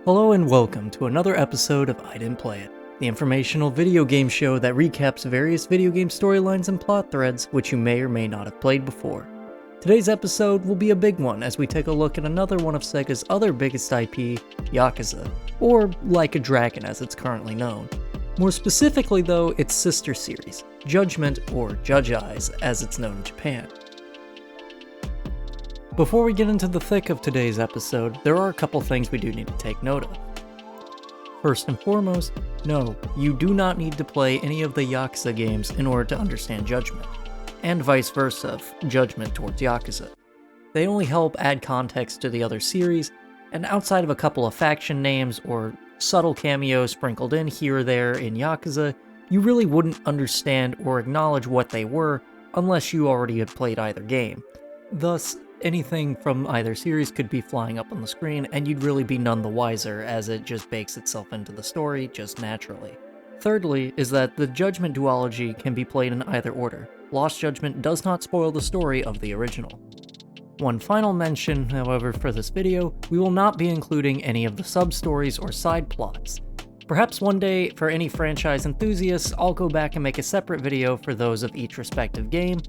Hello and welcome to another episode of I Didn't Play It, the informational video game show that recaps various video game storylines and plot threads which you may or may not have played before. Today's episode will be a big one as we take a look at another one of Sega's other biggest IP, Yakuza, or Like a Dragon as it's currently known. More specifically though, its sister series, Judgement or Judge Eyes as it's known in Japan. Before we get into the thick of today's episode, there are a couple things we do need to take note of. First and foremost, no, you do not need to play any of the Yakuza games in order to understand Judgement, and vice versa, Judgement towards Yakuza. They only help add context to the other series, and outside of a couple of faction names or subtle cameos sprinkled in here or there in Yakuza, you really wouldn't understand or acknowledge what they were unless you already had played either game. Thus, anything from either series could be flying up on the screen, and you'd really be none the wiser as it just bakes itself into the story just naturally. Thirdly, is that the Judgement duology can be played in either order. Lost Judgment does not spoil the story of the original. One final mention, however, for this video, we will not be including any of the sub-stories or side plots. Perhaps one day, for any franchise enthusiasts, I'll go back and make a separate video for those of each respective game.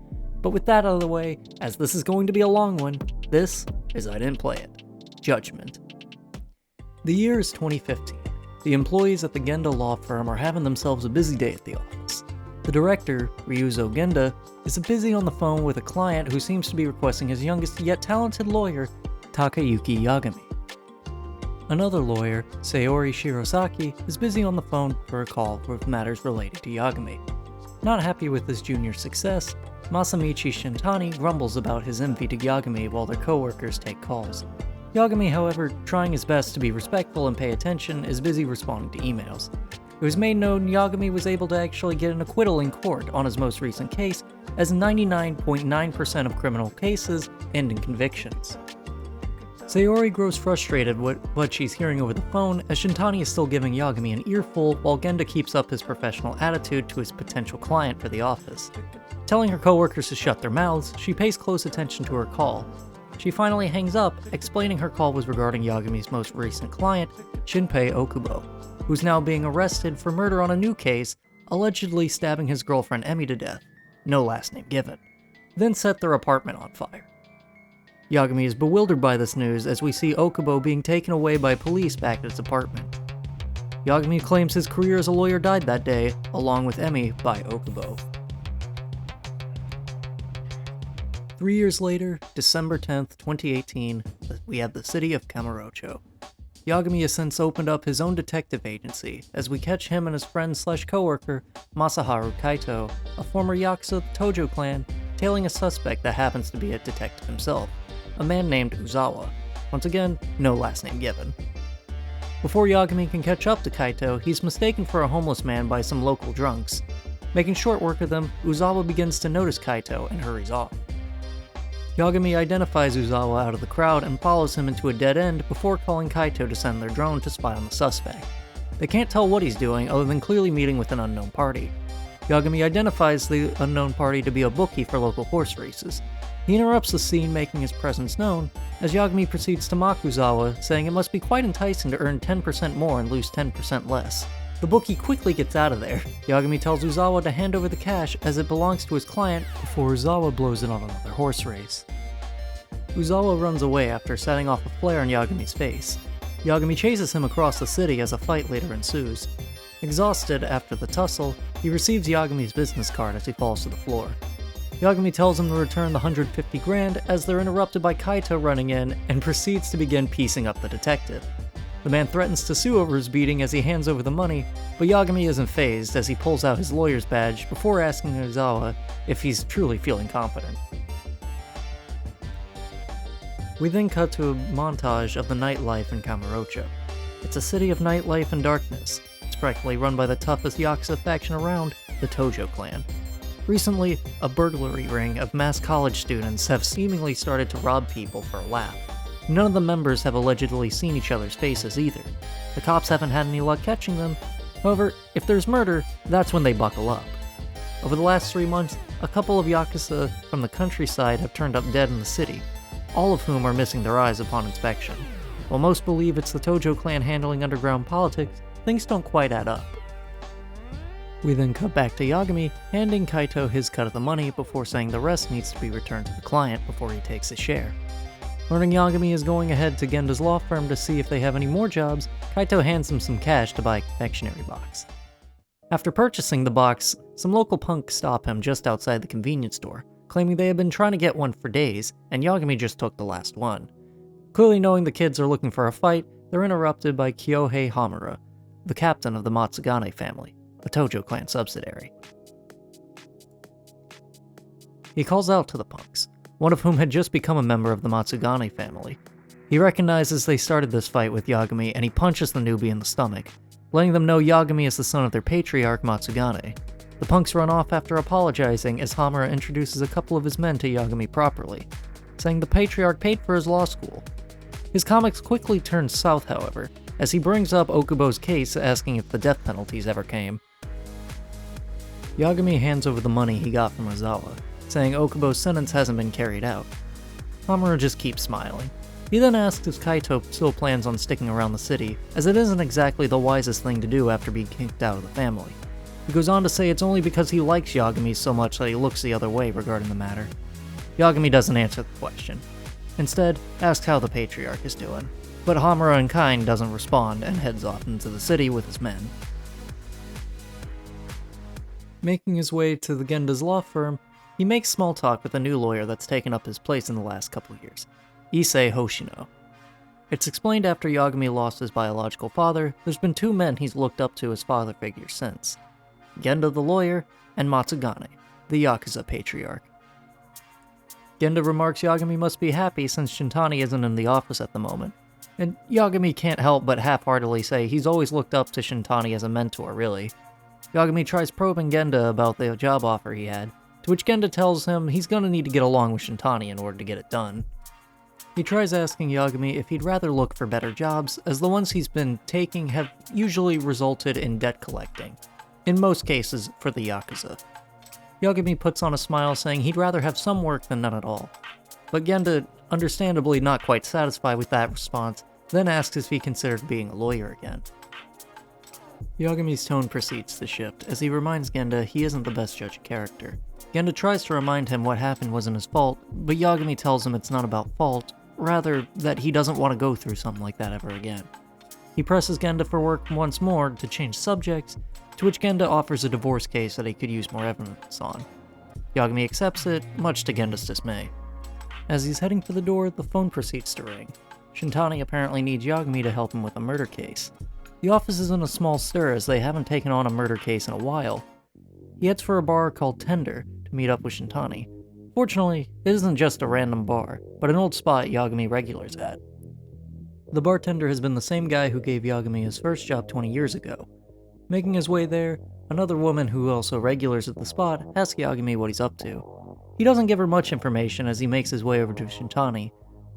But with that out of the way, as this is going to be a long one, this is I Didn't Play It, Judgement. The year is 2015. The employees at the Genda law firm are having themselves a busy day at the office. The director, Ryuzo Genda, is busy on the phone with a client who seems to be requesting his youngest yet talented lawyer, Takayuki Yagami. Another lawyer, Sayori Shirosaki, is busy on the phone for a call with matters related to Yagami. Not happy with his junior's success, Masamichi Shintani grumbles about his envy to Yagami while their co-workers take calls. Yagami, however, trying his best to be respectful and pay attention, is busy responding to emails. It was made known Yagami was able to actually get an acquittal in court on his most recent case, as 99.9% of criminal cases end in convictions. Sayori grows frustrated with what she's hearing over the phone, as Shintani is still giving Yagami an earful while Genda keeps up his professional attitude to his potential client for the office. Telling her coworkers to shut their mouths, she pays close attention to her call. She finally hangs up, explaining her call was regarding Yagami's most recent client, Shinpei Okubo, who's now being arrested for murder on a new case, allegedly stabbing his girlfriend Emi to death, no last name given, then set their apartment on fire. Yagami is bewildered by this news as we see Okubo being taken away by police back at his apartment. Yagami claims his career as a lawyer died that day, along with Emi, by Okubo. 3 years later, December 10th, 2018, we have the city of Kamurocho. Yagami has since opened up his own detective agency, as we catch him and his friend/co-worker, Masaharu Kaito, a former Yakuza of the Tojo clan, tailing a suspect that happens to be a detective himself, a man named Uzawa. Once again, no last name given. Before Yagami can catch up to Kaito, he's mistaken for a homeless man by some local drunks. Making short work of them, Uzawa begins to notice Kaito and hurries off. Yagami identifies Uzawa out of the crowd and follows him into a dead end before calling Kaito to send their drone to spy on the suspect. They can't tell what he's doing other than clearly meeting with an unknown party. Yagami identifies the unknown party to be a bookie for local horse races. He interrupts the scene, making his presence known, as Yagami proceeds to mock Uzawa, saying it must be quite enticing to earn 10% more and lose 10% less. The bookie quickly gets out of there. Yagami tells Uzawa to hand over the cash as it belongs to his client before Uzawa blows it on another horse race. Uzawa runs away after setting off a flare in Yagami's face. Yagami chases him across the city as a fight later ensues. Exhausted after the tussle, he receives Yagami's business card as he falls to the floor. Yagami tells him to return the 150 grand as they're interrupted by Kaito running in and proceeds to begin piecing up the detective. The man threatens to sue over his beating as he hands over the money, but Yagami isn't fazed as he pulls out his lawyer's badge before asking Uzawa if he's truly feeling confident. We then cut to a montage of the nightlife in Kamurocho. It's a city of nightlife and darkness. It's practically run by the toughest Yakuza faction around, the Tojo clan. Recently, a burglary ring of mass college students have seemingly started to rob people for a laugh. None of the members have allegedly seen each other's faces either. The cops haven't had any luck catching them. However, if there's murder, that's when they buckle up. Over the last 3 months, a couple of Yakuza from the countryside have turned up dead in the city, all of whom are missing their eyes upon inspection. While most believe it's the Tojo clan handling underground politics, things don't quite add up. We then cut back to Yagami, handing Kaito his cut of the money before saying the rest needs to be returned to the client before he takes his share. Learning Yagami is going ahead to Genda's law firm to see if they have any more jobs, Kaito hands him some cash to buy a confectionery box. After purchasing the box, some local punks stop him just outside the convenience store, claiming they had been trying to get one for days, and Yagami just took the last one. Clearly knowing the kids are looking for a fight, they're interrupted by Kyohei Hamura, the captain of the Matsugane family, the Tojo clan subsidiary. He calls out to the punks, one of whom had just become a member of the Matsugane family. He recognizes they started this fight with Yagami, and he punches the newbie in the stomach, letting them know Yagami is the son of their patriarch Matsugane. The punks run off after apologizing as Hamura introduces a couple of his men to Yagami properly, saying the patriarch paid for his law school. His comics quickly turn south, however, as he brings up Okubo's case asking if the death penalties ever came. Yagami hands over the money he got from Ozawa, saying Okubo's sentence hasn't been carried out. Hamura just keeps smiling. He then asks if Kaito still plans on sticking around the city, as it isn't exactly the wisest thing to do after being kicked out of the family. He goes on to say it's only because he likes Yagami so much that he looks the other way regarding the matter. Yagami doesn't answer the question. Instead, asks how the patriarch is doing, but Hamura in kind doesn't respond and heads off into the city with his men. Making his way to the Genda's law firm, he makes small talk with a new lawyer that's taken up his place in the last couple years, Issei Hoshino. It's explained after Yagami lost his biological father, there's been two men he's looked up to as father figures since. Genda the lawyer, and Matsugane, the Yakuza patriarch. Genda remarks Yagami must be happy since Shintani isn't in the office at the moment, and Yagami can't help but half-heartedly say he's always looked up to Shintani as a mentor, really. Yagami tries probing Genda about the job offer he had, to which Genda tells him he's gonna need to get along with Shintani in order to get it done. He tries asking Yagami if he'd rather look for better jobs, as the ones he's been taking have usually resulted in debt collecting, in most cases for the Yakuza. Yagami puts on a smile saying he'd rather have some work than none at all, but Genda, understandably not quite satisfied with that response, then asks if he considered being a lawyer again. Yagami's tone proceeds to shift, as he reminds Genda he isn't the best judge of character. Genda tries to remind him what happened wasn't his fault, but Yagami tells him it's not about fault, rather that he doesn't want to go through something like that ever again. He presses Genda for work once more to change subjects, to which Genda offers a divorce case that he could use more evidence on. Yagami accepts it, much to Genda's dismay. As he's heading for the door, the phone proceeds to ring. Shintani apparently needs Yagami to help him with a murder case. The office is in a small stir as they haven't taken on a murder case in a while. He heads for a bar called Tender to meet up with Shintani. Fortunately, it isn't just a random bar, but an old spot Yagami regulars at. The bartender has been the same guy who gave Yagami his first job 20 years ago. Making his way there, another woman who also regulars at the spot asks Yagami what he's up to. He doesn't give her much information as he makes his way over to Shintani.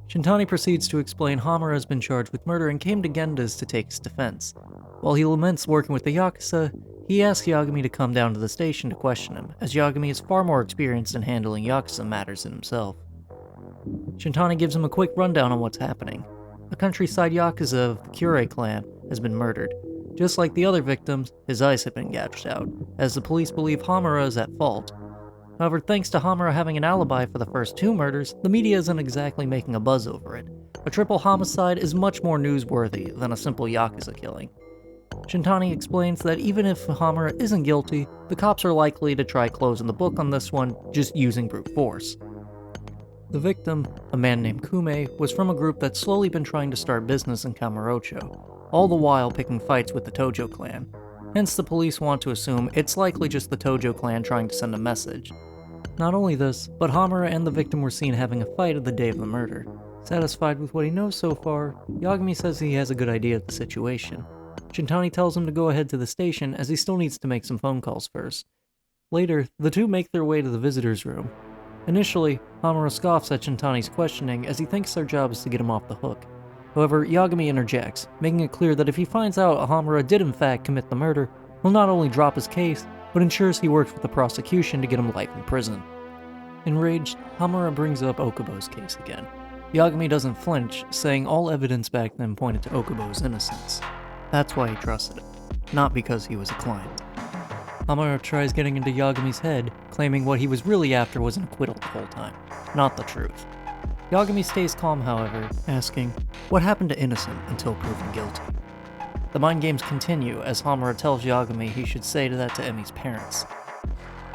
Shintani proceeds to explain Hamura has been charged with murder and came to Genda's to take his defense. While he laments working with the Yakuza, he asks Yagami to come down to the station to question him, as Yagami is far more experienced in handling Yakuza matters than himself. Shintani gives him a quick rundown on what's happening. A countryside Yakuza of the Kure clan has been murdered. Just like the other victims, his eyes have been gouged out, as the police believe Hamura is at fault. However, thanks to Hamura having an alibi for the first two murders, the media isn't exactly making a buzz over it. A triple homicide is much more newsworthy than a simple Yakuza killing. Shintani explains that even if Hamura isn't guilty, the cops are likely to try closing the book on this one, just using brute force. The victim, a man named Kume, was from a group that's slowly been trying to start business in Kamurocho, all the while picking fights with the Tojo clan. Hence the police want to assume it's likely just the Tojo clan trying to send a message. Not only this, but Hamura and the victim were seen having a fight at the day of the murder. Satisfied with what he knows so far, Yagami says he has a good idea of the situation. Shintani tells him to go ahead to the station as he still needs to make some phone calls first. Later, the two make their way to the visitor's room. Initially, Hamura scoffs at Shintani's questioning as he thinks their job is to get him off the hook. However, Yagami interjects, making it clear that if he finds out Hamura did in fact commit the murder, he'll not only drop his case, but ensures he works with the prosecution to get him life in prison. Enraged, Hamura brings up Okubo's case again. Yagami doesn't flinch, saying all evidence back then pointed to Okubo's innocence. That's why he trusted him, not because he was a client. Hamura tries getting into Yagami's head, claiming what he was really after was an acquittal the whole time, not the truth. Yagami stays calm, however, asking, what happened to Innocent until proven guilty? The mind games continue as Hamura tells Yagami he should say that to Emi's parents,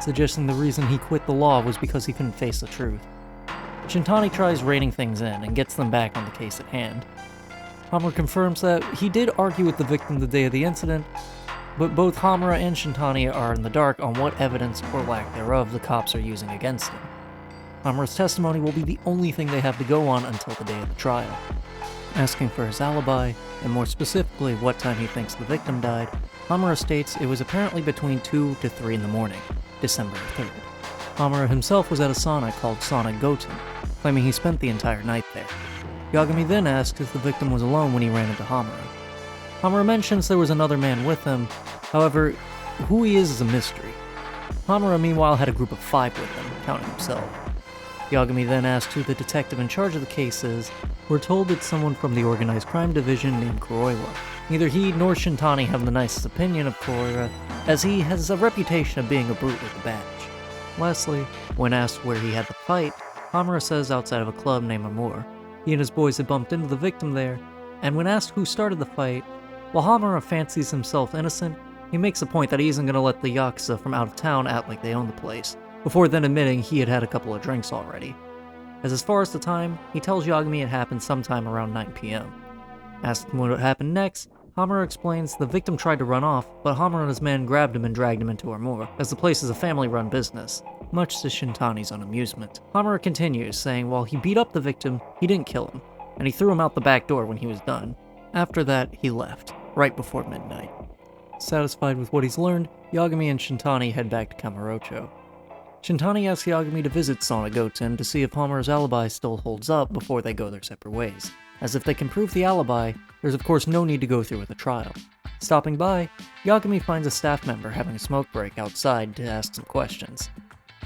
suggesting the reason he quit the law was because he couldn't face the truth. Shintani tries reining things in and gets them back on the case at hand. Hamura confirms that he did argue with the victim the day of the incident, but both Hamura and Shintani are in the dark on what evidence or lack thereof the cops are using against him. Hamura's testimony will be the only thing they have to go on until the day of the trial. Asking for his alibi, and more specifically what time he thinks the victim died, Hamura states it was apparently between 2 to 3 in the morning, December 3rd. Hamura himself was at a sauna called Sauna Goten, claiming he spent the entire night there. Yagami then asks if the victim was alone when he ran into Hamura. Hamura mentions there was another man with him, however, who he is a mystery. Hamura meanwhile had a group of 5 with him, counting himself. Yagami then asks who the detective in charge of the case is. We're told it's someone from the organized crime division named Kuroiwa. Neither he nor Shintani have the nicest opinion of Kuroiwa, as he has a reputation of being a brute with a badge. Lastly, when asked where he had the fight, Hamura says outside of a club named Amur. He and his boys had bumped into the victim there, and when asked who started the fight, while Hamura fancies himself innocent, he makes the point that he isn't going to let the Yakuza from out of town act like they own the place, before then admitting he had had a couple of drinks already. As far as the time, he tells Yagami it happened sometime around 9 p.m. Asked him what happened next, Hamura explains the victim tried to run off, but Hamura and his men grabbed him and dragged him into Amur, as the place is a family-run business, much to Shintani's unamusement. Hamura continues, saying while he beat up the victim, he didn't kill him, and he threw him out the back door when he was done. After that, he left, right before midnight. Satisfied with what he's learned, Yagami and Shintani head back to Kamurocho. Shintani asks Yagami to visit Sauna Goten to see if Hamura's alibi still holds up before they go their separate ways, as if they can prove the alibi, there's of course no need to go through with a trial. Stopping by, Yagami finds a staff member having a smoke break outside to ask some questions.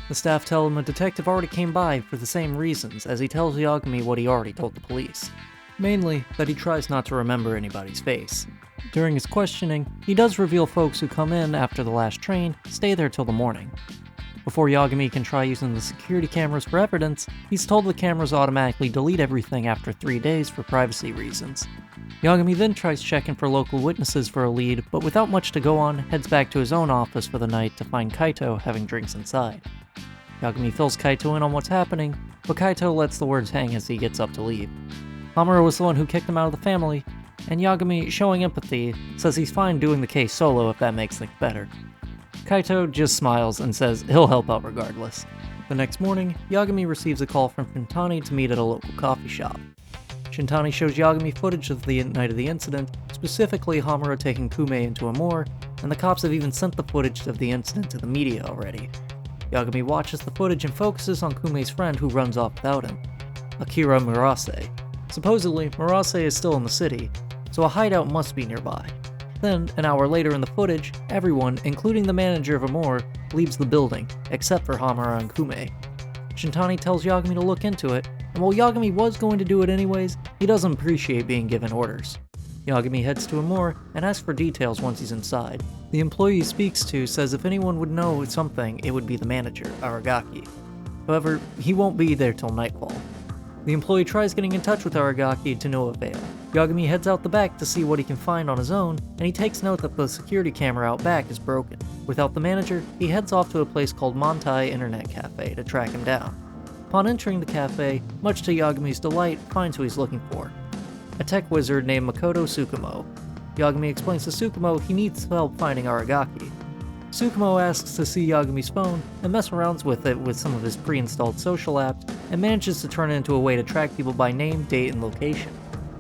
The staff tell him a detective already came by for the same reasons, as he tells Yagami what he already told the police. Mainly, that he tries not to remember anybody's face. During his questioning, he does reveal folks who come in after the last train stay there till the morning. Before Yagami can try using the security cameras for evidence, he's told the cameras automatically delete everything after 3 days for privacy reasons. Yagami then tries checking for local witnesses for a lead, but without much to go on, heads back to his own office for the night to find Kaito having drinks inside. Yagami fills Kaito in on what's happening, but Kaito lets the words hang as he gets up to leave. Hamura was the one who kicked him out of the family, and Yagami, showing empathy, says he's fine doing the case solo if that makes things better. Kaito just smiles and says he'll help out regardless. The next morning, Yagami receives a call from Shintani to meet at a local coffee shop. Shintani shows Yagami footage of the night of the incident, specifically Hamura taking Kume into Amur, and the cops have even sent the footage of the incident to the media already. Yagami watches the footage and focuses on Kume's friend who runs off without him, Akira Murase. Supposedly, Murase is still in the city, so a hideout must be nearby. Then, an hour later in the footage, everyone, including the manager of Amur, leaves the building, except for Hamura and Kume. Shintani tells Yagami to look into it, and while Yagami was going to do it anyways, he doesn't appreciate being given orders. Yagami heads to Amur and asks for details once he's inside. The employee he speaks to says if anyone would know something, it would be the manager, Aragaki. However, he won't be there till nightfall. The employee tries getting in touch with Aragaki to no avail. Yagami heads out the back to see what he can find on his own, and he takes note that the security camera out back is broken. Without the manager, he heads off to a place called Montai Internet Cafe to track him down. Upon entering the cafe, much to Yagami's delight, finds who he's looking for. A tech wizard named Makoto Tsukumo. Yagami explains to Tsukumo he needs help finding Aragaki. Tsukumo asks to see Yagami's phone and mess around with it with some of his pre-installed social apps, and manages to turn it into a way to track people by name, date, and location.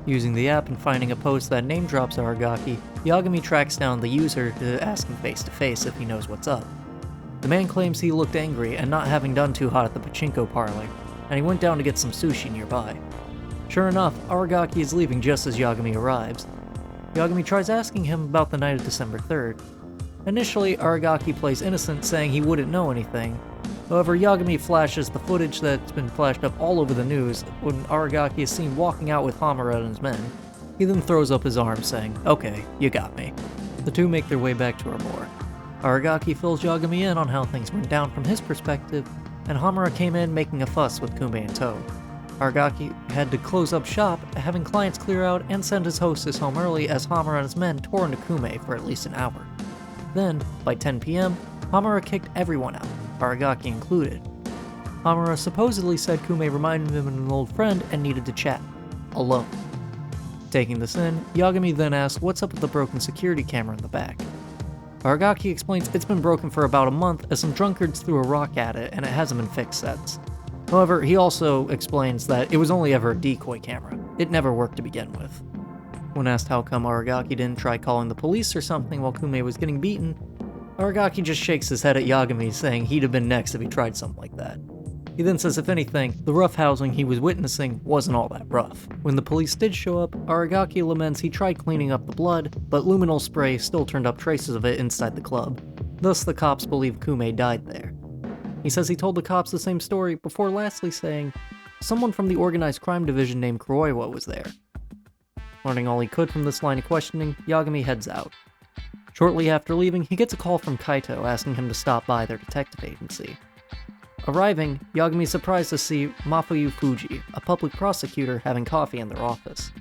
Using the app and finding a post that name drops Aragaki, Yagami tracks down the user to ask him face to face if he knows what's up. The man claims he looked angry and not having done too hot at the pachinko parlor, and he went down to get some sushi nearby. Sure enough, Aragaki is leaving just as Yagami arrives. Yagami tries asking him about the night of December 3rd. Initially, Aragaki plays innocent, saying he wouldn't know anything, However, Yagami flashes the footage that's been flashed up all over the news when Aragaki is seen walking out with Hamura and his men. He then throws up his arms saying, "Okay, you got me." The two make their way back to Armor. Aragaki fills Yagami in on how things went down from his perspective, and Hamura came in making a fuss with Kume in tow. Aragaki had to close up shop, having clients clear out and send his hostess home early as Hamura and his men tore into Kume for at least an hour. Then, by 10 p.m., Hamura kicked everyone out, Aragaki included. Hamura supposedly said Kume reminded him of an old friend and needed to chat. Alone. Taking this in, Yagami then asks what's up with the broken security camera in the back. Aragaki explains it's been broken for about a month as some drunkards threw a rock at it and it hasn't been fixed since. However, he also explains that it was only ever a decoy camera. It never worked to begin with. When asked how come Aragaki didn't try calling the police or something while Kume was getting beaten, Aragaki just shakes his head at Yagami, saying he'd have been next if he tried something like that. He then says if anything, the roughhousing he was witnessing wasn't all that rough. When the police did show up, Aragaki laments he tried cleaning up the blood, but luminol spray still turned up traces of it inside the club. Thus the cops believe Kume died there. He says he told the cops the same story before lastly saying, someone from the organized crime division named Kuroiwa was there. Learning all he could from this line of questioning, Yagami heads out. Shortly after leaving, he gets a call from Kaito asking him to stop by their detective agency. Arriving, Yagami is surprised to see Mafuyu Fuji, a public prosecutor, having coffee in their office.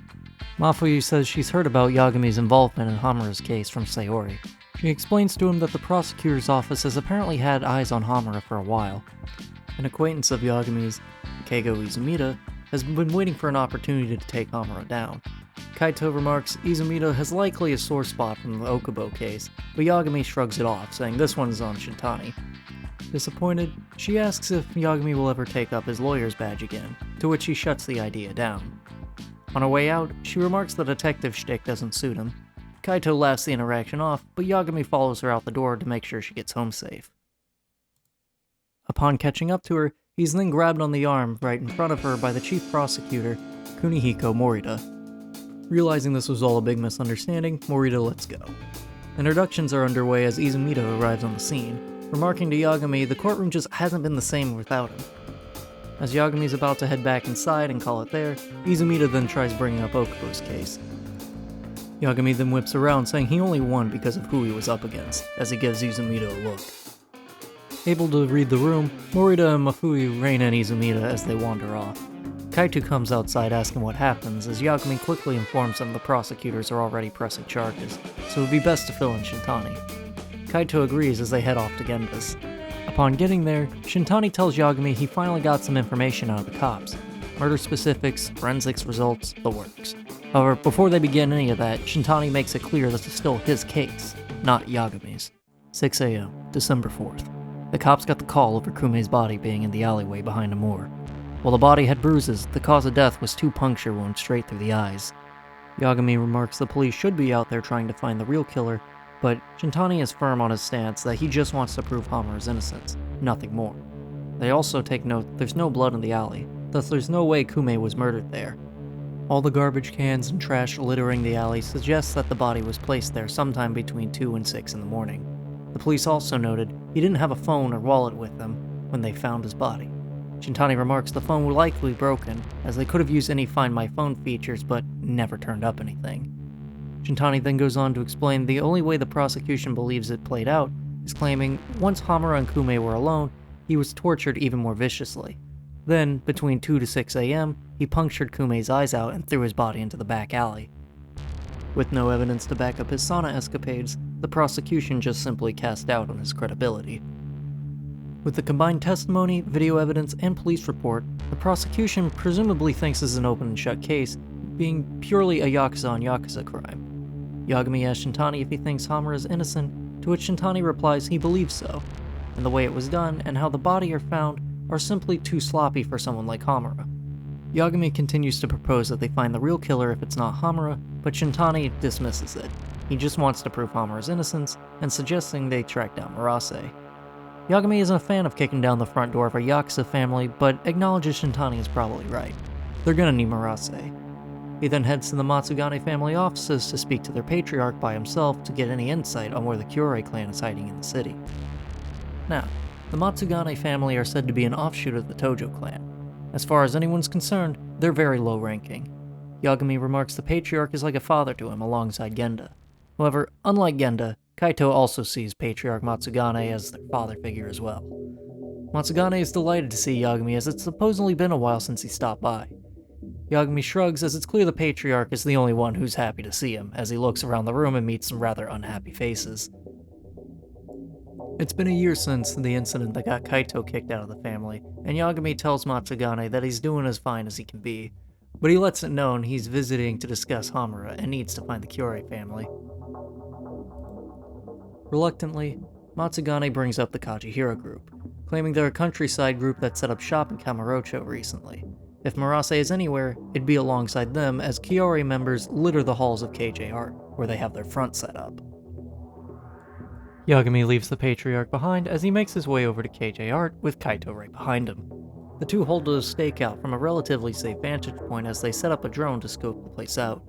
Mafuyu says she's heard about Yagami's involvement in Hamura's case from Sayori. She explains to him that the prosecutor's office has apparently had eyes on Hamura for a while. An acquaintance of Yagami's, Keigo Izumita, has been waiting for an opportunity to take Hamura down. Kaito remarks Izumita has likely a sore spot from the Okubo case, but Yagami shrugs it off, saying this one's on Shintani. Disappointed, she asks if Yagami will ever take up his lawyer's badge again, to which he shuts the idea down. On her way out, she remarks the detective shtick doesn't suit him. Kaito laughs the interaction off, but Yagami follows her out the door to make sure she gets home safe. Upon catching up to her, he's then grabbed on the arm right in front of her by the chief prosecutor, Kunihiko Morita. Realizing this was all a big misunderstanding, Morita lets go. Introductions are underway as Izumita arrives on the scene, remarking to Yagami the courtroom just hasn't been the same without him. As Yagami's about to head back inside and call it there, Izumita then tries bringing up Okubo's case. Yagami then whips around saying he only won because of who he was up against, as he gives Izumita a look. Able to read the room, Morita and Mafuyu rein in Izumita as they wander off. Kaito comes outside asking what happens, as Yagami quickly informs him the prosecutors are already pressing charges, so it would be best to fill in Shintani. Kaito agrees as they head off to Genba's. Upon getting there, Shintani tells Yagami he finally got some information out of the cops. Murder specifics, forensics results, the works. However, before they begin any of that, Shintani makes it clear this is still his case, not Yagami's. 6 a.m., December 4th. The cops got the call over Kume's body being in the alleyway behind a moor. While the body had bruises, the cause of death was 2 puncture wounds straight through the eyes. Yagami remarks the police should be out there trying to find the real killer, but Shintani is firm on his stance that he just wants to prove Hamura's innocence, nothing more. They also take note that there's no blood in the alley, thus there's no way Kume was murdered there. All the garbage cans and trash littering the alley suggests that the body was placed there sometime between 2 and 6 in the morning. The police also noted he didn't have a phone or wallet with him when they found his body. Shintani remarks the phone was likely broken, as they could have used any Find My Phone features but never turned up anything. Shintani then goes on to explain the only way the prosecution believes it played out is claiming once Hamura and Kume were alone, he was tortured even more viciously. Then, between 2 to 6 a.m., he punctured Kume's eyes out and threw his body into the back alley. With no evidence to back up his sauna escapades, the prosecution just simply cast doubt on his credibility. With the combined testimony, video evidence, and police report, the prosecution presumably thinks this is an open and shut case, being purely a Yakuza-on-Yakuza crime. Yagami asks Shintani if he thinks Hamura is innocent, to which Shintani replies he believes so, and the way it was done and how the body are found are simply too sloppy for someone like Hamura. Yagami continues to propose that they find the real killer if it's not Hamura, but Shintani dismisses it. He just wants to prove Hamura's innocence, and suggesting they track down Murase. Yagami isn't a fan of kicking down the front door of a Yakuza family, but acknowledges Shintani is probably right. They're gonna need Murase. He then heads to the Matsugane family offices to speak to their patriarch by himself to get any insight on where the Kyorei clan is hiding in the city. Now, The Matsugane family are said to be an offshoot of the Tojo clan. As far as anyone's concerned, they're very low ranking. Yagami remarks the patriarch is like a father to him alongside Genda. However, unlike Genda, Kaito also sees Patriarch Matsugane as their father figure as well. Matsugane is delighted to see Yagami as it's supposedly been a while since he stopped by. Yagami shrugs as it's clear the patriarch is the only one who's happy to see him, as he looks around the room and meets some rather unhappy faces. It's been a year since the incident that got Kaito kicked out of the family, and Yagami tells Matsugane that he's doing as fine as he can be, but he lets it known he's visiting to discuss Hamura and needs to find the Kyorei family. Reluctantly, Matsugane brings up the Kajihira group, claiming they're a countryside group that set up shop in Kamurocho recently. If Murase is anywhere, it'd be alongside them, as Kyorei members litter the halls of KJ Art, where they have their front set up. Yagami leaves the patriarch behind as he makes his way over to KJ Art, with Kaito right behind him. The two hold a stakeout from a relatively safe vantage point as they set up a drone to scope the place out.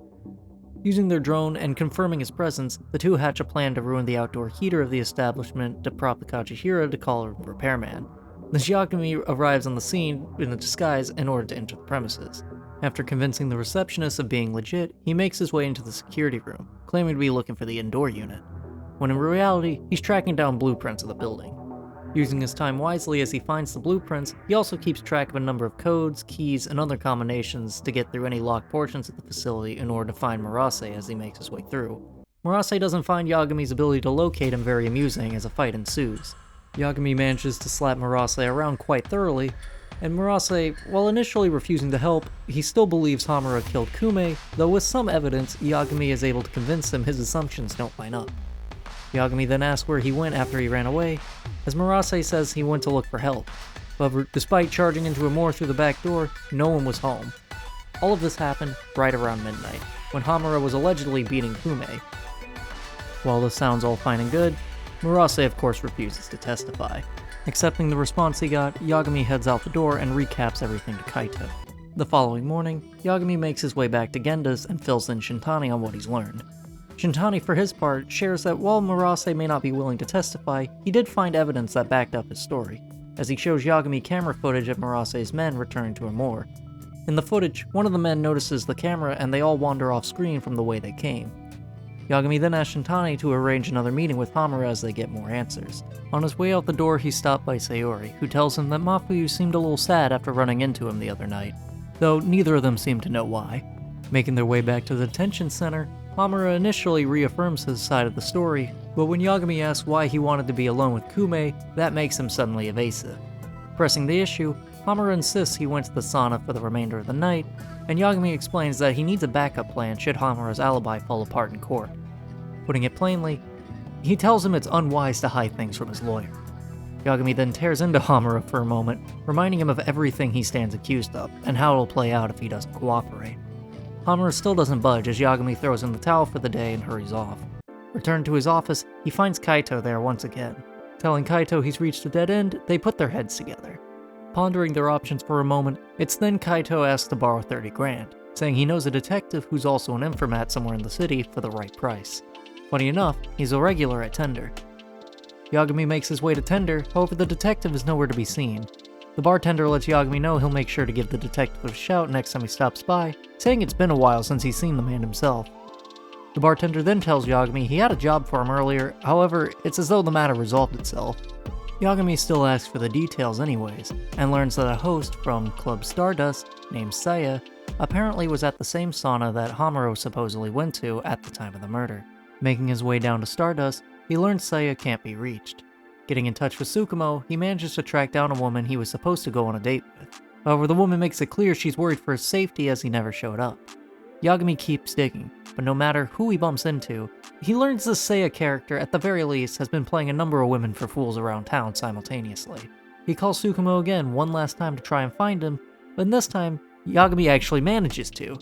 Using their drone and confirming his presence, the two hatch a plan to ruin the outdoor heater of the establishment to prompt the Kajihira to call a repairman. Thus Yagami arrives on the scene in a disguise in order to enter the premises. After convincing the receptionist of being legit, he makes his way into the security room, claiming to be looking for the indoor unit, when in reality, he's tracking down blueprints of the building. Using his time wisely as he finds the blueprints, he also keeps track of a number of codes, keys, and other combinations to get through any locked portions of the facility in order to find Murase as he makes his way through. Murase doesn't find Yagami's ability to locate him very amusing as a fight ensues. Yagami manages to slap Murase around quite thoroughly, and Murase, while initially refusing to help, he still believes Hamura killed Kume, though with some evidence, Yagami is able to convince him his assumptions don't line up. Yagami then asks where he went after he ran away, as Murase says he went to look for help. However, despite charging into a moor through the back door, no one was home. All of this happened right around midnight, when Hamura was allegedly beating Kume. While this sounds all fine and good, Murase of course refuses to testify. Accepting the response he got, Yagami heads out the door and recaps everything to Kaito. The following morning, Yagami makes his way back to Genda's and fills in Shintani on what he's learned. Shintani, for his part, shares that while Murase may not be willing to testify, he did find evidence that backed up his story, as he shows Yagami camera footage of Murase's men returning to a moor. In the footage, one of the men notices the camera and they all wander off screen from the way they came. Yagami then asks Shintani to arrange another meeting with Hamura as they get more answers. On his way out the door, he's stopped by Sayori, who tells him that Mafuyu seemed a little sad after running into him the other night, though neither of them seem to know why. Making their way back to the detention center, Hamura initially reaffirms his side of the story, but when Yagami asks why he wanted to be alone with Kume, that makes him suddenly evasive. Pressing the issue, Hamura insists he went to the sauna for the remainder of the night, and Yagami explains that he needs a backup plan should Hamura's alibi fall apart in court. Putting it plainly, he tells him it's unwise to hide things from his lawyer. Yagami then tears into Hamura for a moment, reminding him of everything he stands accused of, and how it'll play out if he doesn't cooperate. Hamura still doesn't budge as Yagami throws in the towel for the day and hurries off. Returned to his office, he finds Kaito there once again. Telling Kaito he's reached a dead end, they put their heads together. Pondering their options for a moment, it's then Kaito asks to borrow 30 grand, saying he knows a detective who's also an informant somewhere in the city for the right price. Funny enough, he's a regular at Tender. Yagami makes his way to Tender, however the detective is nowhere to be seen. The bartender lets Yagami know he'll make sure to give the detective a shout next time he stops by, saying it's been a while since he's seen the man himself. The bartender then tells Yagami he had a job for him earlier, however, it's as though the matter resolved itself. Yagami still asks for the details anyways, and learns that a host from Club Stardust, named Saya, apparently was at the same sauna that Hamura supposedly went to at the time of the murder. Making his way down to Stardust, he learns Saya can't be reached. Getting in touch with Tsukumo, he manages to track down a woman he was supposed to go on a date with. However, the woman makes it clear she's worried for his safety as he never showed up. Yagami keeps digging, but no matter who he bumps into, he learns the Saya character, at the very least, has been playing a number of women for fools around town simultaneously. He calls Tsukumo again one last time to try and find him, but this time, Yagami actually manages to.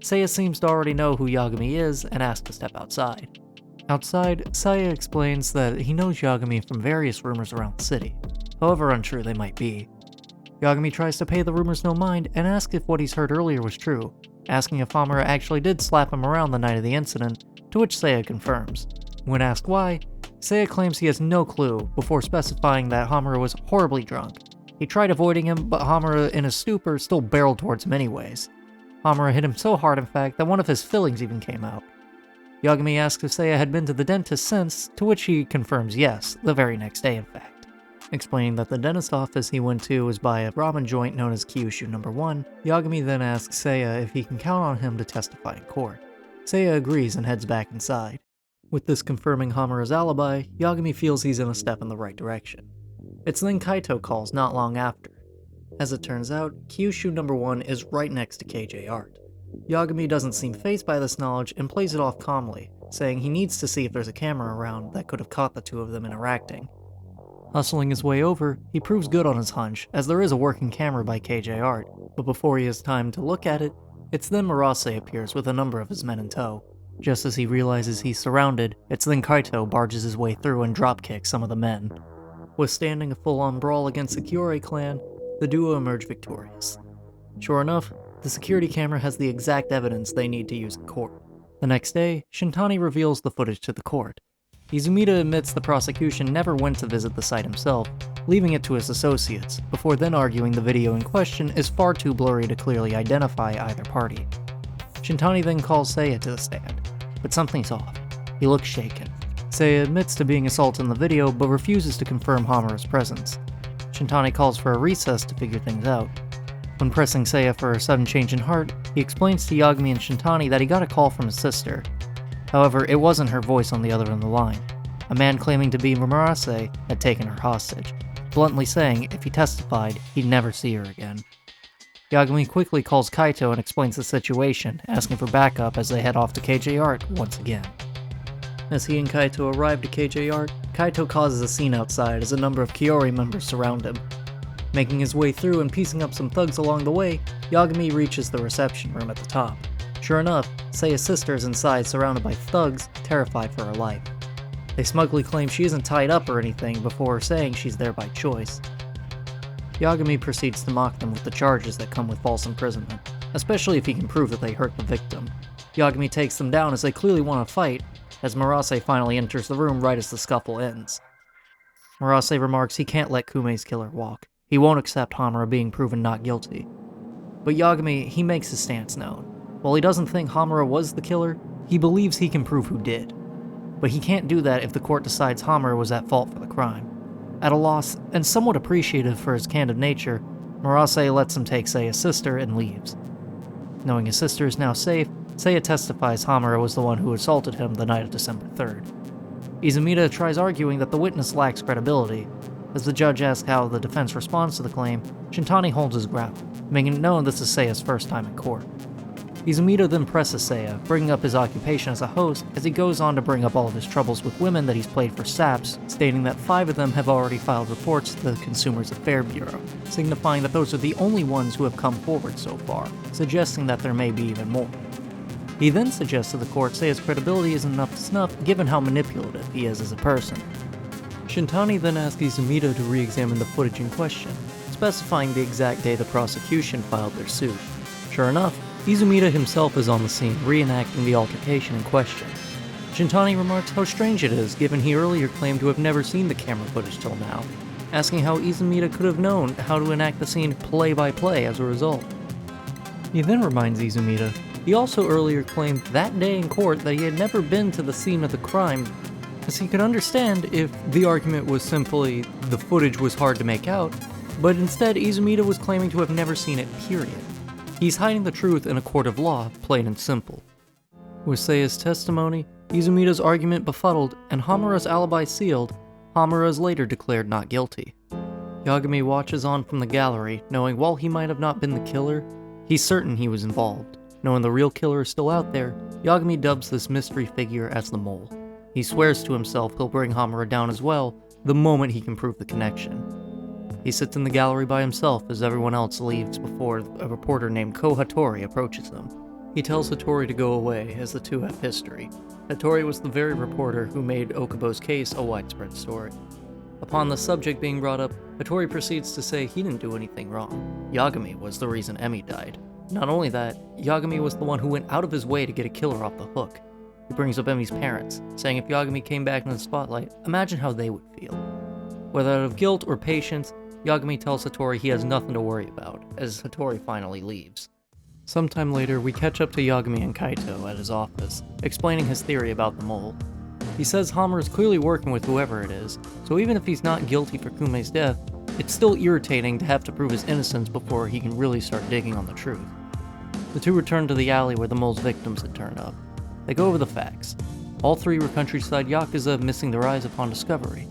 Saya seems to already know who Yagami is and asks to step outside. Outside, Saya explains that he knows Yagami from various rumors around the city, however untrue they might be. Yagami tries to pay the rumors no mind and asks if what he's heard earlier was true, asking if Hamura actually did slap him around the night of the incident, to which Saya confirms. When asked why, Seiya claims he has no clue, before specifying that Hamura was horribly drunk. He tried avoiding him, but Hamura, in a stupor, still barreled towards him anyways. Hamura hit him so hard, in fact, that one of his fillings even came out. Yagami asks if Seiya had been to the dentist since, to which he confirms yes, the very next day in fact. Explaining that the dentist office he went to was by a ramen joint known as Kyushu No. 1, Yagami then asks Seiya if he can count on him to testify in court. Seiya agrees and heads back inside. With this confirming Hamura's alibi, Yagami feels he's in a step in the right direction. It's then Kaito calls not long after. As it turns out, Kyushu No. 1 is right next to KJ Art. Yagami doesn't seem fazed by this knowledge and plays it off calmly, saying he needs to see if there's a camera around that could have caught the two of them interacting. Hustling his way over, he proves good on his hunch, as there is a working camera by KJ Art, but before he has time to look at it, it's then Murase appears with a number of his men in tow. Just as he realizes he's surrounded, it's then Kaito barges his way through and dropkicks some of the men. Withstanding a full-on brawl against the Kyorei clan, the duo emerge victorious. Sure enough, the security camera has the exact evidence they need to use in court. The next day, Shintani reveals the footage to the court. Izumida admits the prosecution never went to visit the site himself, leaving it to his associates, before then arguing the video in question is far too blurry to clearly identify either party. Shintani then calls Seiya to the stand, but something's off. He looks shaken. Seiya admits to being assaulted in the video, but refuses to confirm Hamura's presence. Shintani calls for a recess to figure things out. When pressing Seiya for a sudden change in heart, he explains to Yagami and Shintani that he got a call from his sister. However, it wasn't her voice on the other end of the line. A man claiming to be Murase had taken her hostage, bluntly saying if he testified, he'd never see her again. Yagami quickly calls Kaito and explains the situation, asking for backup as they head off to KJ Art once again. As he and Kaito arrive to KJ Art, Kaito causes a scene outside as a number of Kyorei members surround him. Making his way through and piecing up some thugs along the way, Yagami reaches the reception room at the top. Sure enough, Seiya's sister is inside surrounded by thugs, terrified for her life. They smugly claim she isn't tied up or anything before saying she's there by choice. Yagami proceeds to mock them with the charges that come with false imprisonment, especially if he can prove that they hurt the victim. Yagami takes them down as they clearly want to fight, as Murase finally enters the room right as the scuffle ends. Murase remarks he can't let Kumei's killer walk. He won't accept Hamura being proven not guilty. But Yagami, he makes his stance known. While he doesn't think Hamura was the killer, he believes he can prove who did. But he can't do that if the court decides Hamura was at fault for the crime. At a loss, and somewhat appreciative for his candid nature, Murase lets him take Seiya's sister and leaves. Knowing his sister is now safe, Seiya testifies Hamura was the one who assaulted him the night of December 3rd. Izumida tries arguing that the witness lacks credibility. As the judge asks how the defense responds to the claim, Shintani holds his ground, making it known this is Seiya's first time in court. Izumida then presses Seiya, bringing up his occupation as a host, as he goes on to bring up all of his troubles with women that he's played for SAPS, stating that 5 of them have already filed reports to the Consumers Affairs Bureau, signifying that those are the only ones who have come forward so far, suggesting that there may be even more. He then suggests to the court Seiya's credibility isn't up to snuff given how manipulative he is as a person. Shintani then asks Izumida to re-examine the footage in question, specifying the exact day the prosecution filed their suit. Sure enough, Izumida himself is on the scene, reenacting the altercation in question. Shintani remarks how strange it is, given he earlier claimed to have never seen the camera footage till now, asking how Izumida could have known how to enact the scene play by play as a result. He then reminds Izumida he also earlier claimed that day in court that he had never been to the scene of the crime, as he could understand if the argument was simply the footage was hard to make out, but instead Izumida was claiming to have never seen it, period. He's hiding the truth in a court of law, plain and simple. With Seiya's testimony, Izumida's argument befuddled, and Hamura's alibi sealed, Hamura is later declared not guilty. Yagami watches on from the gallery, knowing while he might have not been the killer, he's certain he was involved. Knowing the real killer is still out there, Yagami dubs this mystery figure as the Mole. He swears to himself he'll bring Hamura down as well, the moment he can prove the connection. He sits in the gallery by himself as everyone else leaves before a reporter named Ko Hattori approaches him. He tells Hattori to go away, as the two have history. Hattori was the very reporter who made Okubo's case a widespread story. Upon the subject being brought up, Hattori proceeds to say he didn't do anything wrong. Yagami was the reason Emi died. Not only that, Yagami was the one who went out of his way to get a killer off the hook. He brings up Emi's parents, saying if Yagami came back in the spotlight, imagine how they would feel. Whether out of guilt or patience, Yagami tells Hattori he has nothing to worry about, as Hattori finally leaves. Sometime later, we catch up to Yagami and Kaito at his office, explaining his theory about the mole. He says Hamura is clearly working with whoever it is, so even if he's not guilty for Kumei's death, it's still irritating to have to prove his innocence before he can really start digging on the truth. The two return to the alley where the mole's victims had turned up. They go over the facts. All three were countryside Yakuza, missing their eyes upon discovery.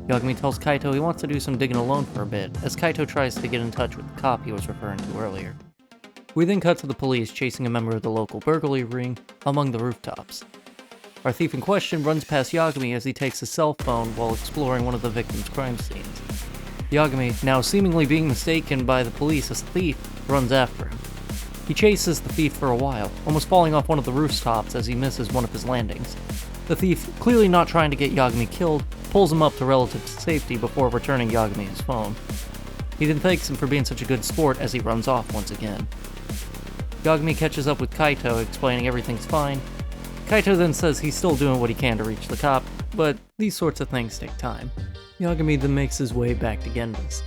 Yagami tells Kaito he wants to do some digging alone for a bit, as Kaito tries to get in touch with the cop he was referring to earlier. We then cut to the police chasing a member of the local burglary ring among the rooftops. Our thief in question runs past Yagami as he takes his cell phone while exploring one of the victim's crime scenes. Yagami, now seemingly being mistaken by the police as a thief, runs after him. He chases the thief for a while, almost falling off one of the rooftops as he misses one of his landings. The thief, clearly not trying to get Yagami killed, pulls him up to relative safety before returning Yagami his phone. He then thanks him for being such a good sport as he runs off once again. Yagami catches up with Kaito, explaining everything's fine. Kaito then says he's still doing what he can to reach the cop, but these sorts of things take time. Yagami then makes his way back to Genda's.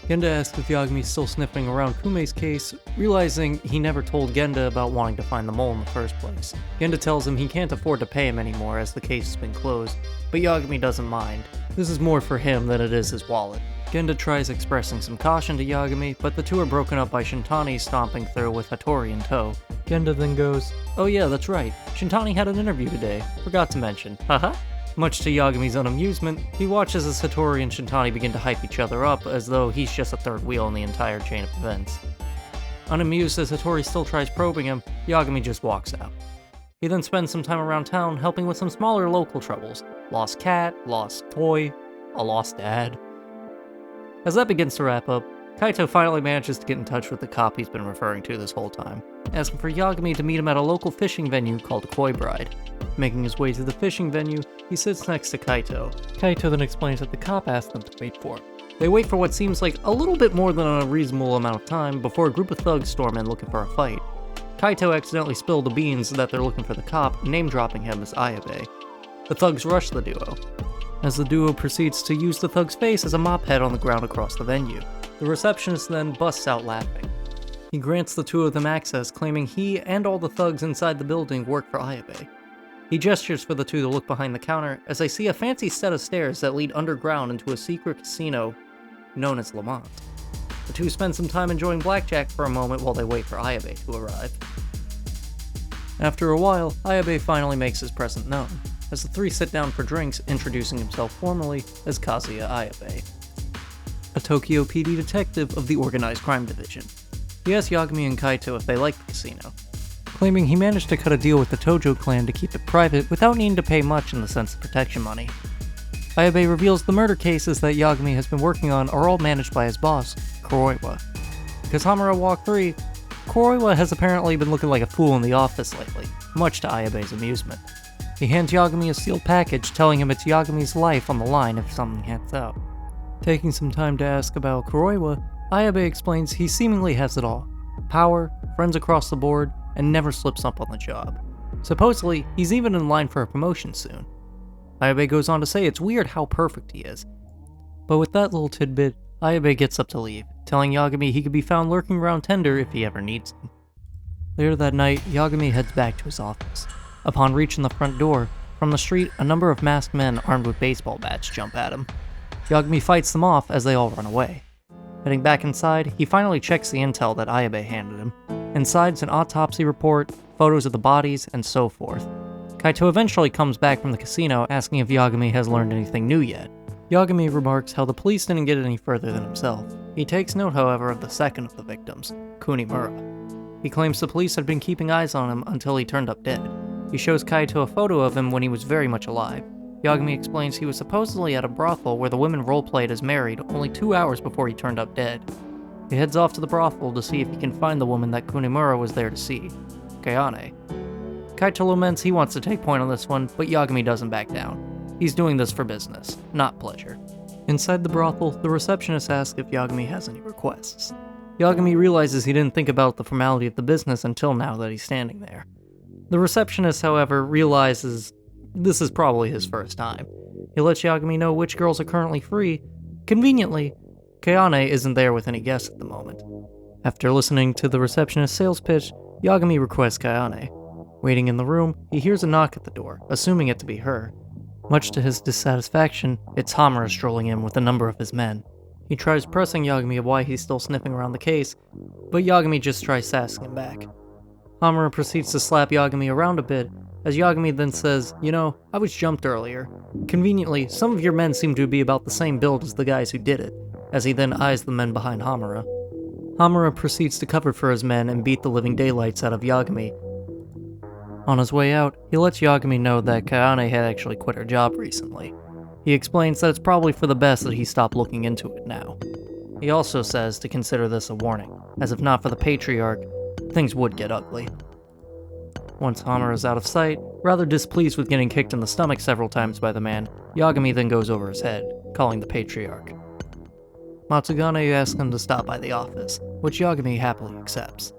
Genda asks if Yagami's still sniffing around Kumei's case, realizing he never told Genda about wanting to find the mole in the first place. Genda tells him he can't afford to pay him anymore as the case has been closed, but Yagami doesn't mind. This is more for him than it is his wallet. Genda tries expressing some caution to Yagami, but the two are broken up by Shintani stomping through with Hattori in tow. Genda then goes, "Oh yeah, that's right, Shintani had an interview today, forgot to mention, haha." Much to Yagami's unamusement, he watches as Hattori and Shintani begin to hype each other up as though he's just a third wheel in the entire chain of events. Unamused as Hattori still tries probing him, Yagami just walks out. He then spends some time around town helping with some smaller local troubles. Lost cat, lost toy, a lost dad. As that begins to wrap up, Kaito finally manages to get in touch with the cop he's been referring to this whole time, asking for Yagami to meet him at a local fishing venue called Koi Bride. Making his way to the fishing venue, he sits next to Kaito. Kaito then explains that the cop asked them to wait for him. They wait for what seems like a little bit more than a reasonable amount of time before a group of thugs storm in looking for a fight. Kaito accidentally spilled the beans that they're looking for the cop, name-dropping him as Ayabe. The thugs rush the duo, as the duo proceeds to use the thug's face as a mop head on the ground across the venue. The receptionist then busts out laughing. He grants the two of them access, claiming he and all the thugs inside the building work for Ayabe. He gestures for the two to look behind the counter as they see a fancy set of stairs that lead underground into a secret casino known as Lamont. The two spend some time enjoying blackjack for a moment while they wait for Ayabe to arrive. After a while, Ayabe finally makes his presence known, as the three sit down for drinks, introducing himself formally as Kazuya Ayabe, a Tokyo PD detective of the Organized Crime Division. He asks Yagami and Kaito if they like the casino, claiming he managed to cut a deal with the Tojo clan to keep it private without needing to pay much in the sense of protection money. Ayabe reveals the murder cases that Yagami has been working on are all managed by his boss, Kuroiwa. Because Hamura walked free, Kuroiwa has apparently been looking like a fool in the office lately, much to Ayabe's amusement. He hands Yagami a sealed package, telling him it's Yagami's life on the line if something gets out. Taking some time to ask about Kuroiwa, Ayabe explains he seemingly has it all. Power, friends across the board, and never slips up on the job. Supposedly, he's even in line for a promotion soon. Ayabe goes on to say it's weird how perfect he is. But with that little tidbit, Ayabe gets up to leave, telling Yagami he could be found lurking around Tender if he ever needs him. Later that night, Yagami heads back to his office. Upon reaching the front door, from the street, a number of masked men armed with baseball bats jump at him. Yagami fights them off as they all run away. Heading back inside, he finally checks the intel that Ayabe handed him. Inside's an autopsy report, photos of the bodies, and so forth. Kaito eventually comes back from the casino asking if Yagami has learned anything new yet. Yagami remarks how the police didn't get any further than himself. He takes note, however, of the second of the victims, Kunimura. He claims the police had been keeping eyes on him until he turned up dead. He shows Kaito a photo of him when he was very much alive. Yagami explains he was supposedly at a brothel where the women roleplayed as married only 2 hours before he turned up dead. He heads off to the brothel to see if he can find the woman that Kunimura was there to see, Kayane. Kaito laments he wants to take point on this one, but Yagami doesn't back down. He's doing this for business, not pleasure. Inside the brothel, the receptionist asks if Yagami has any requests. Yagami realizes he didn't think about the formality of the business until now that he's standing there. The receptionist, however, realizes this is probably his first time. He lets Yagami know which girls are currently free. Conveniently, Kayane isn't there with any guests at the moment. After listening to the receptionist's sales pitch, Yagami requests Kayane. Waiting in the room, he hears a knock at the door, assuming it to be her. Much to his dissatisfaction, it's Hamura strolling in with a number of his men. He tries pressing Yagami why he's still sniffing around the case, but Yagami just tries sassing him back. Hamura proceeds to slap Yagami around a bit, as Yagami then says, I was jumped earlier. Conveniently, some of your men seem to be about the same build as the guys who did it, as he then eyes the men behind Hamura. Hamura proceeds to cover for his men and beat the living daylights out of Yagami. On his way out, he lets Yagami know that Kayane had actually quit her job recently. He explains that it's probably for the best that he stop looking into it now. He also says to consider this a warning, as if not for the patriarch, things would get ugly. Once Hamura is out of sight, rather displeased with getting kicked in the stomach several times by the man, Yagami then goes over his head, calling the patriarch. Matsugane asks him to stop by the office, which Yagami happily accepts.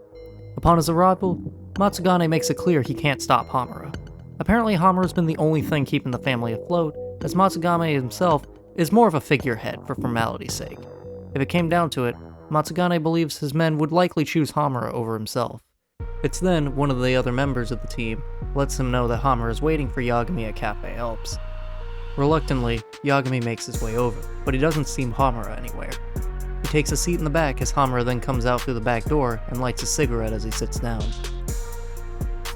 Upon his arrival, Matsugane makes it clear he can't stop Hamura. Apparently Hamura's been the only thing keeping the family afloat, as Matsugane himself is more of a figurehead for formality's sake. If it came down to it, Matsugane believes his men would likely choose Hamura over himself. It's then one of the other members of the team lets him know that Hamura is waiting for Yagami at Cafe Alps. Reluctantly, Yagami makes his way over, but he doesn't see Hamura anywhere. He takes a seat in the back as Hamura then comes out through the back door and lights a cigarette as he sits down.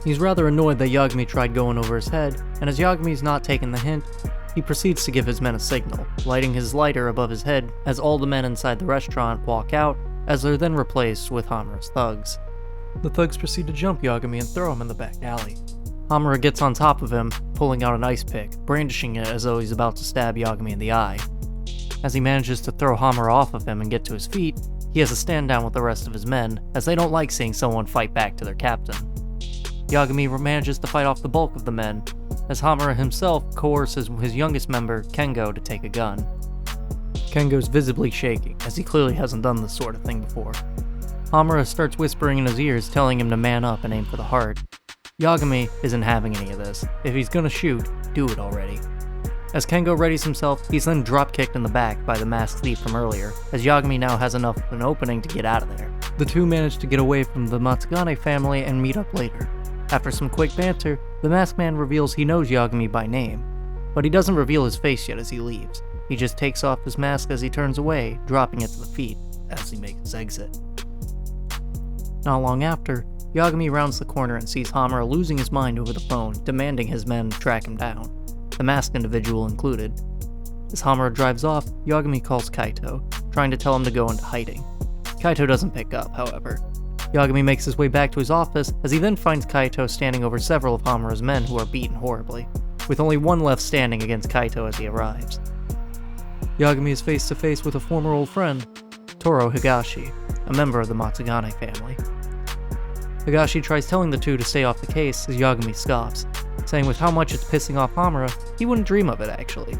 He's rather annoyed that Yagami tried going over his head, and as Yagami's not taking the hint, he proceeds to give his men a signal, lighting his lighter above his head as all the men inside the restaurant walk out, as they're then replaced with Hamura's thugs. The thugs proceed to jump Yagami and throw him in the back alley. Hamura gets on top of him, pulling out an ice pick, brandishing it as though he's about to stab Yagami in the eye. As he manages to throw Hamura off of him and get to his feet, he has to stand down with the rest of his men, as they don't like seeing someone fight back to their captain. Yagami manages to fight off the bulk of the men, as Hamura himself coerces his youngest member, Kengo, to take a gun. Kengo's visibly shaking, as he clearly hasn't done this sort of thing before. Hamura starts whispering in his ears, telling him to man up and aim for the heart. Yagami isn't having any of this. If he's gonna shoot, do it already. As Kengo readies himself, he's then drop-kicked in the back by the masked thief from earlier, as Yagami now has enough of an opening to get out of there. The two manage to get away from the Matsugane family and meet up later. After some quick banter, the masked man reveals he knows Yagami by name, but he doesn't reveal his face yet as he leaves. He just takes off his mask as he turns away, dropping it to the feet as he makes his exit. Not long after, Yagami rounds the corner and sees Hamura losing his mind over the phone, demanding his men track him down, the masked individual included. As Hamura drives off, Yagami calls Kaito, trying to tell him to go into hiding. Kaito doesn't pick up, however. Yagami makes his way back to his office, as he then finds Kaito standing over several of Hamura's men who are beaten horribly, with only one left standing against Kaito as he arrives. Yagami is face to face with a former old friend, Toro Higashi, a member of the Matsugane family. Higashi tries telling the two to stay off the case as Yagami scoffs, saying with how much it's pissing off Hamura, he wouldn't dream of it actually.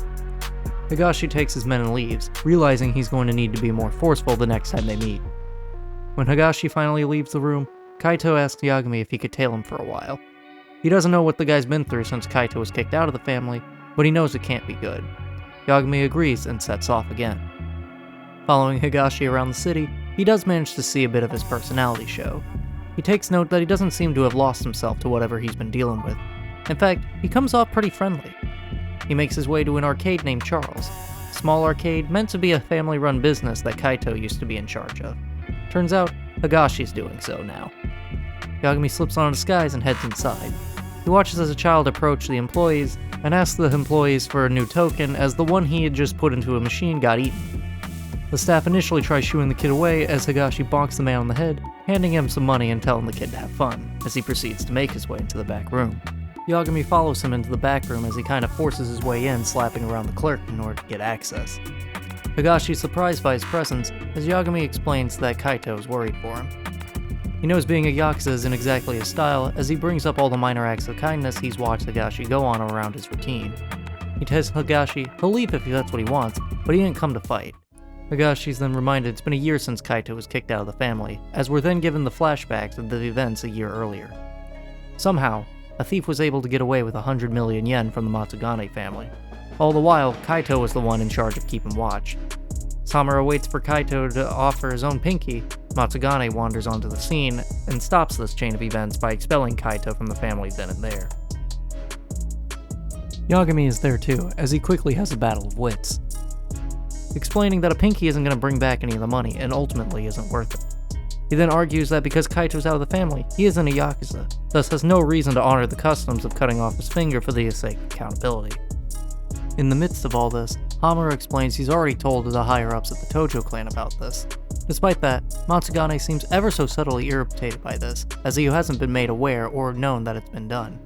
Higashi takes his men and leaves, realizing he's going to need to be more forceful the next time they meet. When Higashi finally leaves the room, Kaito asks Yagami if he could tail him for a while. He doesn't know what the guy's been through since Kaito was kicked out of the family, but he knows it can't be good. Yagami agrees and sets off again. Following Higashi around the city, he does manage to see a bit of his personality show. He takes note that he doesn't seem to have lost himself to whatever he's been dealing with. In fact, he comes off pretty friendly. He makes his way to an arcade named Charles, a small arcade meant to be a family-run business that Kaito used to be in charge of. Turns out, Higashi's doing so now. Yagami slips on a disguise and heads inside. He watches as a child approach the employees and asks the employees for a new token as the one he had just put into a machine got eaten. The staff initially tries shooing the kid away as Higashi bonks the man on the head, handing him some money and telling the kid to have fun, as he proceeds to make his way into the back room. Yagami follows him into the back room as he kind of forces his way in, slapping around the clerk in order to get access. Higashi's surprised by his presence as Yagami explains that Kaito is worried for him. He knows being a Yakuza isn't exactly his style, as he brings up all the minor acts of kindness he's watched Higashi go on around his routine. He tells Higashi he'll leave if that's what he wants, but he didn't come to fight. Higashi's then reminded it's been a year since Kaito was kicked out of the family, as we're then given the flashbacks of the events a year earlier. Somehow, a thief was able to get away with 100 million yen from the Matsugane family. All the while, Kaito was the one in charge of keeping watch. As Hamura waits for Kaito to offer his own pinky, Matsugane wanders onto the scene and stops this chain of events by expelling Kaito from the family then and there. Yagami is there too, as he quickly has a battle of wits, explaining that a pinky isn't going to bring back any of the money and ultimately isn't worth it. He then argues that because Kaito's out of the family, he isn't a Yakuza, thus has no reason to honor the customs of cutting off his finger for the sake of accountability. In the midst of all this, Hamura explains he's already told the higher-ups at the Tojo clan about this. Despite that, Matsugane seems ever so subtly irritated by this, as he hasn't been made aware or known that it's been done.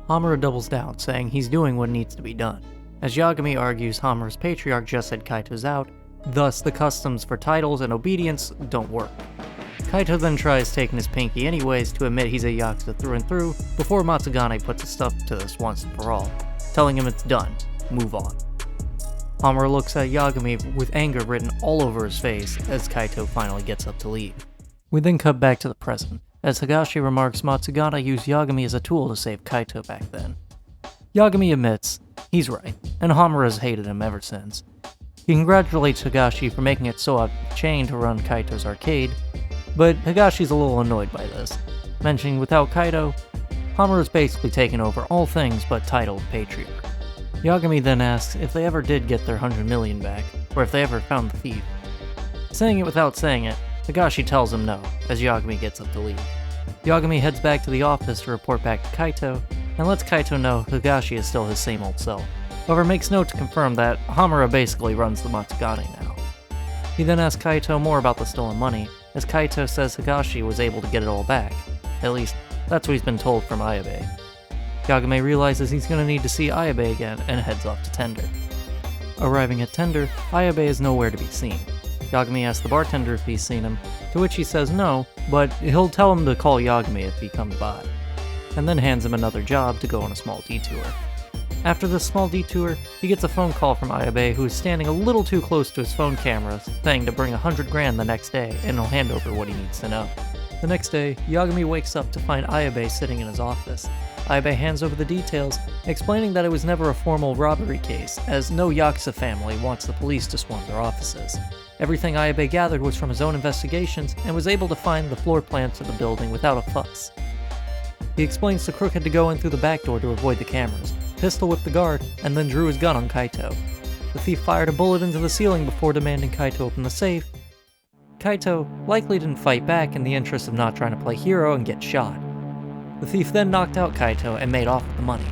Hamura doubles down, saying he's doing what needs to be done, as Yagami argues Hamura's patriarch just said Kaito's out, thus the customs for titles and obedience don't work. Kaito then tries taking his pinky anyways to admit he's a Yakuza through and through, before Matsugane puts a stop to this once and for all, telling him it's done, move on. Hamura looks at Yagami with anger written all over his face as Kaito finally gets up to leave. We then cut back to the present, as Higashi remarks Matsugane used Yagami as a tool to save Kaito back then. Yagami admits he's right, and Hamura's hated him ever since. He congratulates Higashi for making it so out of the chain to run Kaito's arcade, but Higashi's a little annoyed by this, mentioning without Kaito, Hamura's basically taken over all things but title and patriarch. Yagami then asks if they ever did get their 100 million back, or if they ever found the thief. Saying it without saying it, Higashi tells him no, as Yagami gets up to leave. Yagami heads back to the office to report back to Kaito, and lets Kaito know Higashi is still his same old self. However, makes note to confirm that Hamura basically runs the Matsugane now. He then asks Kaito more about the stolen money, as Kaito says Higashi was able to get it all back. At least, that's what he's been told from Ayabe. Yagami realizes he's going to need to see Ayabe again and heads off to Tender. Arriving at Tender, Ayabe is nowhere to be seen. Yagami asks the bartender if he's seen him, to which he says no, but he'll tell him to call Yagami if he comes by, and then hands him another job to go on a small detour. After this small detour, he gets a phone call from Ayabe, who is standing a little too close to his phone camera, saying to bring 100 grand the next day and he'll hand over what he needs to know. The next day, Yagami wakes up to find Ayabe sitting in his office. Ayabe hands over the details, explaining that it was never a formal robbery case, as no Yakuza family wants the police to swarm their offices. Everything Ayabe gathered was from his own investigations, and was able to find the floor plans of the building without a fuss. He explains the crook had to go in through the back door to avoid the cameras, pistol whipped the guard, and then drew his gun on Kaito. The thief fired a bullet into the ceiling before demanding Kaito open the safe. Kaito likely didn't fight back in the interest of not trying to play hero and get shot. The thief then knocked out Kaito and made off with the money.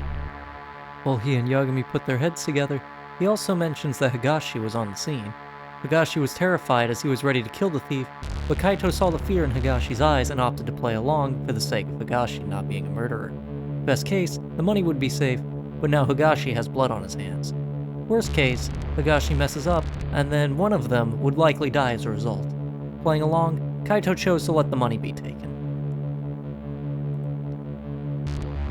While he and Yagami put their heads together, he also mentions that Higashi was on the scene. Higashi was terrified as he was ready to kill the thief, but Kaito saw the fear in Higashi's eyes and opted to play along for the sake of Higashi not being a murderer. Best case, the money would be safe, but now Higashi has blood on his hands. Worst case, Higashi messes up, and then one of them would likely die as a result. Playing along, Kaito chose to let the money be taken.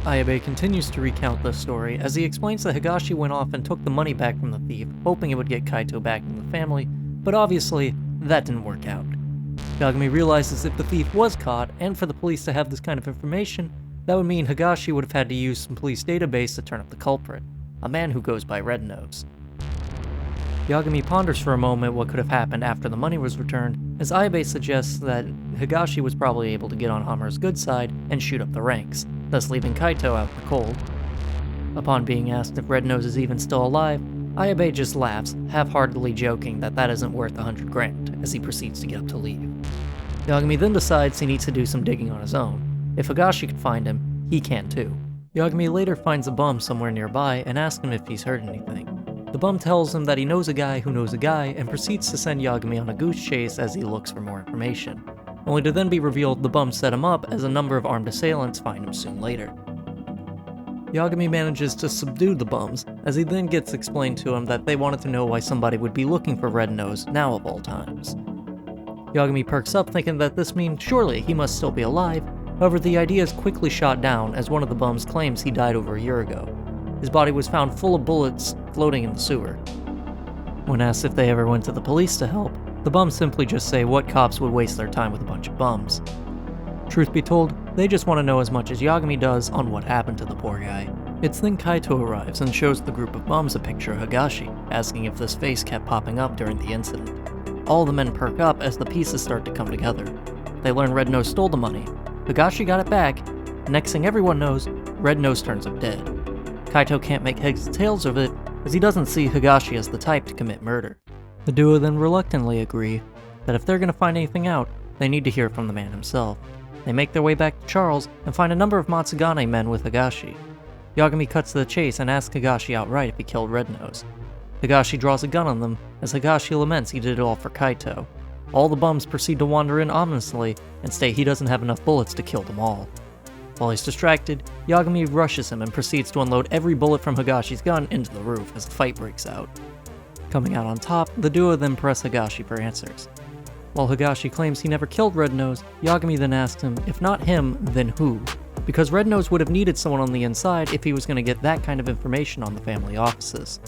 Ayabe continues to recount this story as he explains that Higashi went off and took the money back from the thief, hoping it would get Kaito back in the family, but obviously, that didn't work out. Yagami realizes if the thief was caught, and for the police to have this kind of information, that would mean Higashi would have had to use some police database to turn up the culprit, a man who goes by Red Nose. Yagami ponders for a moment what could have happened after the money was returned, as Ayabe suggests that Higashi was probably able to get on Hamura's good side and shoot up the ranks, thus leaving Kaito out in the cold. Upon being asked if Red Nose is even still alive, Ayabe just laughs, half-heartedly joking that isn't worth 100 grand, as he proceeds to get up to leave. Yagami then decides he needs to do some digging on his own. If Higashi can find him, he can too. Yagami later finds a bum somewhere nearby and asks him if he's heard anything. The bum tells him that he knows a guy who knows a guy and proceeds to send Yagami on a goose chase as he looks for more information, only to then be revealed the bum set him up as a number of armed assailants find him soon later. Yagami manages to subdue the bums, as he then gets explained to him that they wanted to know why somebody would be looking for Red Nose now of all times. Yagami perks up thinking that this means surely he must still be alive, however the idea is quickly shot down as one of the bums claims he died over a year ago. His body was found full of bullets floating in the sewer. When asked if they ever went to the police to help, the bums simply just say what cops would waste their time with a bunch of bums. Truth be told, They just want to know as much as Yagami does on what happened to the poor guy. It's then Kaito arrives and shows the group of bums a picture of Higashi, asking if this face kept popping up during the incident. All the men perk up as the pieces start to come together. They learn Red Nose stole the money. Higashi got it back. Next thing everyone knows, Red Nose turns up dead. Kaito can't make heads or tails of it, as he doesn't see Higashi as the type to commit murder. The duo then reluctantly agree that if they're going to find anything out, they need to hear from the man himself. They make their way back to Charles and find a number of Matsugane men with Higashi. Yagami cuts to the chase and asks Higashi outright if he killed Red Nose. Higashi draws a gun on them, as Higashi laments he did it all for Kaito. All the bums proceed to wander in ominously and state he doesn't have enough bullets to kill them all. While he's distracted, Yagami rushes him and proceeds to unload every bullet from Higashi's gun into the roof as a fight breaks out. Coming out on top, the duo then press Higashi for answers. While Higashi claims he never killed Red Nose, Yagami then asks him, if not him, then who? Because Red Nose would have needed someone on the inside if he was going to get that kind of information on the family offices.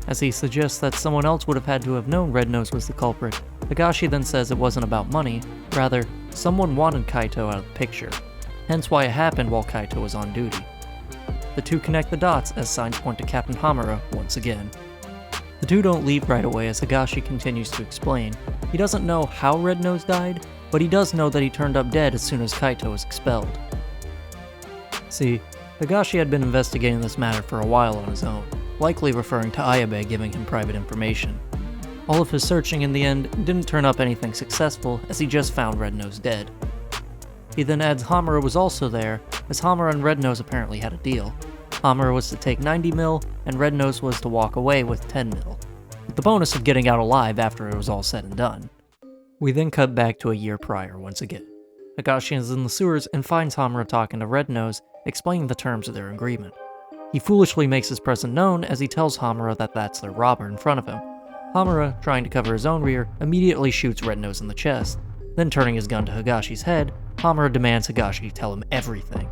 As he suggests that someone else would have had to have known Red Nose was the culprit, Higashi then says it wasn't about money, rather, someone wanted Kaito out of the picture, hence why it happened while Kaito was on duty. The two connect the dots as signs point to Captain Hamura once again. The two don't leave right away as Higashi continues to explain. He doesn't know how Red Nose died, but he does know that he turned up dead as soon as Kaito was expelled. See, Higashi had been investigating this matter for a while on his own, likely referring to Ayabe giving him private information. All of his searching in the end didn't turn up anything successful, as he just found Red Nose dead. He then adds Hamura was also there, as Hamura and Red Nose apparently had a deal. Hamura was to take 90 mil, and Red Nose was to walk away with 10 mil, with the bonus of getting out alive after it was all said and done. We then cut back to a year prior once again. Higashi is in the sewers and finds Hamura talking to Red Nose, explaining the terms of their agreement. He foolishly makes his presence known as he tells Hamura that that's their robber in front of him. Hamura, trying to cover his own rear, immediately shoots Red Nose in the chest. Then turning his gun to Higashi's head, Hamura demands Higashi tell him everything.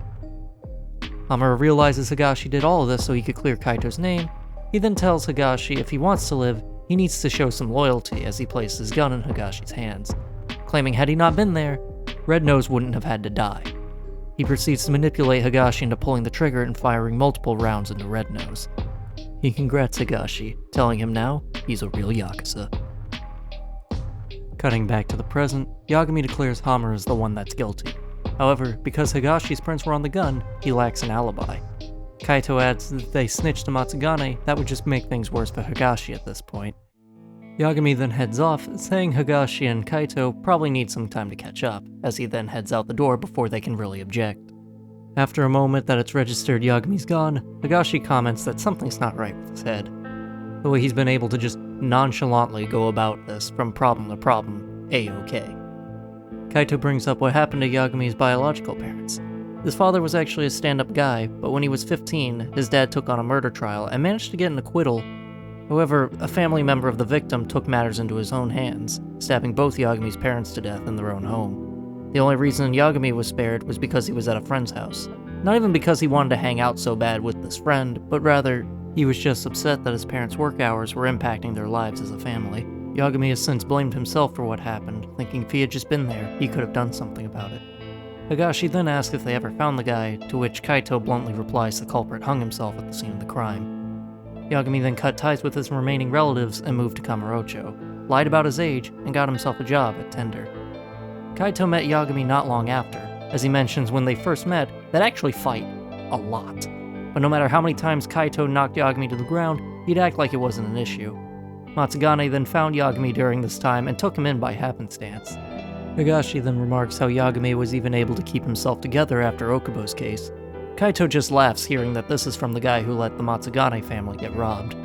Hamura realizes Higashi did all of this so he could clear Kaito's name. He then tells Higashi if he wants to live, he needs to show some loyalty as he places his gun in Higashi's hands, claiming had he not been there, Red Nose wouldn't have had to die. He proceeds to manipulate Higashi into pulling the trigger and firing multiple rounds into Red Nose. He congrats Higashi, telling him now he's a real Yakuza. Cutting back to the present, Yagami declares Hamura is the one that's guilty. However, because Higashi's prints were on the gun, he lacks an alibi. Kaito adds that if they snitched to Matsugane, that would just make things worse for Higashi at this point. Yagami then heads off, saying Higashi and Kaito probably need some time to catch up, as he then heads out the door before they can really object. After a moment that it's registered Yagami's gone, Higashi comments that something's not right with his head. The way he's been able to just nonchalantly go about this from problem to problem, A-okay. Kaito brings up what happened to Yagami's biological parents. His father was actually a stand-up guy, but when he was 15, his dad took on a murder trial and managed to get an acquittal. However, a family member of the victim took matters into his own hands, stabbing both Yagami's parents to death in their own home. The only reason Yagami was spared was because he was at a friend's house. Not even because he wanted to hang out so bad with this friend, but rather, he was just upset that his parents' work hours were impacting their lives as a family. Yagami has since blamed himself for what happened, thinking if he had just been there, he could have done something about it. Higashi then asks if they ever found the guy, to which Kaito bluntly replies the culprit hung himself at the scene of the crime. Yagami then cut ties with his remaining relatives and moved to Kamurocho, lied about his age, and got himself a job at Tender. Kaito met Yagami not long after, as he mentions when they first met, they'd actually fight. A lot. But no matter how many times Kaito knocked Yagami to the ground, he'd act like it wasn't an issue. Matsugane then found Yagami during this time and took him in by happenstance. Higashi then remarks how Yagami was even able to keep himself together after Okubo's case. Kaito just laughs hearing that this is from the guy who let the Matsugane family get robbed.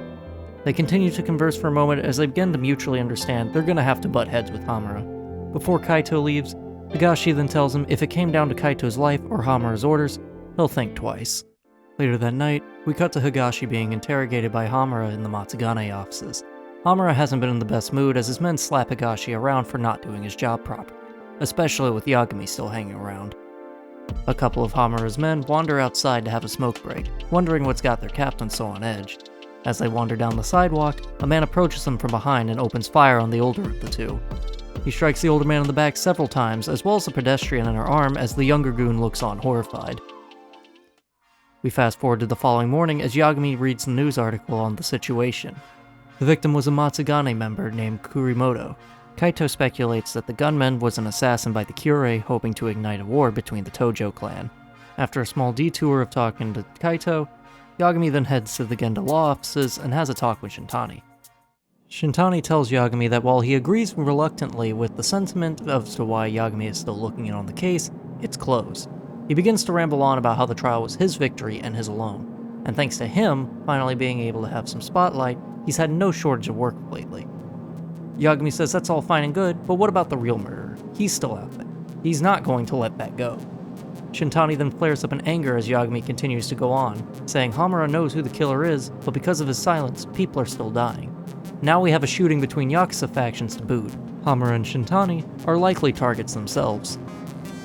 They continue to converse for a moment as they begin to mutually understand they're gonna have to butt heads with Hamura. Before Kaito leaves, Higashi then tells him if it came down to Kaito's life or Hamura's orders, he'll think twice. Later that night, we cut to Higashi being interrogated by Hamura in the Matsugane offices. Hamura hasn't been in the best mood as his men slap Higashi around for not doing his job properly, especially with Yagami still hanging around. A couple of Hamura's men wander outside to have a smoke break, wondering what's got their captain so on edge. As they wander down the sidewalk, a man approaches them from behind and opens fire on the older of the two. He strikes the older man in the back several times, as well as a pedestrian in her arm, as the younger goon looks on horrified. We fast forward to the following morning as Yagami reads the news article on the situation. The victim was a Matsugane member named Kurimoto. Kaito speculates that the gunman was an assassin by the Kyorei, hoping to ignite a war between the Tojo clan. After a small detour of talking to Kaito, Yagami then heads to the Genda law offices and has a talk with Shintani. Shintani tells Yagami that while he agrees reluctantly with the sentiment as to why Yagami is still looking in on the case, it's closed. He begins to ramble on about how the trial was his victory and his alone, and thanks to him finally being able to have some spotlight, he's had no shortage of work lately. Yagami says that's all fine and good, but what about the real murderer? He's still out there. He's not going to let that go. Shintani then flares up in anger as Yagami continues to go on, saying Hamura knows who the killer is, but because of his silence, people are still dying. Now we have a shooting between Yakuza factions to boot. Hamura and Shintani are likely targets themselves.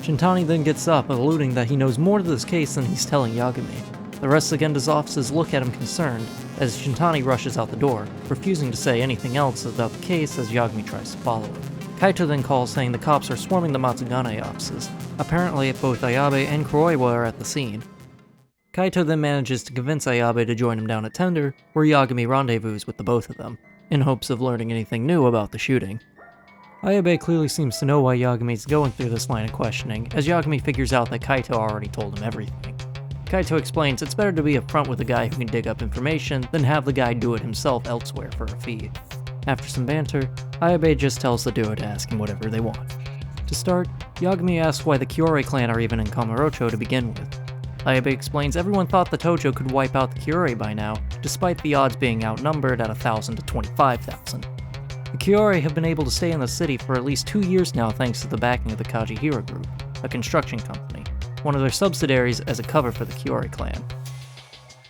Shintani then gets up, alluding that he knows more to this case than he's telling Yagami. The rest of Genda's offices look at him concerned, as Shintani rushes out the door, refusing to say anything else about the case as Yagami tries to follow him. Kaito then calls saying the cops are swarming the Matsugane offices. Apparently, both Ayabe and Kuroiwa are at the scene. Kaito then manages to convince Ayabe to join him down at Tender, where Yagami rendezvous with the both of them, in hopes of learning anything new about the shooting. Ayabe clearly seems to know why Yagami's going through this line of questioning, as Yagami figures out that Kaito already told him everything. Kaito explains it's better to be upfront with a guy who can dig up information than have the guy do it himself elsewhere for a fee. After some banter, Ayabe just tells the duo to ask him whatever they want. To start, Yagami asks why the Kyorei clan are even in Kamurocho to begin with. Ayabe explains everyone thought the Tojo could wipe out the Kyorei by now, despite the odds being outnumbered at 1,000 to 25,000. The Kyorei have been able to stay in the city for at least 2 years now thanks to the backing of the Kajihira Group, a construction company, one of their subsidiaries as a cover for the Kyorei clan.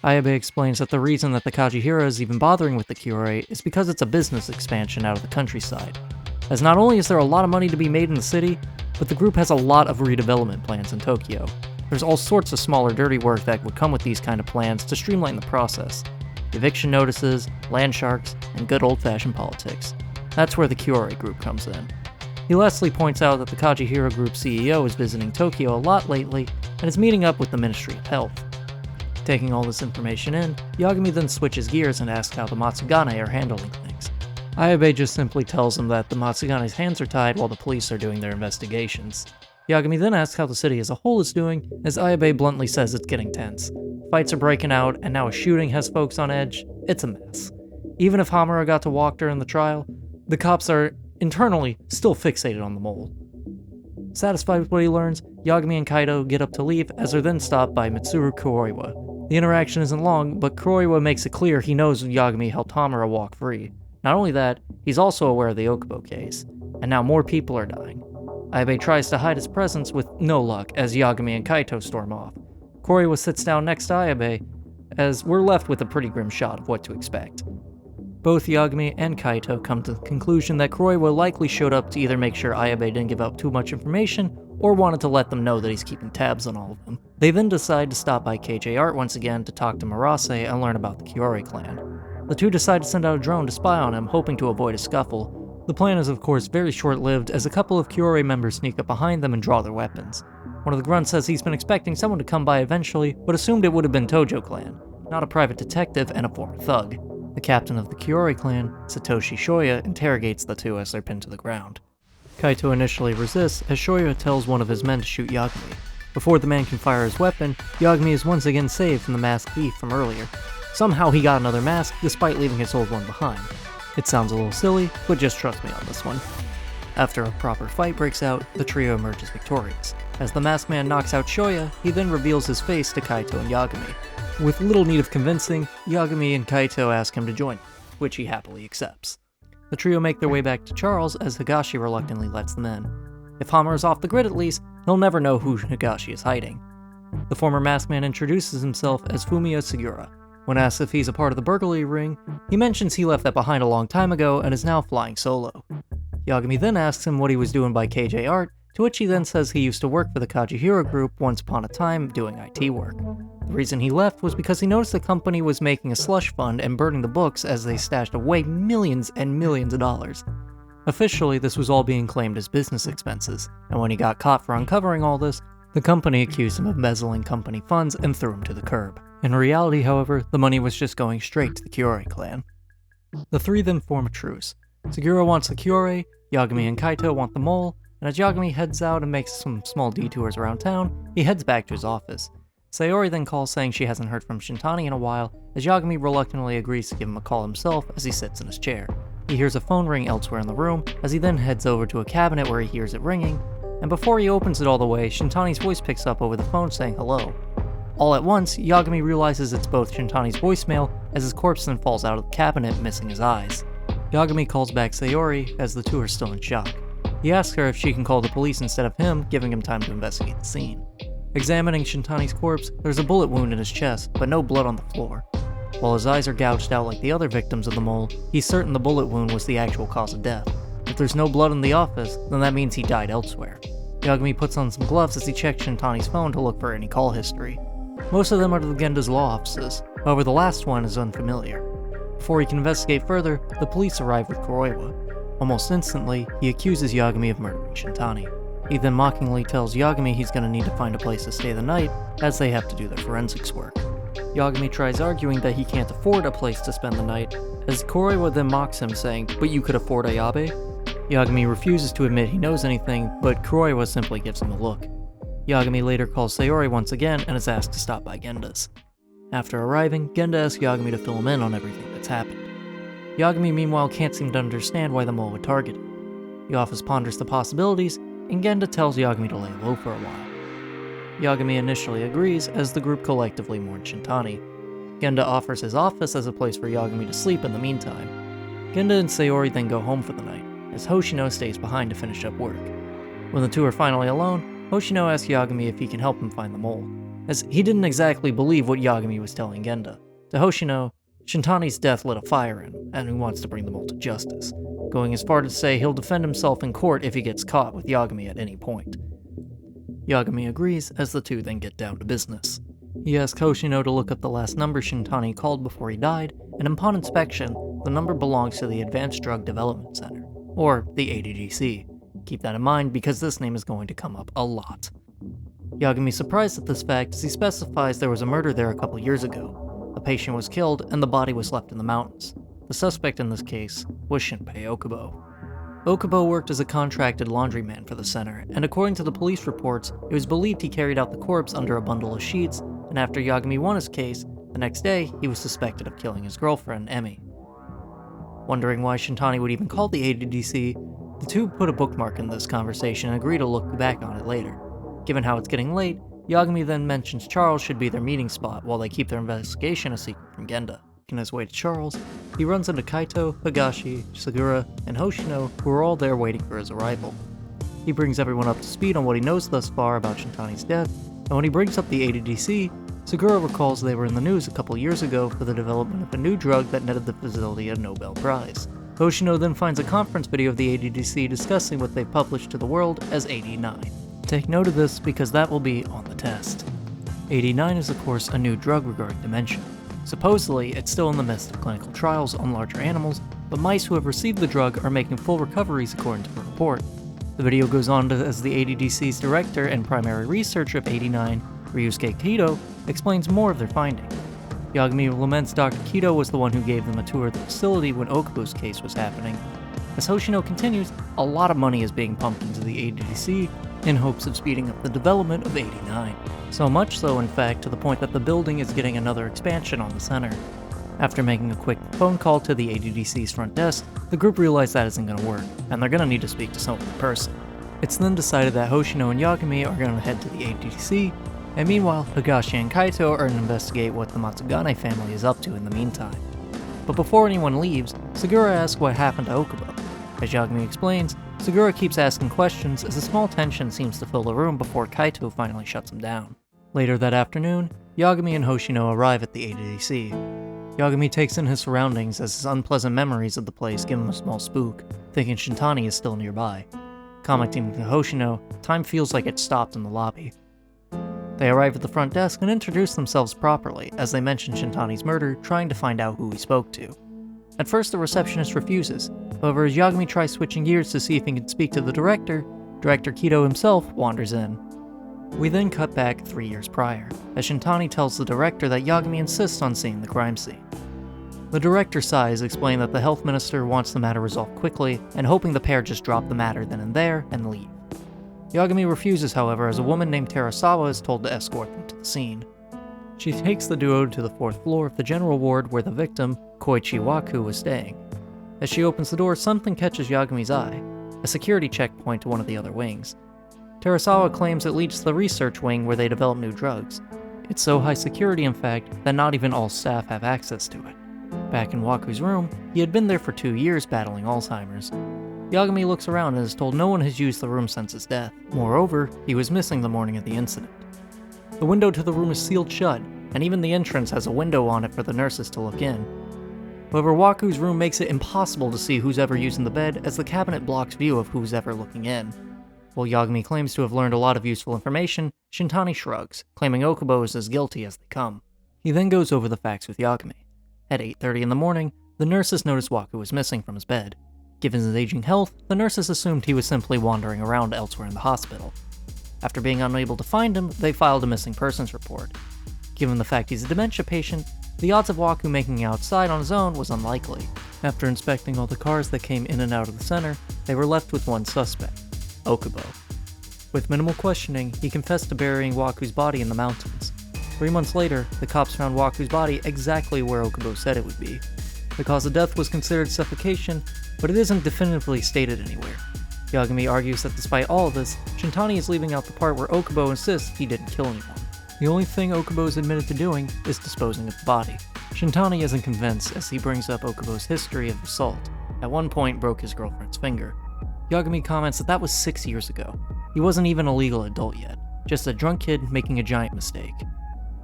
Ayabe explains that the reason that the Kajihira is even bothering with the Kyorei is because it's a business expansion out of the countryside, as not only is there a lot of money to be made in the city, but the group has a lot of redevelopment plans in Tokyo. There's all sorts of smaller dirty work that would come with these kind of plans to streamline the process. Eviction notices, land sharks, and good old-fashioned politics. That's where the Kyorei group comes in. He lastly points out that the Kajihira Group CEO is visiting Tokyo a lot lately and is meeting up with the Ministry of Health. Taking all this information in, Yagami then switches gears and asks how the Matsugane are handling things. Ayabe just simply tells him that the Matsugane's hands are tied while the police are doing their investigations. Yagami then asks how the city as a whole is doing, as Ayabe bluntly says it's getting tense. Fights are breaking out, and now a shooting has folks on edge. It's a mess. Even if Hamura got to walk during the trial, the cops are internally still fixated on the mole. Satisfied with what he learns, Yagami and Kaito get up to leave as they're then stopped by Mitsuru Kuroiwa. The interaction isn't long, but Kuroiwa makes it clear he knows Yagami helped Hamura walk free. Not only that, he's also aware of the Okubo case, and now more people are dying. Ayabe tries to hide his presence with no luck as Yagami and Kaito storm off. Kuroiwa sits down next to Ayabe, as we're left with a pretty grim shot of what to expect. Both Yagami and Kaito come to the conclusion that Kuroiwa likely showed up to either make sure Ayabe didn't give out too much information, or wanted to let them know that he's keeping tabs on all of them. They then decide to stop by KJ Art once again to talk to Murase and learn about the Kyorei clan. The two decide to send out a drone to spy on him, hoping to avoid a scuffle. The plan is of course very short-lived as a couple of Kyorei members sneak up behind them and draw their weapons. One of the grunts says he's been expecting someone to come by eventually, but assumed it would have been Tojo clan, not a private detective and a former thug. The captain of the Kyorei clan, Satoshi Shoya, interrogates the two as they're pinned to the ground. Kaito initially resists as Shoya tells one of his men to shoot Yagami. Before the man can fire his weapon, Yagami is once again saved from the masked thief from earlier. Somehow he got another mask despite leaving his old one behind. It sounds a little silly, but just trust me on this one. After a proper fight breaks out, the trio emerges victorious. As the masked man knocks out Shoya, he then reveals his face to Kaito and Yagami. With little need of convincing, Yagami and Kaito ask him to join, which he happily accepts. The trio make their way back to Charles as Higashi reluctantly lets them in. If Hamura is off the grid at least, he'll never know who Higashi is hiding. The former masked man introduces himself as Fumiya Segura. When asked if he's a part of the burglary ring, he mentions he left that behind a long time ago and is now flying solo. Yagami then asks him what he was doing by KJ Art, to which he then says he used to work for the Kajihira Group once upon a time doing IT work. The reason he left was because he noticed the company was making a slush fund and burning the books as they stashed away millions and millions of dollars. Officially, this was all being claimed as business expenses, and when he got caught for uncovering all this, the company accused him of embezzling company funds and threw him to the curb. In reality, however, the money was just going straight to the Kyorei clan. The three then form a truce. Segura wants the Kyorei, Yagami and Kaito want the mole, and as Yagami heads out and makes some small detours around town, he heads back to his office. Sayori then calls saying she hasn't heard from Shintani in a while, as Yagami reluctantly agrees to give him a call himself as he sits in his chair. He hears a phone ring elsewhere in the room, as he then heads over to a cabinet where he hears it ringing, and before he opens it all the way, Shintani's voice picks up over the phone saying hello. All at once, Yagami realizes it's both Shintani's voicemail, as his corpse then falls out of the cabinet, missing his eyes. Yagami calls back Sayori, as the two are still in shock. He asks her if she can call the police instead of him, giving him time to investigate the scene. Examining Shintani's corpse, there's a bullet wound in his chest, but no blood on the floor. While his eyes are gouged out like the other victims of the mole, he's certain the bullet wound was the actual cause of death. If there's no blood in the office, then that means he died elsewhere. Yagami puts on some gloves as he checks Shintani's phone to look for any call history. Most of them are to the Genda's law offices, however the last one is unfamiliar. Before he can investigate further, the police arrive with Kuroiwa. Almost instantly, he accuses Yagami of murdering Shintani. He then mockingly tells Yagami he's going to need to find a place to stay the night, as they have to do their forensics work. Yagami tries arguing that he can't afford a place to spend the night, as Kuroiwa then mocks him saying, "But you could afford Ayabe?" Yagami refuses to admit he knows anything, but Kuroiwa simply gives him a look. Yagami later calls Sayori once again and is asked to stop by Genda's. After arriving, Genda asks Yagami to fill him in on everything that's happened. Yagami meanwhile can't seem to understand why the mole would target him. The office ponders the possibilities, and Genda tells Yagami to lay low for a while. Yagami initially agrees, as the group collectively mourns Shintani. Genda offers his office as a place for Yagami to sleep in the meantime. Genda and Sayori then go home for the night, as Hoshino stays behind to finish up work. When the two are finally alone, Hoshino asks Yagami if he can help him find the mole, as he didn't exactly believe what Yagami was telling Genda. To Hoshino, Shintani's death lit a fire in him, and he wants to bring the mole to justice, going as far to say he'll defend himself in court if he gets caught with Yagami at any point. Yagami agrees, as the two then get down to business. He asks Hoshino to look up the last number Shintani called before he died, and upon inspection, the number belongs to the Advanced Drug Development Center, or the ADDC. Keep that in mind because this name is going to come up a lot. Yagami's surprised at this fact as he specifies there was a murder there a couple years ago. A patient was killed and the body was left in the mountains. The suspect in this case was Shinpei Okubo. Okubo worked as a contracted laundryman for the center, and according to the police reports, it was believed he carried out the corpse under a bundle of sheets, and after Yagami won his case, the next day he was suspected of killing his girlfriend, Emi. Wondering why Shintani would even call the ADDC, the two put a bookmark in this conversation and agree to look back on it later. Given how it's getting late, Yagami then mentions Charles should be their meeting spot while they keep their investigation a secret from Genda. On his way to Charles, he runs into Kaito, Higashi, Segura, and Hoshino, who are all there waiting for his arrival. He brings everyone up to speed on what he knows thus far about Shintani's death, and when he brings up the ADDC, Segura recalls they were in the news a couple years ago for the development of a new drug that netted the facility a Nobel Prize. Hoshino then finds a conference video of the ADDC discussing what they published to the world as 89. Take note of this because that will be on the test. 89 is of course a new drug regarding dementia. Supposedly, it's still in the midst of clinical trials on larger animals, but mice who have received the drug are making full recoveries according to the report. The video goes on to, as the ADDC's director and primary researcher of 89, Ryusuke Kido, explains more of their finding. Yagami laments Dr. Kido was the one who gave them a tour of the facility when Okubo's case was happening. As Hoshino continues, a lot of money is being pumped into the ADDC in hopes of speeding up the development of 89. So much so, in fact, to the point that the building is getting another expansion on the center. After making a quick phone call to the ADDC's front desk, the group realize that isn't going to work, and they're going to need to speak to someone in person. It's then decided that Hoshino and Yagami are going to head to the ADDC, and meanwhile, Higashi and Kaito are going to investigate what the Matsugane family is up to in the meantime. But before anyone leaves, Segura asks what happened to Okubo. As Yagami explains, Segura keeps asking questions as a small tension seems to fill the room before Kaito finally shuts him down. Later that afternoon, Yagami and Hoshino arrive at the ADDC. Yagami takes in his surroundings as his unpleasant memories of the place give him a small spook, thinking Shintani is still nearby. Commenting to Hoshino, time feels like it stopped in the lobby. They arrive at the front desk and introduce themselves properly as they mention Shintani's murder, trying to find out who he spoke to. At first the receptionist refuses, However, as Yagami tries switching gears to see if he can speak to the director, Director Kido himself wanders in. We then cut back 3 years prior, as Shintani tells the director that Yagami insists on seeing the crime scene. The director sighs, explaining that the health minister wants the matter resolved quickly, and hoping the pair just drop the matter then and there and leave. Yagami refuses, however, as a woman named Terasawa is told to escort them to the scene. She takes the duo to the 4th floor of the general ward where the victim, Koichi Waku, was staying. As she opens the door, something catches Yagami's eye, a security checkpoint to one of the other wings. Terasawa claims it leads to the research wing where they develop new drugs. It's so high security, in fact, that not even all staff have access to it. Back in Waku's room, he had been there for 2 years battling Alzheimer's. Yagami looks around and is told no one has used the room since his death. Moreover, he was missing the morning of the incident. The window to the room is sealed shut, and even the entrance has a window on it for the nurses to look in. However, Waku's room makes it impossible to see who's ever using the bed, as the cabinet blocks view of who's ever looking in. While Yagami claims to have learned a lot of useful information, Shintani shrugs, claiming Okubo is as guilty as they come. He then goes over the facts with Yagami. At 8:30 in the morning, the nurses noticed Waku was missing from his bed. Given his aging health, the nurses assumed he was simply wandering around elsewhere in the hospital. After being unable to find him, they filed a missing persons report. Given the fact he's a dementia patient, the odds of Waku making it outside on his own was unlikely. After inspecting all the cars that came in and out of the center, they were left with one suspect, Okubo. With minimal questioning, he confessed to burying Waku's body in the mountains. 3 months later, the cops found Waku's body exactly where Okubo said it would be. The cause of death was considered suffocation, but it isn't definitively stated anywhere. Yagami argues that despite all of this, Shintani is leaving out the part where Okubo insists he didn't kill anyone. The only thing Okubo is admitted to doing is disposing of the body. Shintani isn't convinced as he brings up Okubo's history of assault. At one point, broke his girlfriend's finger. Yagami comments that was 6 years ago. He wasn't even a legal adult yet, just a drunk kid making a giant mistake.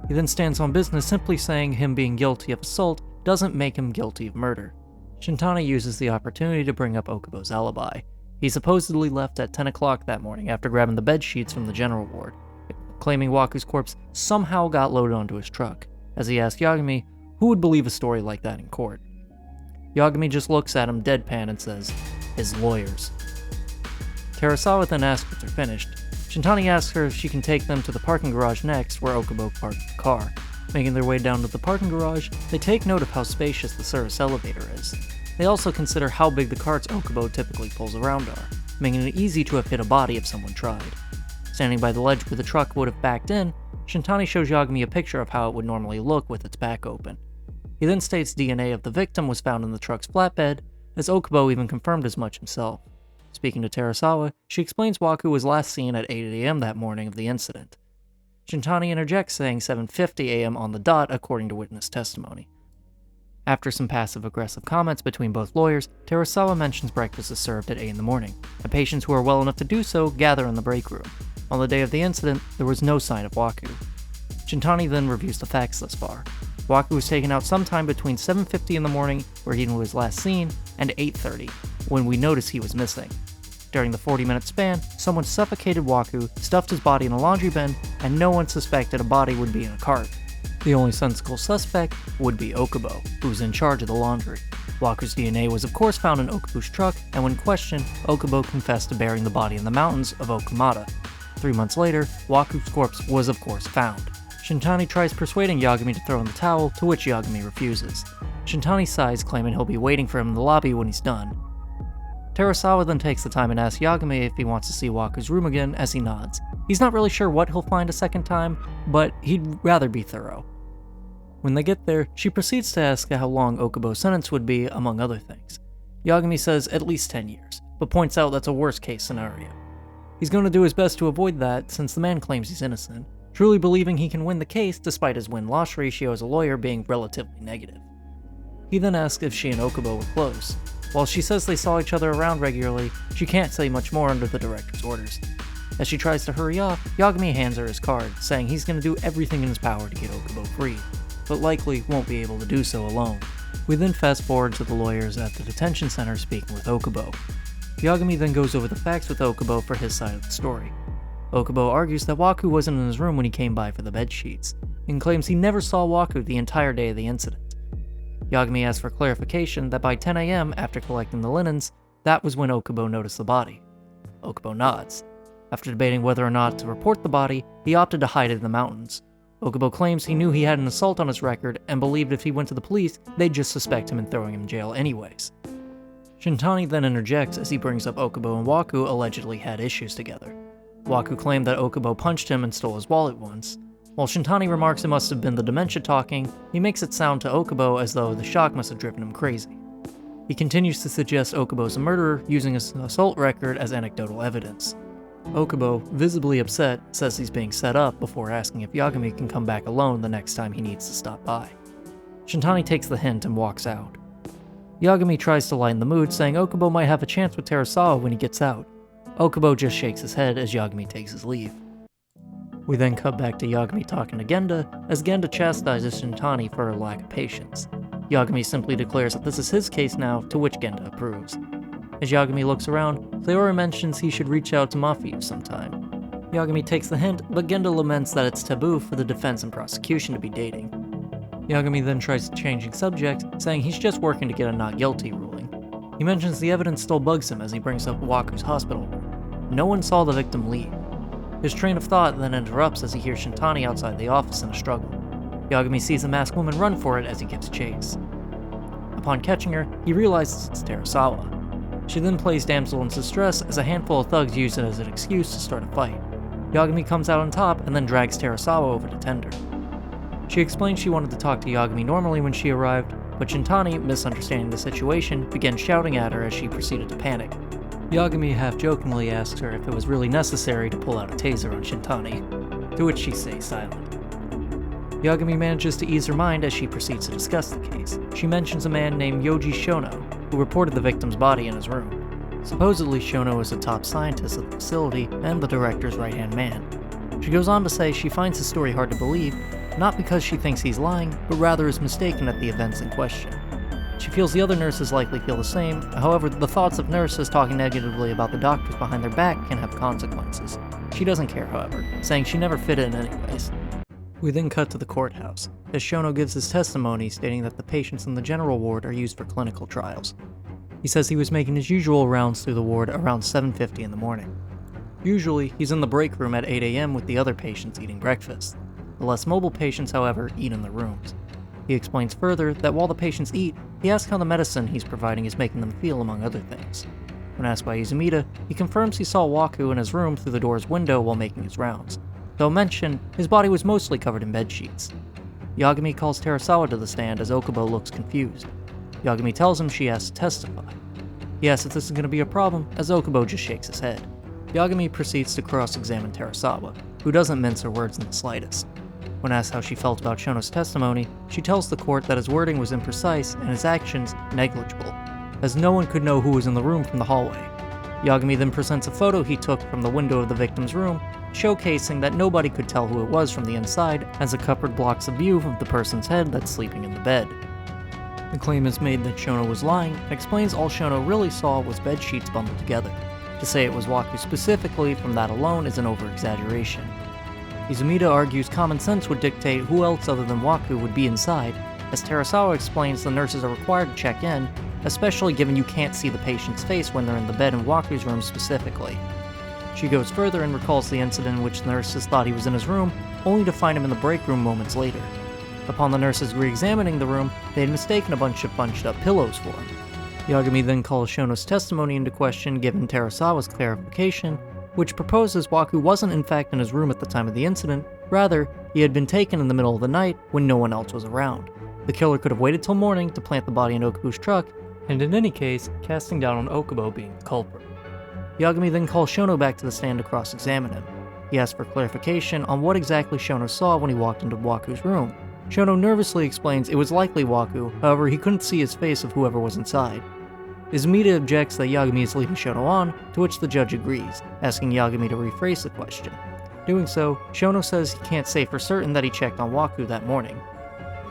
He then stands on business, simply saying him being guilty of assault doesn't make him guilty of murder. Shintani uses the opportunity to bring up Okubo's alibi. He supposedly left at 10 o'clock that morning after grabbing the bed sheets from the general ward, claiming Waku's corpse somehow got loaded onto his truck, as he asked Yagami who would believe a story like that in court. Yagami just looks at him deadpan and says, "His lawyers." Terasawa then asks if they're finished. Shintani asks her if she can take them to the parking garage next, where Okubo parked the car. Making their way down to the parking garage, they take note of how spacious the service elevator is. They also consider how big the carts Okubo typically pulls around are, making it easy to have hit a body if someone tried. Standing by the ledge where the truck would have backed in, Shintani shows Yagami a picture of how it would normally look with its back open. He then states DNA of the victim was found in the truck's flatbed, as Okubo even confirmed as much himself. Speaking to Terasawa, she explains Waku was last seen at 8 a.m. that morning of the incident. Shintani interjects, saying 7:50 a.m. on the dot according to witness testimony. After some passive-aggressive comments between both lawyers, Terasawa mentions breakfast is served at 8 in the morning, and patients who are well enough to do so gather in the break room. On the day of the incident, there was no sign of Waku. Shintani then reviews the facts thus far. Waku was taken out sometime between 7:50 in the morning, where he was last seen, and 8:30, when we noticed he was missing. During the 40-minute span, someone suffocated Waku, stuffed his body in a laundry bin, and no one suspected a body would be in a cart. The only sensible suspect would be Okubo, who was in charge of the laundry. Waku's DNA was of course found in Okubo's truck, and when questioned, Okubo confessed to burying the body in the mountains of Okumata. 3 months later, Waku's corpse was of course found. Shintani tries persuading Yagami to throw in the towel, to which Yagami refuses. Shintani sighs, claiming he'll be waiting for him in the lobby when he's done. Terasawa then takes the time and asks Yagami if he wants to see Waku's room again, as he nods. He's not really sure what he'll find a second time, but he'd rather be thorough. When they get there, she proceeds to ask how long Okubo's sentence would be, among other things. Yagami says at least 10 years, but points out that's a worst-case scenario. He's going to do his best to avoid that, since the man claims he's innocent, truly believing he can win the case despite his win-loss ratio as a lawyer being relatively negative. He then asks if she and Okubo were close. While she says they saw each other around regularly, she can't say much more under the director's orders. As she tries to hurry off, Yagami hands her his card, saying he's going to do everything in his power to get Okubo free, but likely won't be able to do so alone. We then fast forward to the lawyers at the detention center speaking with Okubo. Yagami then goes over the facts with Okubo for his side of the story. Okubo argues that Waku wasn't in his room when he came by for the bed sheets, and claims he never saw Waku the entire day of the incident. Yagami asks for clarification that by 10 a.m. after collecting the linens, that was when Okubo noticed the body. Okubo nods. After debating whether or not to report the body, he opted to hide it in the mountains. Okubo claims he knew he had an assault on his record and believed if he went to the police, they'd just suspect him and throwing him in jail anyways. Shintani then interjects as he brings up Okubo and Waku allegedly had issues together. Waku claimed that Okubo punched him and stole his wallet once. While Shintani remarks it must have been the dementia talking, he makes it sound to Okubo as though the shock must have driven him crazy. He continues to suggest Okubo's a murderer, using his assault record as anecdotal evidence. Okubo, visibly upset, says he's being set up before asking if Yagami can come back alone the next time he needs to stop by. Shintani takes the hint and walks out. Yagami tries to lighten the mood, saying Okubo might have a chance with Terasawa when he gets out. Okubo just shakes his head as Yagami takes his leave. We then cut back to Yagami talking to Genda, as Genda chastises Shintani for her lack of patience. Yagami simply declares that this is his case now, to which Genda approves. As Yagami looks around, Sayori mentions he should reach out to Mafuyu sometime. Yagami takes the hint, but Genda laments that it's taboo for the defense and prosecution to be dating. Yagami then tries to change the subject, saying he's just working to get a not guilty ruling. He mentions the evidence still bugs him as he brings up Waku's hospital room. No one saw the victim leave. His train of thought then interrupts as he hears Shintani outside the office in a struggle. Yagami sees a masked woman run for it as he gives chase. Upon catching her, he realizes it's Terasawa. She then plays damsel in distress as a handful of thugs use it as an excuse to start a fight. Yagami comes out on top and then drags Terasawa over to tend her. She explains she wanted to talk to Yagami normally when she arrived, but Shintani, misunderstanding the situation, began shouting at her as she proceeded to panic. Yagami half-jokingly asks her if it was really necessary to pull out a taser on Shintani, to which she stays silent. Yagami manages to ease her mind as she proceeds to discuss the case. She mentions a man named Yoji Shono, who reported the victim's body in his room. Supposedly, Shono is a top scientist at the facility and the director's right-hand man. She goes on to say she finds his story hard to believe, not because she thinks he's lying, but rather is mistaken at the events in question. She feels the other nurses likely feel the same, however, the thoughts of nurses talking negatively about the doctors behind their back can have consequences. She doesn't care, however, saying she never fit in anyways. We then cut to the courthouse, as Shono gives his testimony stating that the patients in the general ward are used for clinical trials. He says he was making his usual rounds through the ward around 7:50 in the morning. Usually, he's in the break room at 8 a.m. with the other patients eating breakfast. The less mobile patients, however, eat in the rooms. He explains further that while the patients eat, he asks how the medicine he's providing is making them feel, among other things. When asked by Izumida, he confirms he saw Waku in his room through the door's window while making his rounds. Though mentioned, his body was mostly covered in bedsheets. Yagami calls Terasawa to the stand as Okubo looks confused. Yagami tells him she has to testify. He asks if this is going to be a problem, as Okubo just shakes his head. Yagami proceeds to cross-examine Terasawa, who doesn't mince her words in the slightest. When asked how she felt about Shono's testimony, she tells the court that his wording was imprecise and his actions negligible, as no one could know who was in the room from the hallway. Yagami then presents a photo he took from the window of the victim's room, showcasing that nobody could tell who it was from the inside, as a cupboard blocks a view of the person's head that's sleeping in the bed. The claim is made that Shono was lying, and explains all Shono really saw was bed sheets bundled together. To say it was Waku specifically from that alone is an over-exaggeration. Izumida argues common sense would dictate who else other than Waku would be inside, as Terasawa explains the nurses are required to check in, especially given you can't see the patient's face when they're in the bed in Waku's room specifically. She goes further and recalls the incident in which the nurses thought he was in his room, only to find him in the break room moments later. Upon the nurses re-examining the room, they had mistaken a bunch of bunched-up pillows for him. Yagami then calls Shono's testimony into question given Terasawa's clarification, which proposes Waku wasn't in fact in his room at the time of the incident, rather, he had been taken in the middle of the night when no one else was around. The killer could have waited till morning to plant the body in Okubo's truck, and in any case, casting doubt on Okubo being the culprit. Yagami then calls Shono back to the stand to cross-examine him. He asks for clarification on what exactly Shono saw when he walked into Waku's room. Shono nervously explains it was likely Waku, however he couldn't see his face of whoever was inside. Izumida objects that Yagami is leaving Shono on, to which the judge agrees, asking Yagami to rephrase the question. Doing so, Shono says he can't say for certain that he checked on Waku that morning.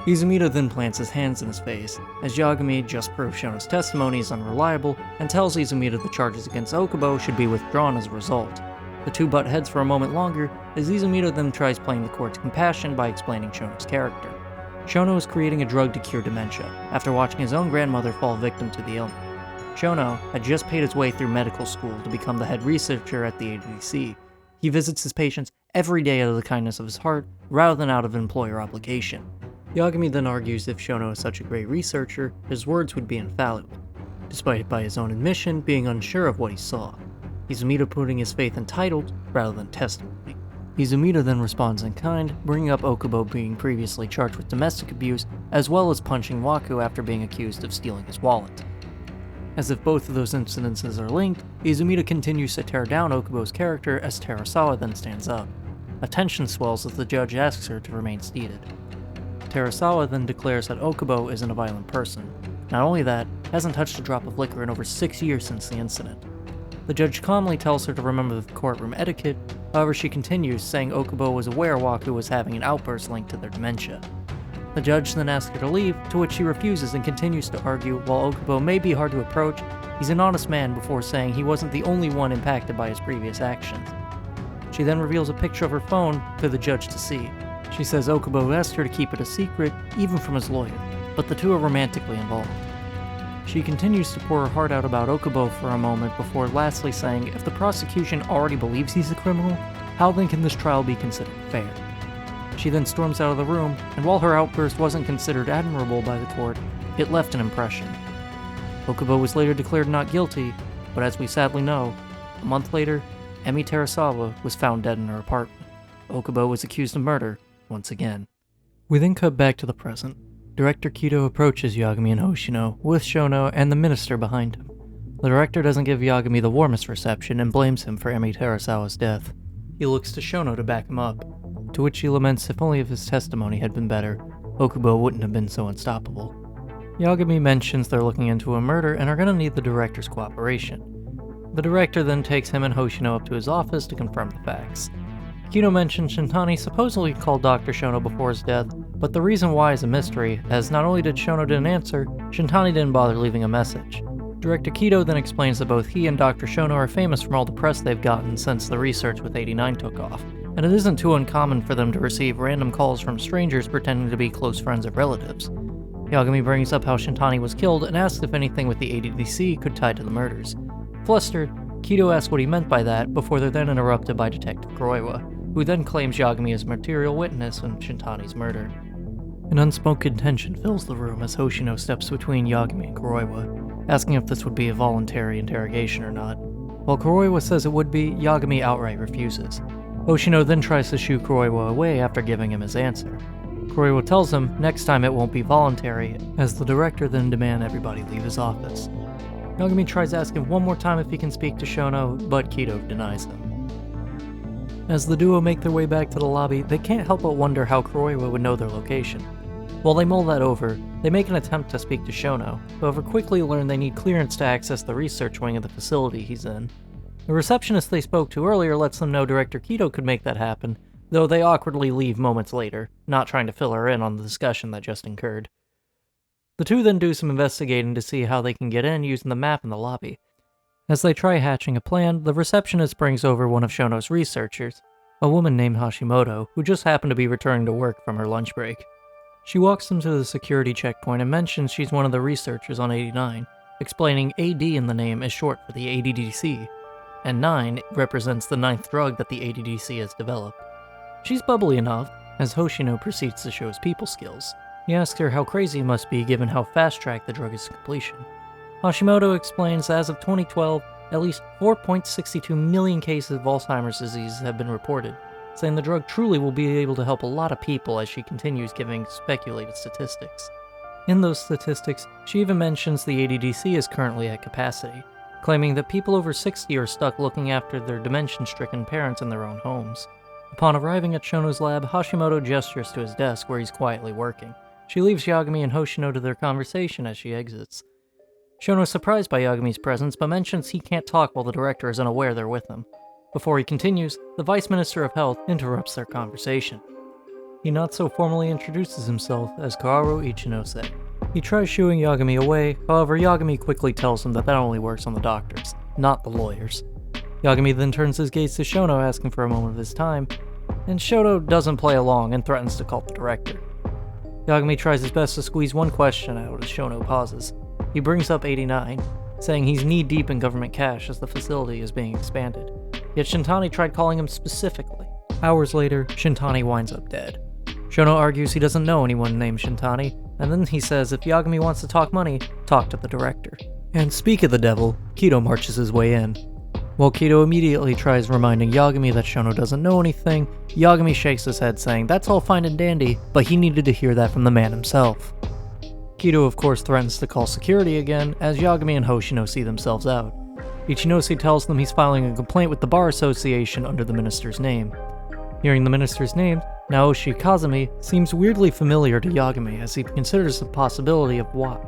Izumida then plants his hands in his face, as Yagami just proves Shono's testimony is unreliable and tells Izumida the charges against Okubo should be withdrawn as a result. The two butt heads for a moment longer, as Izumida then tries playing the court's compassion by explaining Shono's character. Shono is creating a drug to cure dementia, after watching his own grandmother fall victim to the illness. Shono had just paid his way through medical school to become the head researcher at the ADDC. He visits his patients every day out of the kindness of his heart, rather than out of employer obligation. Yagami then argues if Shono is such a great researcher, his words would be infallible, despite by his own admission being unsure of what he saw. Izumida putting his faith in titles rather than testimony. Izumida then responds in kind, bringing up Okubo being previously charged with domestic abuse, as well as punching Waku after being accused of stealing his wallet. As if both of those incidences are linked, Izumida continues to tear down Okubo's character as Terasawa then stands up. A tension swells as the judge asks her to remain seated. Terasawa then declares that Okubo isn't a violent person. Not only that, hasn't touched a drop of liquor in over 6 years since the incident. The judge calmly tells her to remember the courtroom etiquette, however she continues, saying Okubo was aware Waku was having an outburst linked to their dementia. The judge then asks her to leave, to which she refuses and continues to argue while Okubo may be hard to approach, he's an honest man, before saying he wasn't the only one impacted by his previous actions. She then reveals a picture of her phone for the judge to see. She says Okubo asked her to keep it a secret, even from his lawyer, but the two are romantically involved. She continues to pour her heart out about Okubo for a moment before lastly saying if the prosecution already believes he's a criminal, how then can this trial be considered fair? She then storms out of the room, and while her outburst wasn't considered admirable by the court, it left an impression. Okubo was later declared not guilty, but as we sadly know, a month later, Emi Terasawa was found dead in her apartment. Okubo was accused of murder once again. We then cut back to the present. Director Kido approaches Yagami and Hoshino, with Shono and the minister behind him. The director doesn't give Yagami the warmest reception and blames him for Emi Terasawa's death. He looks to Shono to back him up, to which he laments if only if his testimony had been better, Okubo wouldn't have been so unstoppable. Yagami mentions they're looking into a murder and are going to need the director's cooperation. The director then takes him and Hoshino up to his office to confirm the facts. Kido mentions Shintani supposedly called Dr. Shono before his death, but the reason why is a mystery, as not only did Shono didn't answer, Shintani didn't bother leaving a message. Director Kido then explains that both he and Dr. Shono are famous from all the press they've gotten since the research with 89 took off, and it isn't too uncommon for them to receive random calls from strangers pretending to be close friends or relatives. Yagami brings up how Shintani was killed and asks if anything with the ADDC could tie to the murders. Flustered, Kido asks what he meant by that before they're then interrupted by Detective Kuroiwa, who then claims Yagami is a material witness in Shintani's murder. An unspoken tension fills the room as Hoshino steps between Yagami and Kuroiwa, asking if this would be a voluntary interrogation or not. While Kuroiwa says it would be, Yagami outright refuses. Hoshino then tries to shoo Kuroiwa away after giving him his answer. Kuroiwa tells him next time it won't be voluntary, as the director then demands everybody leave his office. Yagami tries asking one more time if he can speak to Shono, but Kido denies him. As the duo make their way back to the lobby, they can't help but wonder how Kuroiwa would know their location. While they mull that over, they make an attempt to speak to Shono, however quickly learn they need clearance to access the research wing of the facility he's in. The receptionist they spoke to earlier lets them know Director Kido could make that happen, though they awkwardly leave moments later, not trying to fill her in on the discussion that just occurred. The two then do some investigating to see how they can get in using the map in the lobby. As they try hatching a plan, the receptionist brings over one of Shono's researchers, a woman named Hashimoto, who just happened to be returning to work from her lunch break. She walks them to the security checkpoint and mentions she's one of the researchers on 89, explaining AD in the name is short for the ADDC, and 9 represents the 9th drug that the ADDC has developed. She's bubbly enough, as Hoshino proceeds to show his people skills. He asks her how crazy it must be given how fast-tracked the drug is to completion. Hashimoto explains that as of 2012, at least 4.62 million cases of Alzheimer's disease have been reported, saying the drug truly will be able to help a lot of people as she continues giving speculated statistics. In those statistics, she even mentions the ADDC is currently at capacity, claiming that people over 60 are stuck looking after their dementia-stricken parents in their own homes. Upon arriving at Shono's lab, Hashimoto gestures to his desk where he's quietly working. She leaves Yagami and Hoshino to their conversation as she exits. Shono is surprised by Yagami's presence, but mentions he can't talk while the director is unaware they're with him. Before he continues, the Vice Minister of Health interrupts their conversation. He not so formally introduces himself as Kaoru Ichinose. He tries shooing Yagami away, however Yagami quickly tells him that only works on the doctors, not the lawyers. Yagami then turns his gaze to Shono asking for a moment of his time, and Shono doesn't play along and threatens to call the director. Yagami tries his best to squeeze one question out as Shono pauses. He brings up 89, saying he's knee-deep in government cash as the facility is being expanded. Yet Shintani tried calling him specifically. Hours later, Shintani winds up dead. Shono argues he doesn't know anyone named Shintani, and then he says if Yagami wants to talk money, talk to the director. And speak of the devil, Kido marches his way in. While Kido immediately tries reminding Yagami that Shono doesn't know anything, Yagami shakes his head saying that's all fine and dandy, but he needed to hear that from the man himself. Kido of course threatens to call security again, as Yagami and Hoshino see themselves out. Ichinoshi tells them he's filing a complaint with the Bar Association under the minister's name. Hearing the minister's name, Naoshi Kazumi seems weirdly familiar to Yagami as he considers the possibility of what.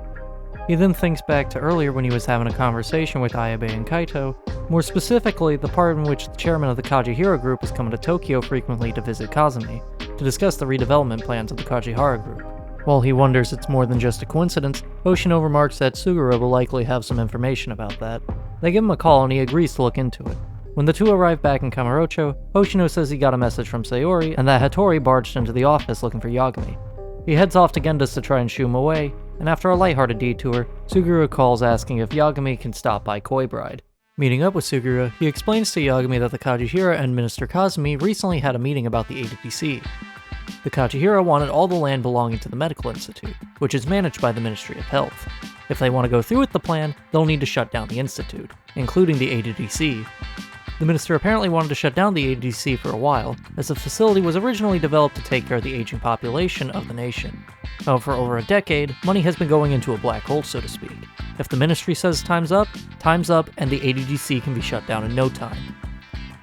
He then thinks back to earlier when he was having a conversation with Ayabe and Kaito, more specifically the part in which the chairman of the Kajihira group is coming to Tokyo frequently to visit Kazumi, to discuss the redevelopment plans of the Kajihara group. While he wonders it's more than just a coincidence, Hoshino remarks that Sugura will likely have some information about that. They give him a call and he agrees to look into it. When the two arrive back in Kamurocho, Hoshino says he got a message from Sayori and that Hattori barged into the office looking for Yagami. He heads off to Genda's to try and shoo him away, and after a lighthearted detour, Sugura calls asking if Yagami can stop by Koi Bride. Meeting up with Sugura, he explains to Yagami that the Kajihira and Minister Kazumi recently had a meeting about the IDPI. The Kajihira wanted all the land belonging to the Medical Institute, which is managed by the Ministry of Health. If they want to go through with the plan, they'll need to shut down the institute, including the ADDC. The minister apparently wanted to shut down the ADDC for a while, as the facility was originally developed to take care of the aging population of the nation. However, for over a decade, money has been going into a black hole, so to speak. If the ministry says time's up, and the ADDC can be shut down in no time.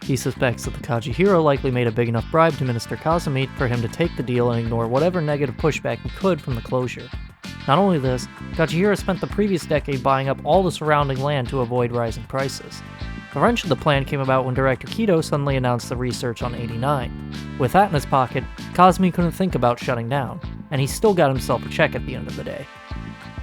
He suspects that the Kajihira likely made a big enough bribe to Minister Kazumi for him to take the deal and ignore whatever negative pushback he could from the closure. Not only this, Kajihira spent the previous decade buying up all the surrounding land to avoid rising prices. The wrench of the plan came about when Director Kido suddenly announced the research on 89. With that in his pocket, Kazumi couldn't think about shutting down, and he still got himself a check at the end of the day.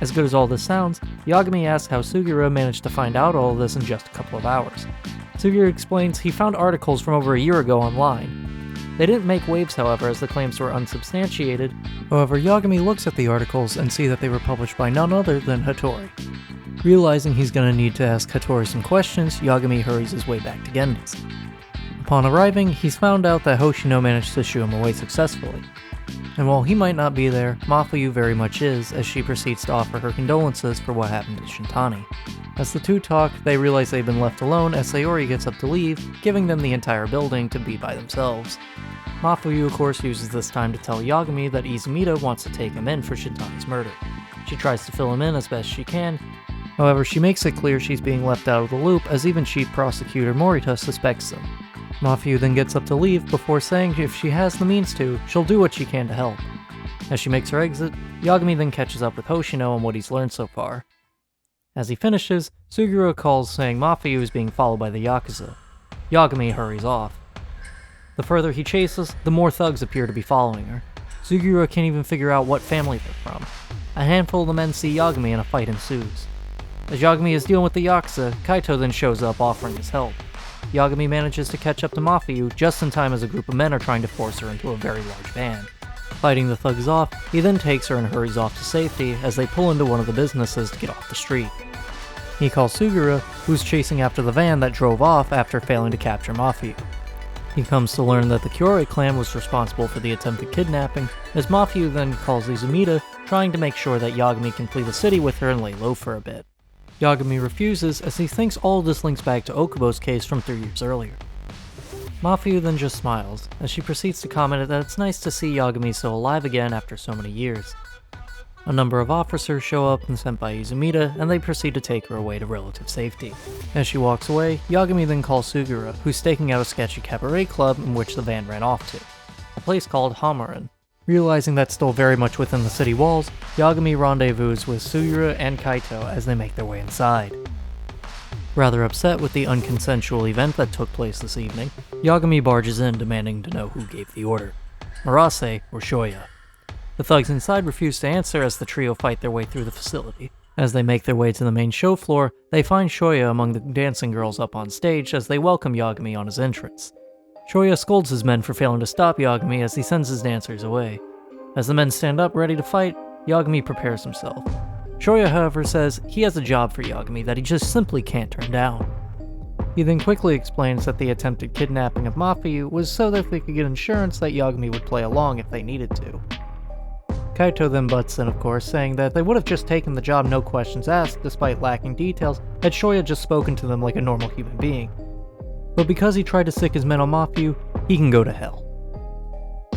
As good as all this sounds, Yagami asks how Sugura managed to find out all of this in just a couple of hours. Sugura explains he found articles from over a year ago online. They didn't make waves, however, as the claims were unsubstantiated. However, Yagami looks at the articles and sees that they were published by none other than Hattori. Realizing he's going to need to ask Hattori some questions, Yagami hurries his way back to Genda's. Upon arriving, he's found out that Hoshino managed to shoo him away successfully. And while he might not be there, Mafuyu very much is, as she proceeds to offer her condolences for what happened to Shintani. As the two talk, they realize they've been left alone as Sayori gets up to leave, giving them the entire building to be by themselves. Mafuyu of course uses this time to tell Yagami that Izumida wants to take him in for Shintani's murder. She tries to fill him in as best she can. However, she makes it clear she's being left out of the loop as even Chief Prosecutor Morita suspects them. Mafuyu then gets up to leave before saying if she has the means to, she'll do what she can to help. As she makes her exit, Yagami then catches up with Hoshino on what he's learned so far. As he finishes, Sugura calls saying Mafuyu is being followed by the Yakuza. Yagami hurries off. The further he chases, the more thugs appear to be following her. Sugura can't even figure out what family they're from. A handful of the men see Yagami and a fight ensues. As Yagami is dealing with the Yakuza, Kaito then shows up offering his help. Yagami manages to catch up to Mafuyu just in time as a group of men are trying to force her into a very large van. Fighting the thugs off, he then takes her and hurries off to safety as they pull into one of the businesses to get off the street. He calls Sugura, who's chasing after the van that drove off after failing to capture Mafuyu. He comes to learn that the Kyorei clan was responsible for the attempted kidnapping, as Mafuyu then calls Izumida, trying to make sure that Yagami can flee the city with her and lay low for a bit. Yagami refuses as he thinks all of this links back to Okubo's case from 3 years earlier. Mafuyu then just smiles, as she proceeds to comment that it's nice to see Yagami so alive again after so many years. A number of officers show up and sent by Izumida, and they proceed to take her away to relative safety. As she walks away, Yagami then calls Sugura, who's staking out a sketchy cabaret club in which the van ran off to, a place called Hamarin. Realizing that's still very much within the city walls, Yagami rendezvous with Sugura and Kaito as they make their way inside. Rather upset with the unconsensual event that took place this evening, Yagami barges in demanding to know who gave the order, Murase or Shoya. The thugs inside refuse to answer as the trio fight their way through the facility. As they make their way to the main show floor, they find Shoya among the dancing girls up on stage as they welcome Yagami on his entrance. Shoya scolds his men for failing to stop Yagami as he sends his dancers away. As the men stand up ready to fight, Yagami prepares himself. Shoya, however, says he has a job for Yagami that he just simply can't turn down. He then quickly explains that the attempted kidnapping of Mafiu was so that they could get insurance that Yagami would play along if they needed to. Kaito then butts in, of course, saying that they would have just taken the job no questions asked despite lacking details had Shoya just spoken to them like a normal human being. But because he tried to sick his men on Mafiu, he can go to hell.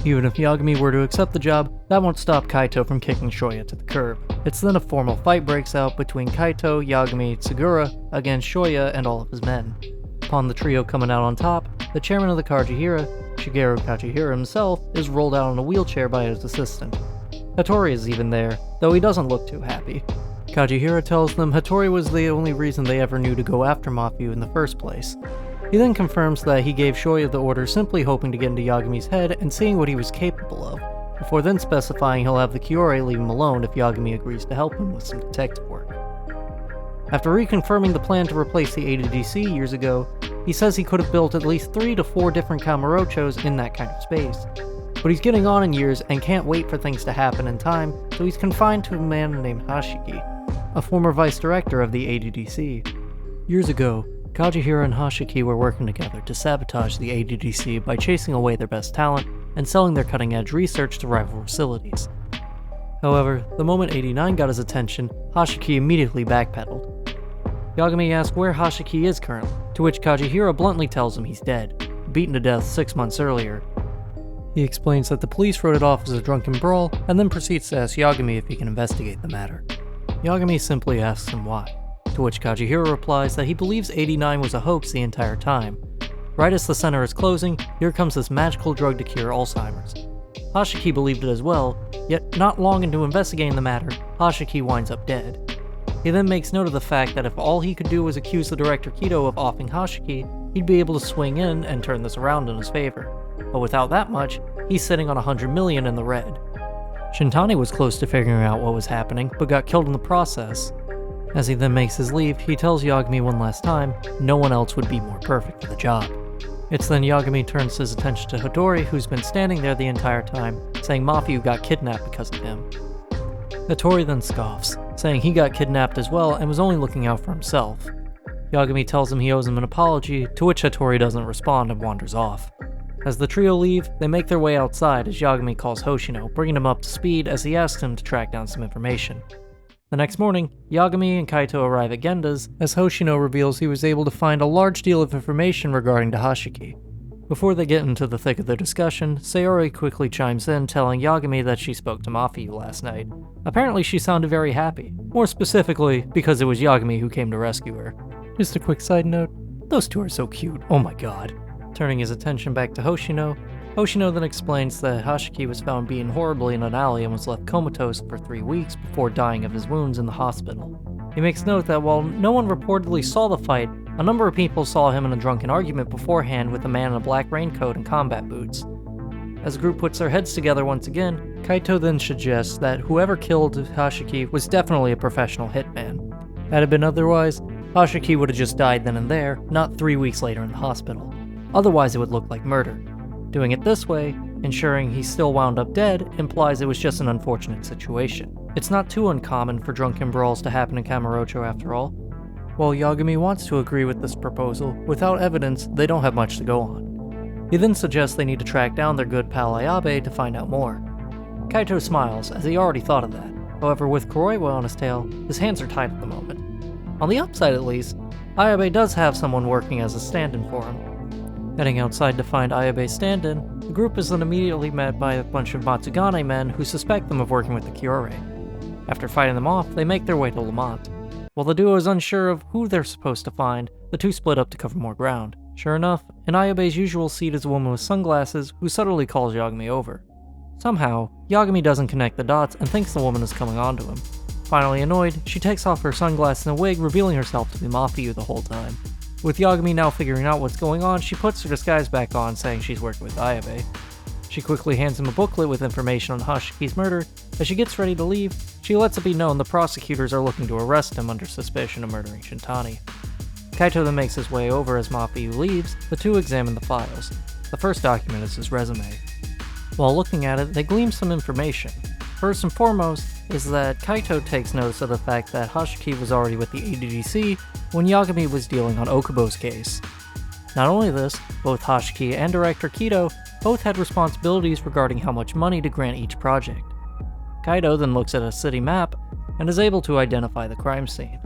Even if Yagami were to accept the job, that won't stop Kaito from kicking Shoya to the curb. It's then a formal fight breaks out between Kaito, Yagami, Tsugura against Shoya and all of his men. Upon the trio coming out on top, the chairman of the Kajihira, Shigeru Kajihira himself, is rolled out in a wheelchair by his assistant. Hattori is even there, though he doesn't look too happy. Kajihira tells them Hattori was the only reason they ever knew to go after Mafiu in the first place. He then confirms that he gave Shoya the order simply hoping to get into Yagami's head and seeing what he was capable of, before then specifying he'll have the Kyorei leave him alone if Yagami agrees to help him with some detective work. After reconfirming the plan to replace the ADDC years ago, he says he could have built at least 3 to 4 different Kamurochos in that kind of space. But he's getting on in years and can't wait for things to happen in time, so he's confined to a man named Hashiki, a former vice director of the ADDC. Years ago, Kajihira and Hashiki were working together to sabotage the ADDC by chasing away their best talent and selling their cutting-edge research to rival facilities. However, the moment 89 got his attention, Hashiki immediately backpedaled. Yagami asks where Hashiki is currently, to which Kajihira bluntly tells him he's dead, beaten to death 6 months earlier. He explains that the police wrote it off as a drunken brawl, and then proceeds to ask Yagami if he can investigate the matter. Yagami simply asks him why, to which Kajihira replies that he believes 89 was a hoax the entire time. Right as the center is closing, here comes this magical drug to cure Alzheimer's. Hashiki believed it as well, yet not long into investigating the matter, Hashiki winds up dead. He then makes note of the fact that if all he could do was accuse the director Kido of offing Hashiki, he'd be able to swing in and turn this around in his favor. But without that much, he's sitting on 100 million in the red. Shintani was close to figuring out what was happening, but got killed in the process. As he then makes his leave, he tells Yagami one last time no one else would be more perfect for the job. It's then Yagami turns his attention to Hattori, who's been standing there the entire time, saying Mafiu got kidnapped because of him. Hattori then scoffs, saying he got kidnapped as well and was only looking out for himself. Yagami tells him he owes him an apology, to which Hattori doesn't respond and wanders off. As the trio leave, they make their way outside as Yagami calls Hoshino, bringing him up to speed as he asks him to track down some information. The next morning, Yagami and Kaito arrive at Genda's, as Hoshino reveals he was able to find a large deal of information regarding Hashiki. Before they get into the thick of their discussion, Sayori quickly chimes in, telling Yagami that she spoke to Mafiu last night. Apparently she sounded very happy, more specifically because it was Yagami who came to rescue her. Just a quick side note, those two are so cute, oh my god. Turning his attention back to Hoshino, Hoshino then explains that Hashiki was found beaten horribly in an alley and was left comatose for 3 weeks before dying of his wounds in the hospital. He makes note that while no one reportedly saw the fight, a number of people saw him in a drunken argument beforehand with a man in a black raincoat and combat boots. As the group puts their heads together once again, Kaito then suggests that whoever killed Hashiki was definitely a professional hitman. Had it been otherwise, Hashiki would have just died then and there, not 3 weeks later in the hospital. Otherwise it would look like murder. Doing it this way, ensuring he still wound up dead, implies it was just an unfortunate situation. It's not too uncommon for drunken brawls to happen in Kamurocho after all. While Yagami wants to agree with this proposal, without evidence, they don't have much to go on. He then suggests they need to track down their good pal Ayabe to find out more. Kaito smiles, as he already thought of that. However, with Kuroiwa on his tail, his hands are tied at the moment. On the upside at least, Ayabe does have someone working as a stand-in for him. Heading outside to find Ayabe's stand-in, the group is then immediately met by a bunch of Matsugane men who suspect them of working with the Kyorei. After fighting them off, they make their way to Lamont. While the duo is unsure of who they're supposed to find, the two split up to cover more ground. Sure enough, in Ayabe's usual seat is a woman with sunglasses who subtly calls Yagami over. Somehow, Yagami doesn't connect the dots and thinks the woman is coming onto him. Finally annoyed, she takes off her sunglasses and wig, revealing herself to be Mafiu the whole time. With Yagami now figuring out what's going on, she puts her disguise back on, saying she's working with Ayabe. She quickly hands him a booklet with information on Hashiki's murder. As she gets ready to leave, she lets it be known the prosecutors are looking to arrest him under suspicion of murdering Shintani. Kaito then makes his way over as Mafiu leaves. The two examine the files. The first document is his resume. While looking at it, they glean some information. First and foremost is that Kaito takes notice of the fact that Hashiki was already with the ADDC when Yagami was dealing on Okubo's case. Not only this, both Hashiki and Director Kido both had responsibilities regarding how much money to grant each project. Kaito then looks at a city map and is able to identify the crime scene.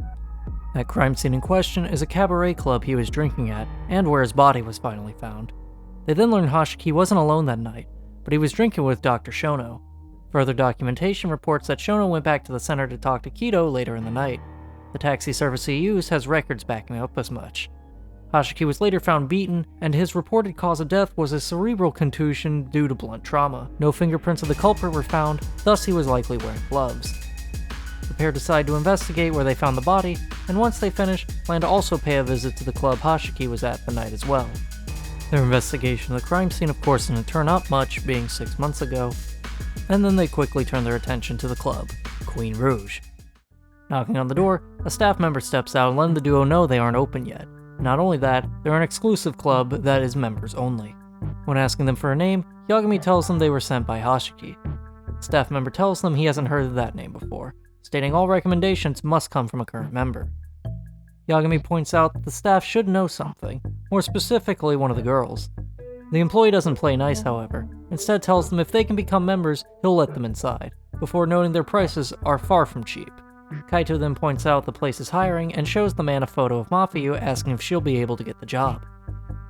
That crime scene in question is a cabaret club he was drinking at, and where his body was finally found. They then learn Hashiki wasn't alone that night, but he was drinking with Dr. Shono. Further documentation reports that Shono went back to the center to talk to Kido later in the night. The taxi service he used has records backing up as much. Hashiki was later found beaten, and his reported cause of death was a cerebral contusion due to blunt trauma. No fingerprints of the culprit were found, thus he was likely wearing gloves. The pair decide to investigate where they found the body, and once they finish, plan to also pay a visit to the club Hashiki was at the night as well. Their investigation of the crime scene of course didn't turn up much, being 6 months ago, and then they quickly turn their attention to the club, Queen Rouge. Knocking on the door, a staff member steps out and letting the duo know they aren't open yet. Not only that, they're an exclusive club that is members only. When asking them for a name, Yagami tells them they were sent by Hashiki. The staff member tells them he hasn't heard of that name before, stating all recommendations must come from a current member. Yagami points out that the staff should know something, more specifically one of the girls. The employee doesn't play nice, however, instead tells them if they can become members, he'll let them inside, before noting their prices are far from cheap. Kaito then points out the place is hiring and shows the man a photo of Mafuyu asking if she'll be able to get the job.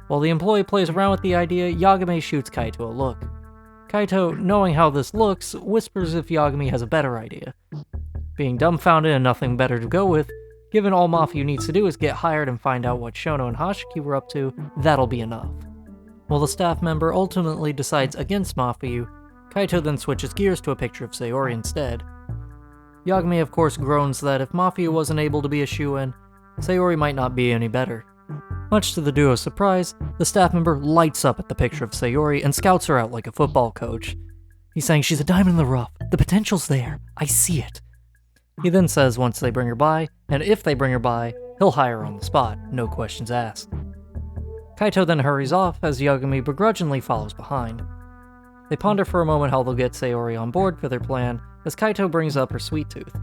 While the employee plays around with the idea, Yagami shoots Kaito a look. Kaito, knowing how this looks, whispers if Yagami has a better idea. Being dumbfounded and nothing better to go with, given all Mafuyu needs to do is get hired and find out what Shono and Hashiki were up to, that'll be enough. While the staff member ultimately decides against Mafuyu, Kaito then switches gears to a picture of Sayori instead. Yagami of course groans that if Mafuyu wasn't able to be a shoo-in, Sayori might not be any better. Much to the duo's surprise, the staff member lights up at the picture of Sayori and scouts her out like a football coach. He's saying she's a diamond in the rough, the potential's there, I see it. He then says once they bring her by, and if they bring her by, he'll hire her on the spot, no questions asked. Kaito then hurries off as Yagami begrudgingly follows behind. They ponder for a moment how they'll get Sayori on board for their plan, as Kaito brings up her sweet tooth.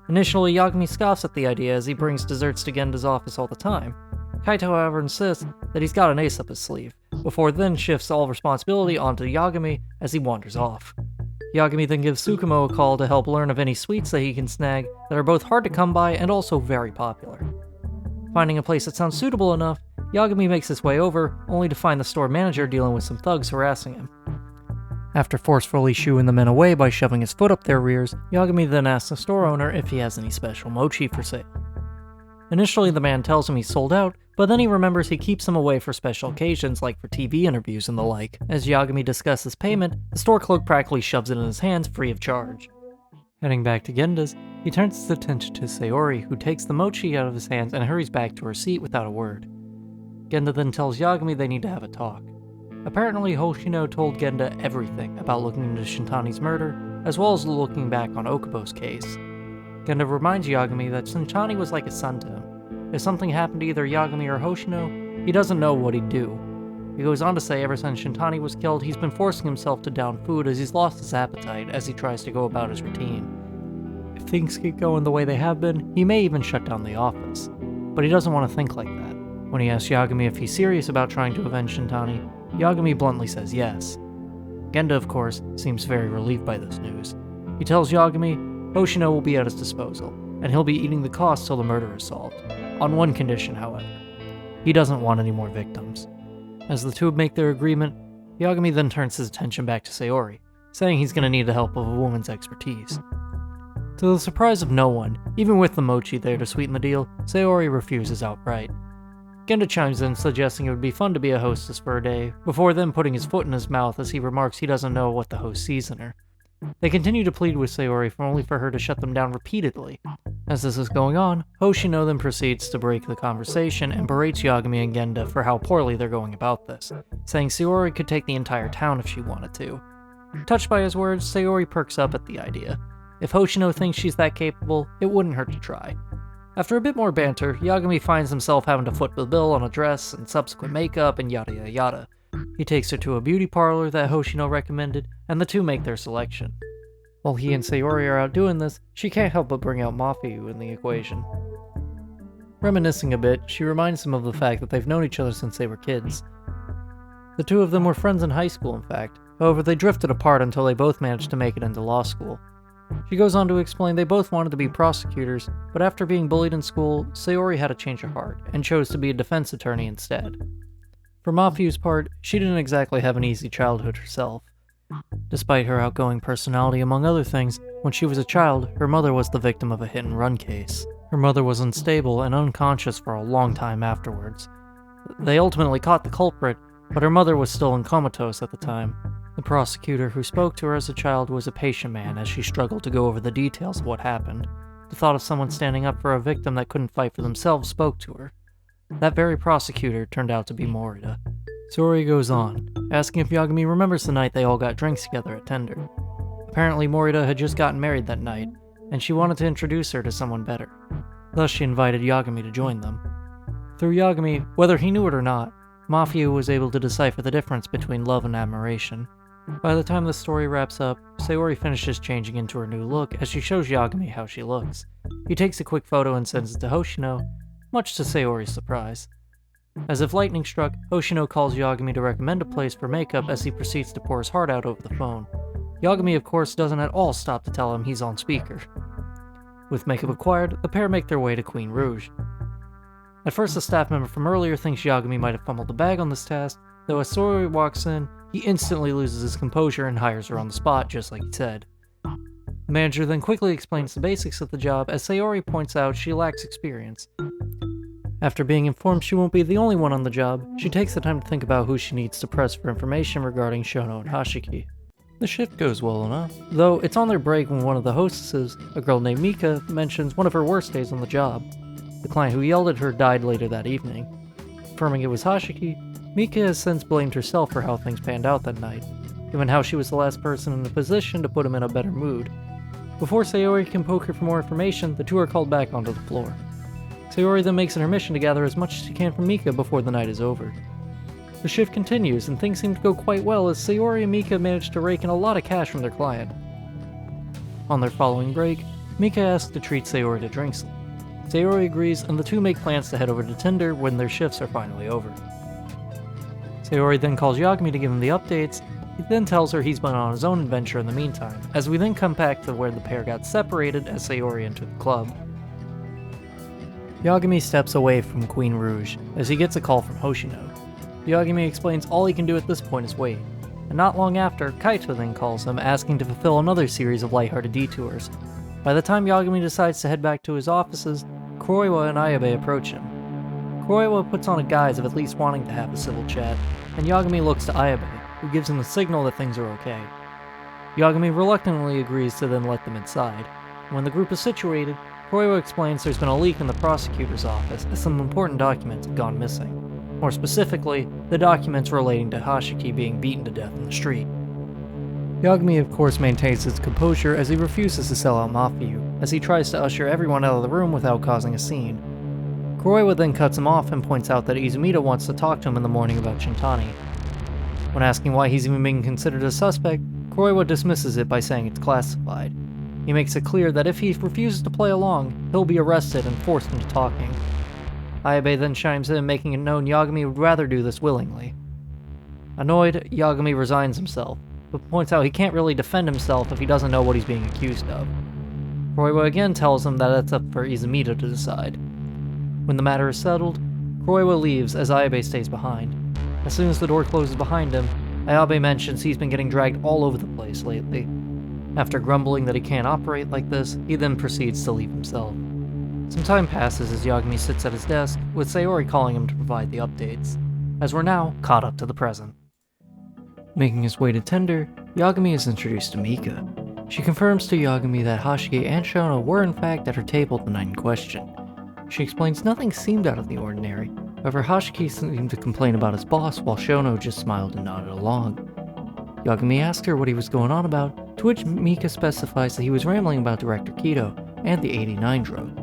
Initially, Yagami scoffs at the idea as he brings desserts to Genda's office all the time. Kaito, however, insists that he's got an ace up his sleeve, before then shifts all responsibility onto Yagami as he wanders off. Yagami then gives Tsukumo a call to help learn of any sweets that he can snag that are both hard to come by and also very popular. Finding a place that sounds suitable enough, Yagami makes his way over, only to find the store manager dealing with some thugs harassing him. After forcefully shooing the men away by shoving his foot up their rears, Yagami then asks the store owner if he has any special mochi for sale. Initially, the man tells him he's sold out, but then he remembers he keeps them away for special occasions like for TV interviews and the like. As Yagami discusses payment, the store clerk practically shoves it in his hands free of charge. Heading back to Genda's, he turns his attention to Sayori, who takes the mochi out of his hands and hurries back to her seat without a word. Genda then tells Yagami they need to have a talk. Apparently, Hoshino told Genda everything about looking into Shintani's murder, as well as looking back on Okubo's case. Genda reminds Yagami that Shintani was like a son to him. If something happened to either Yagami or Hoshino, he doesn't know what he'd do. He goes on to say ever since Shintani was killed, he's been forcing himself to down food as he's lost his appetite as he tries to go about his routine. If things keep going the way they have been, he may even shut down the office. But he doesn't want to think like that. When he asks Yagami if he's serious about trying to avenge Shintani, Yagami bluntly says yes. Genda, of course, seems very relieved by this news. He tells Yagami Hoshino will be at his disposal, and he'll be eating the cost till the murder is solved. On one condition, however. He doesn't want any more victims. As the two make their agreement, Yagami then turns his attention back to Sayori, saying he's going to need the help of a woman's expertise. To the surprise of no one, even with the mochi there to sweeten the deal, Sayori refuses outright. Genda chimes in, suggesting it would be fun to be a hostess for a day, before then putting his foot in his mouth as he remarks he doesn't know what the host sees in her. They continue to plead with Sayori only for her to shut them down repeatedly. As this is going on, Hoshino then proceeds to break the conversation and berates Yagami and Genda for how poorly they're going about this, saying Sayori could take the entire town if she wanted to. Touched by his words, Sayori perks up at the idea. If Hoshino thinks she's that capable, it wouldn't hurt to try. After a bit more banter, Yagami finds himself having to foot the bill on a dress and subsequent makeup and yada yada yada. He takes her to a beauty parlor that Hoshino recommended, and the two make their selection. While he and Sayori are out doing this, she can't help but bring out Mafiu in the equation. Reminiscing a bit, she reminds him of the fact that they've known each other since they were kids. The two of them were friends in high school, in fact. However, they drifted apart until they both managed to make it into law school. She goes on to explain they both wanted to be prosecutors, but after being bullied in school, Sayori had a change of heart, and chose to be a defense attorney instead. For Mafiu's part, she didn't exactly have an easy childhood herself. Despite her outgoing personality among other things, when she was a child, her mother was the victim of a hit-and-run case. Her mother was unstable and unconscious for a long time afterwards. They ultimately caught the culprit, but her mother was still comatose at the time. The prosecutor who spoke to her as a child was a patient man as she struggled to go over the details of what happened. The thought of someone standing up for a victim that couldn't fight for themselves spoke to her. That very prosecutor turned out to be Morita. Sayori goes on, asking if Yagami remembers the night they all got drinks together at Tender. Apparently Morita had just gotten married that night, and she wanted to introduce her to someone better. Thus she invited Yagami to join them. Through Yagami, whether he knew it or not, Mafiu was able to decipher the difference between love and admiration. By the time the story wraps up, Sayori finishes changing into her new look as she shows Yagami how she looks. He takes a quick photo and sends it to Hoshino, much to Sayori's surprise. As if lightning struck, Hoshino calls Yagami to recommend a place for makeup as he proceeds to pour his heart out over the phone. Yagami, of course, doesn't at all stop to tell him he's on speaker. With makeup acquired, the pair make their way to Queen Rouge. At first, a staff member from earlier thinks Yagami might have fumbled the bag on this task, though as Sayori walks in, he instantly loses his composure and hires her on the spot, just like he said. The manager then quickly explains the basics of the job as Sayori points out she lacks experience. After being informed she won't be the only one on the job, she takes the time to think about who she needs to press for information regarding Shono and Hashiki. The shift goes well enough, though it's on their break when one of the hostesses, a girl named Mika, mentions one of her worst days on the job. The client who yelled at her died later that evening. Confirming it was Hashiki, Mika has since blamed herself for how things panned out that night, given how she was the last person in a position to put him in a better mood. Before Sayori can poke her for more information, the two are called back onto the floor. Sayori then makes it her mission to gather as much as she can from Mika before the night is over. The shift continues, and things seem to go quite well as Sayori and Mika manage to rake in a lot of cash from their client. On their following break, Mika asks to treat Sayori to drinks. Sayori agrees, and the two make plans to head over to Tinder when their shifts are finally over. Sayori then calls Yagami to give him the updates. He then tells her he's been on his own adventure in the meantime, as we then come back to where the pair got separated as Sayori entered the club. Yagami steps away from Queen Rouge as he gets a call from Hoshino. Yagami explains all he can do at this point is wait, and not long after, Kaito then calls him asking to fulfill another series of lighthearted detours. By the time Yagami decides to head back to his offices, Kuroiwa and Ayabe approach him. Kuroiwa puts on a guise of at least wanting to have a civil chat, and Yagami looks to Ayabe, who gives him the signal that things are okay. Yagami reluctantly agrees to then let them inside. When the group is situated, Kuroiwa explains there's been a leak in the prosecutor's office as some important documents have gone missing. More specifically, the documents relating to Hashiki being beaten to death in the street. Yagami of course maintains his composure as he refuses to sell out Mafiu, as he tries to usher everyone out of the room without causing a scene. Kuroiwa then cuts him off and points out that Izumita wants to talk to him in the morning about Shintani. When asking why he's even being considered a suspect, Kuroiwa dismisses it by saying it's classified. He makes it clear that if he refuses to play along, he'll be arrested and forced into talking. Ayabe then chimes in, making it known Yagami would rather do this willingly. Annoyed, Yagami resigns himself, but points out he can't really defend himself if he doesn't know what he's being accused of. Kuroiwa again tells him that it's up for Izumita to decide. When the matter is settled, Kuroiwa leaves as Ayabe stays behind. As soon as the door closes behind him, Ayabe mentions he's been getting dragged all over the place lately. After grumbling that he can't operate like this, he then proceeds to leave himself. Some time passes as Yagami sits at his desk, with Sayori calling him to provide the updates, as we're now caught up to the present. Making his way to Tender, Yagami is introduced to Mika. She confirms to Yagami that Hashiki and Shono were in fact at her table the night in question. She explains nothing seemed out of the ordinary, however Hashiki seemed to complain about his boss while Shono just smiled and nodded along. Yagami asked her what he was going on about, to which Mika specifies that he was rambling about Director Kido and the 89 drug.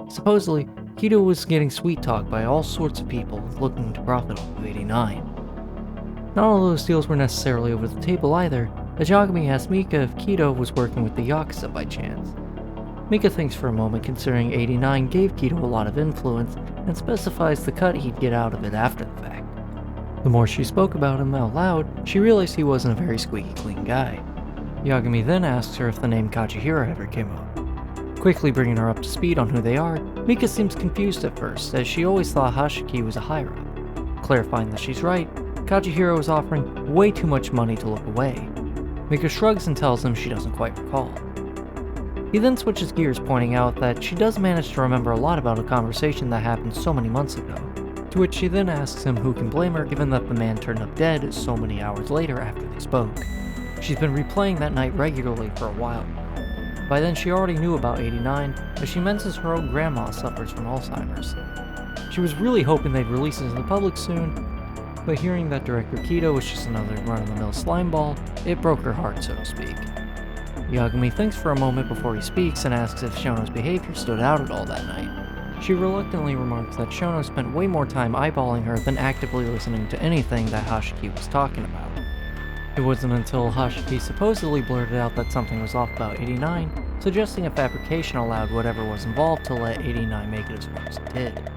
Supposedly, Kido was getting sweet-talked by all sorts of people looking to profit off of 89. Not all those deals were necessarily over the table either, as Yagami asked Mika if Kido was working with the Yakuza by chance. Mika thinks for a moment, considering 89 gave Kido a lot of influence, and specifies the cut he'd get out of it after the fact. The more she spoke about him out loud, she realized he wasn't a very squeaky clean guy. Yagami then asks her if the name Kajihiro ever came up. Quickly bringing her up to speed on who they are, Mika seems confused at first, as she always thought Hashiki was a higher-up. Clarifying that she's right, Kajihiro is offering way too much money to look away. Mika shrugs and tells him she doesn't quite recall. He then switches gears, pointing out that she does manage to remember a lot about a conversation that happened so many months ago, to which she then asks him who can blame her given that the man turned up dead so many hours later after they spoke. She's been replaying that night regularly for a while now. By then she already knew about 89, as she mentions her own grandma suffers from Alzheimer's. She was really hoping they'd release it to the public soon, but hearing that Director Kido was just another run-of-the-mill slimeball, it broke her heart, so to speak. Yagami thinks for a moment before he speaks and asks if Shono's behavior stood out at all that night. She reluctantly remarks that Shono spent way more time eyeballing her than actively listening to anything that Hashiki was talking about. It wasn't until Hashiki supposedly blurted out that something was off about 89, suggesting a fabrication allowed whatever was involved to let 89 make it as far as it did.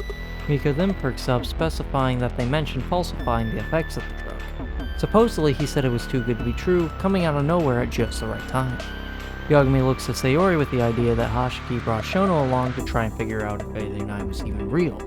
Mika then perks up, specifying that they mentioned falsifying the effects of the drug. Supposedly he said it was too good to be true, coming out of nowhere at just the right time. Yagami looks to Sayori with the idea that Hashiki brought Shono along to try and figure out if 89 was even real.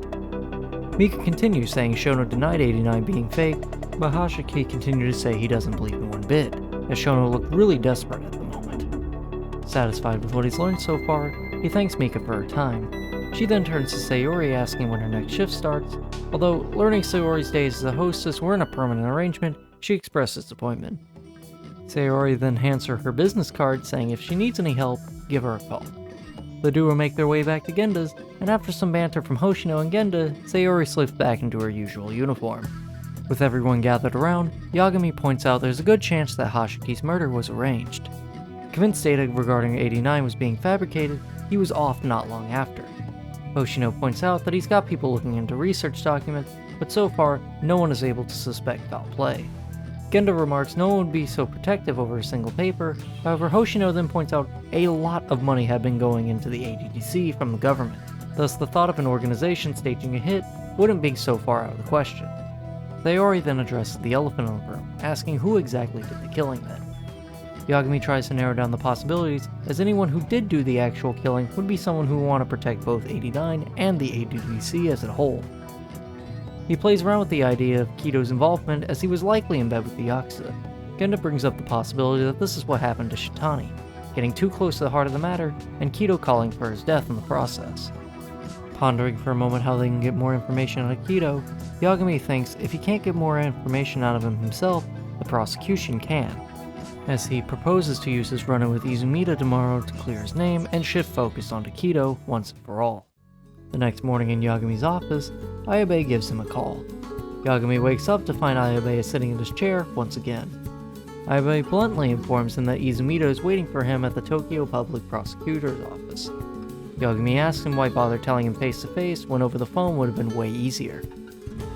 Mika continues saying Shono denied 89 being fake, but Hashiki continued to say he doesn't believe in one bit, as Shono looked really desperate at the moment. Satisfied with what he's learned so far, he thanks Mika for her time. She then turns to Sayori asking when her next shift starts, although learning Sayori's days as a hostess weren't a permanent arrangement, she expressed disappointment. Sayori then hands her business card, saying if she needs any help, give her a call. The duo make their way back to Genda's, and after some banter from Hoshino and Genda, Sayori slips back into her usual uniform. With everyone gathered around, Yagami points out there's a good chance that Hashiki's murder was arranged. Convinced data regarding 89 was being fabricated, he was off not long after. Hoshino points out that he's got people looking into research documents, but so far, no one is able to suspect foul play. Genda remarks no one would be so protective over a single paper, however Hoshino then points out a lot of money had been going into the ADDC from the government, thus the thought of an organization staging a hit wouldn't be so far out of the question. Sayori then addresses the elephant in the room, asking who exactly did the killing then. Yagami tries to narrow down the possibilities, as anyone who did do the actual killing would be someone who would want to protect both 89 and the ADDC as a whole. He plays around with the idea of Kido's involvement, as he was likely in bed with the Yakuza. Genda brings up the possibility that this is what happened to Shitani, getting too close to the heart of the matter, and Kido calling for his death in the process. Pondering for a moment how they can get more information out of Kido, Yagami thinks if he can't get more information out of him himself, the prosecution can, as he proposes to use his run-in with Izumida tomorrow to clear his name and shift focus onto Kido once and for all. The next morning in Yagami's office, Ayabe gives him a call. Yagami wakes up to find Ayabe is sitting in his chair once again. Ayabe bluntly informs him that Izumida is waiting for him at the Tokyo Public Prosecutor's office. Yagami asks him why bother telling him face to face when over the phone would have been way easier.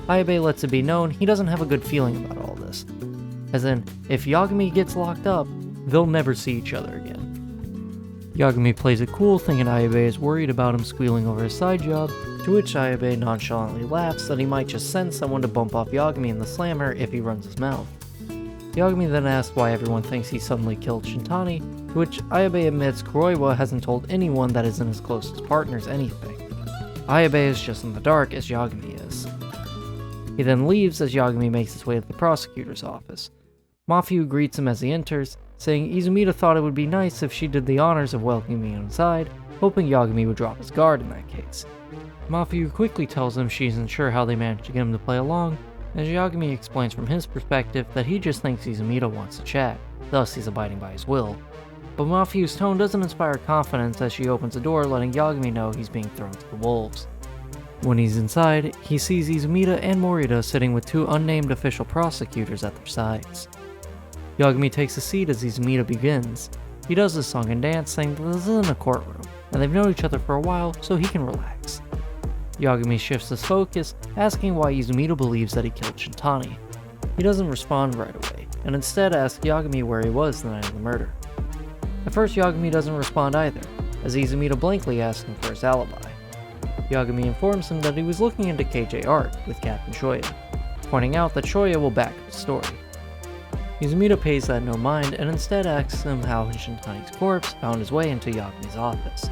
Ayabe lets it be known he doesn't have a good feeling about all this. As in, if Yagami gets locked up, they'll never see each other again. Yagami plays it cool, thinking Ayabe is worried about him squealing over his side job, to which Ayabe nonchalantly laughs that he might just send someone to bump off Yagami in the slammer if he runs his mouth. Yagami then asks why everyone thinks he suddenly killed Shintani, to which Ayabe admits Kuroiwa hasn't told anyone that isn't his closest partners anything. Ayabe is just in the dark as Yagami is. He then leaves as Yagami makes his way to the prosecutor's office. Mafiu greets him as he enters, saying Izumida thought it would be nice if she did the honors of welcoming him inside, hoping Yagami would drop his guard in that case. Mafiu quickly tells him she isn't sure how they managed to get him to play along, as Yagami explains from his perspective that he just thinks Izumida wants to chat, thus he's abiding by his will. But Mafiu's tone doesn't inspire confidence as she opens the door, letting Yagami know he's being thrown to the wolves. When he's inside, he sees Izumida and Morita sitting with two unnamed official prosecutors at their sides. Yagami takes a seat as Izumida begins. He does a song and dance, saying that this isn't a courtroom, and they've known each other for a while, so he can relax. Yagami shifts his focus, asking why Izumida believes that he killed Shintani. he doesn't respond right away, and instead asks Yagami where he was the night of the murder. At first, Yagami doesn't respond either, as Izumida blankly asks him for his alibi. Yagami informs him that he was looking into KJ art with Captain Shoya, pointing out that Shoya will back up his story. Izumida pays that no mind and instead asks him how Shintani's corpse found his way into Yagami's office.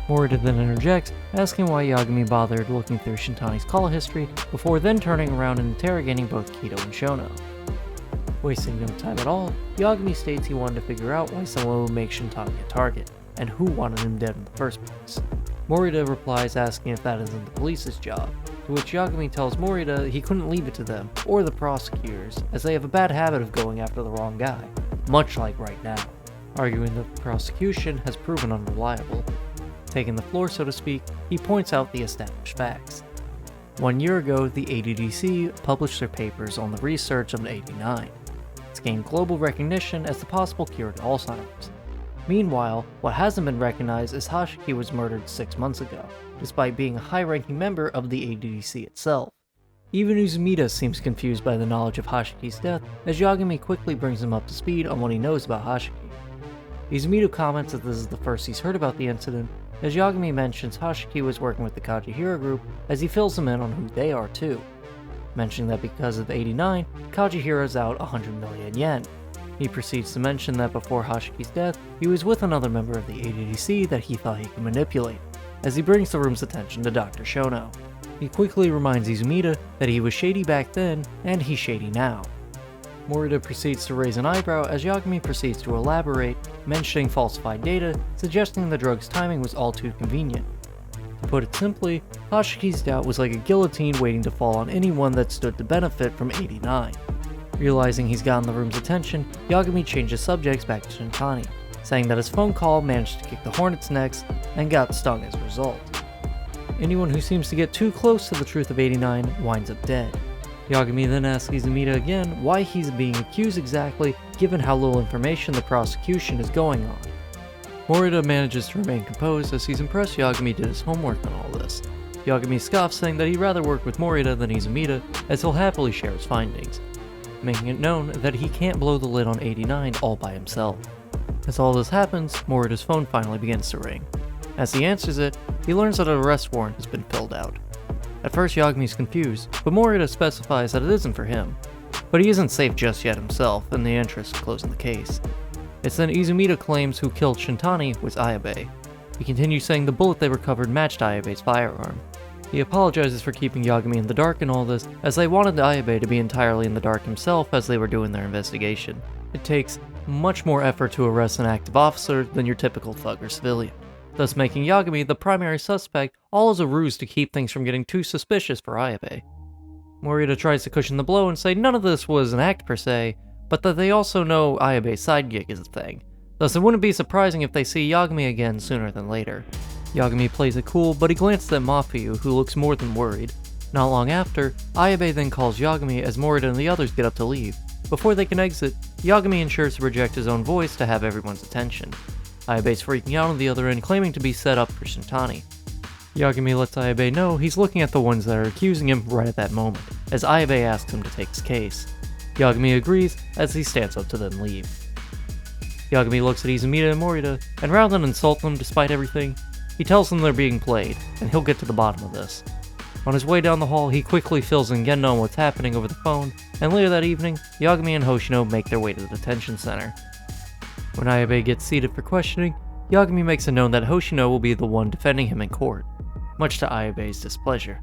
Morita then interjects, asking why Yagami bothered looking through Shintani's call history before then turning around and interrogating both Kido and Shono. Wasting no time at all, Yagami states he wanted to figure out why someone would make Shintani a target, and who wanted him dead in the first place. Morita replies asking if that isn't the police's job, to which Yagami tells Morita he couldn't leave it to them, or the prosecutors, as they have a bad habit of going after the wrong guy, much like right now, arguing that the prosecution has proven unreliable. Taking the floor, so to speak, he points out the established facts. 1 year ago, the ADDC published their papers on the research of 89. It's gained global recognition as the possible cure to Alzheimer's. Meanwhile, what hasn't been recognized is Hashiki was murdered 6 months ago, despite being a high-ranking member of the ADDC itself. Even Izumida seems confused by the knowledge of Hashiki's death, as Yagami quickly brings him up to speed on what he knows about Hashiki. Izumida comments that this is the first he's heard about the incident, as Yagami mentions Hashiki was working with the Kajihira group as he fills him in on who they are too, mentioning that because of 89, Kajihira's out 100 million yen. He proceeds to mention that before Hashiki's death, he was with another member of the ADDC that he thought he could manipulate, as he brings the room's attention to Dr. Shono. He quickly reminds Izumida that he was shady back then, and he's shady now. Morita proceeds to raise an eyebrow as Yagami proceeds to elaborate, mentioning falsified data, suggesting the drug's timing was all too convenient. To put it simply, Hashiki's doubt was like a guillotine waiting to fall on anyone that stood to benefit from 89. Realizing he's gotten the room's attention, Yagami changes subjects back to Shintani, saying that his phone call managed to kick the hornet's necks and got stung as a result. Anyone who seems to get too close to the truth of 89 winds up dead. Yagami then asks Izumida again why he's being accused exactly, given how little information the prosecution is going on. Morita manages to remain composed as he's impressed Yagami did his homework on all this. Yagami scoffs, saying that he'd rather work with Morita than Izumida, as he'll happily share his findings, making it known that he can't blow the lid on 89 all by himself. As all this happens, Morita's phone finally begins to ring. As he answers it, he learns that an arrest warrant has been filled out. At first, Yagami's confused, but Morita specifies that it isn't for him. But he isn't safe just yet himself, in the interest of closing the case. It's then Izumida claims who killed Shintani was Ayabe. He continues saying the bullet they recovered matched Ayabe's firearm. He apologizes for keeping Yagami in the dark in all this, as they wanted Ayabe to be entirely in the dark himself as they were doing their investigation. It takes much more effort to arrest an active officer than your typical thug or civilian, thus making Yagami the primary suspect, all as a ruse to keep things from getting too suspicious for Ayabe. Morita tries to cushion the blow and say none of this was an act per se, but that they also know Ayabe's side gig is a thing, thus it wouldn't be surprising if they see Yagami again sooner than later. Yagami plays it cool, but he glances at Mafuyu, who looks more than worried. Not long after, Ayabe then calls Yagami as Morita and the others get up to leave. Before they can exit, Yagami ensures to project his own voice to have everyone's attention. Ayabe's freaking out on the other end, claiming to be set up for Shintani. Yagami lets Ayabe know he's looking at the ones that are accusing him right at that moment, as Ayabe asks him to take his case. Yagami agrees, as he stands up to then leave. Yagami looks at Izumida and Morita, and rather than insult them despite everything, he tells them they're being played, and he'll get to the bottom of this. On his way down the hall, he quickly fills in Gendo on what's happening over the phone, and later that evening, Yagami and Hoshino make their way to the detention center. When Ayabe gets seated for questioning, Yagami makes it known that Hoshino will be the one defending him in court, much to Ayabe's displeasure.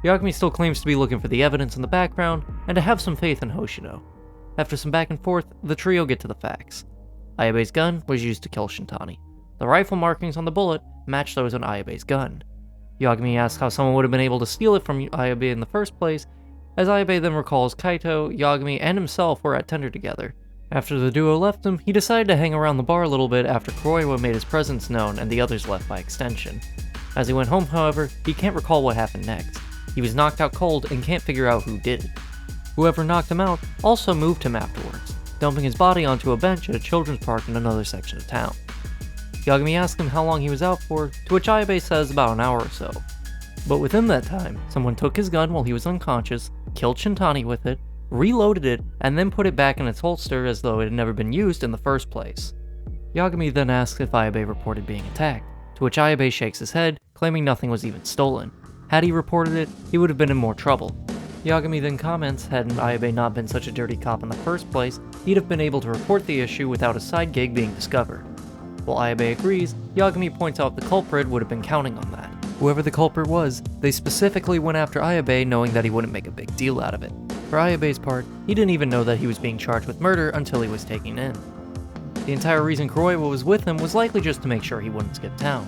Yagami still claims to be looking for the evidence in the background, and to have some faith in Hoshino. After some back and forth, the trio get to the facts. Ayabe's gun was used to kill Shintani. The rifle markings on the bullet match those on Ayabe's gun. Yagami asks how someone would have been able to steal it from Ayabe in the first place, as Ayabe then recalls Kaito, Yagami, and himself were at Tender together. After the duo left him, he decided to hang around the bar a little bit after Kuroiwa made his presence known and the others left by extension. As he went home, however, he can't recall what happened next. He was knocked out cold and can't figure out who did it. Whoever knocked him out also moved him afterwards, dumping his body onto a bench at a children's park in another section of town. Yagami asks him how long he was out for, to which Ayabe says about an hour or so. But within that time, someone took his gun while he was unconscious, killed Shintani with it, reloaded it, and then put it back in its holster as though it had never been used in the first place. Yagami then asks if Ayabe reported being attacked, to which Ayabe shakes his head, claiming nothing was even stolen. Had he reported it, he would have been in more trouble. Yagami then comments hadn't Ayabe not been such a dirty cop in the first place, he'd have been able to report the issue without a side gig being discovered. While Ayabe agrees, Yagami points out the culprit would have been counting on that. Whoever the culprit was, they specifically went after Ayabe knowing that he wouldn't make a big deal out of it. For Ayabe's part, he didn't even know that he was being charged with murder until he was taken in. The entire reason Kuroiwa was with him was likely just to make sure he wouldn't skip town.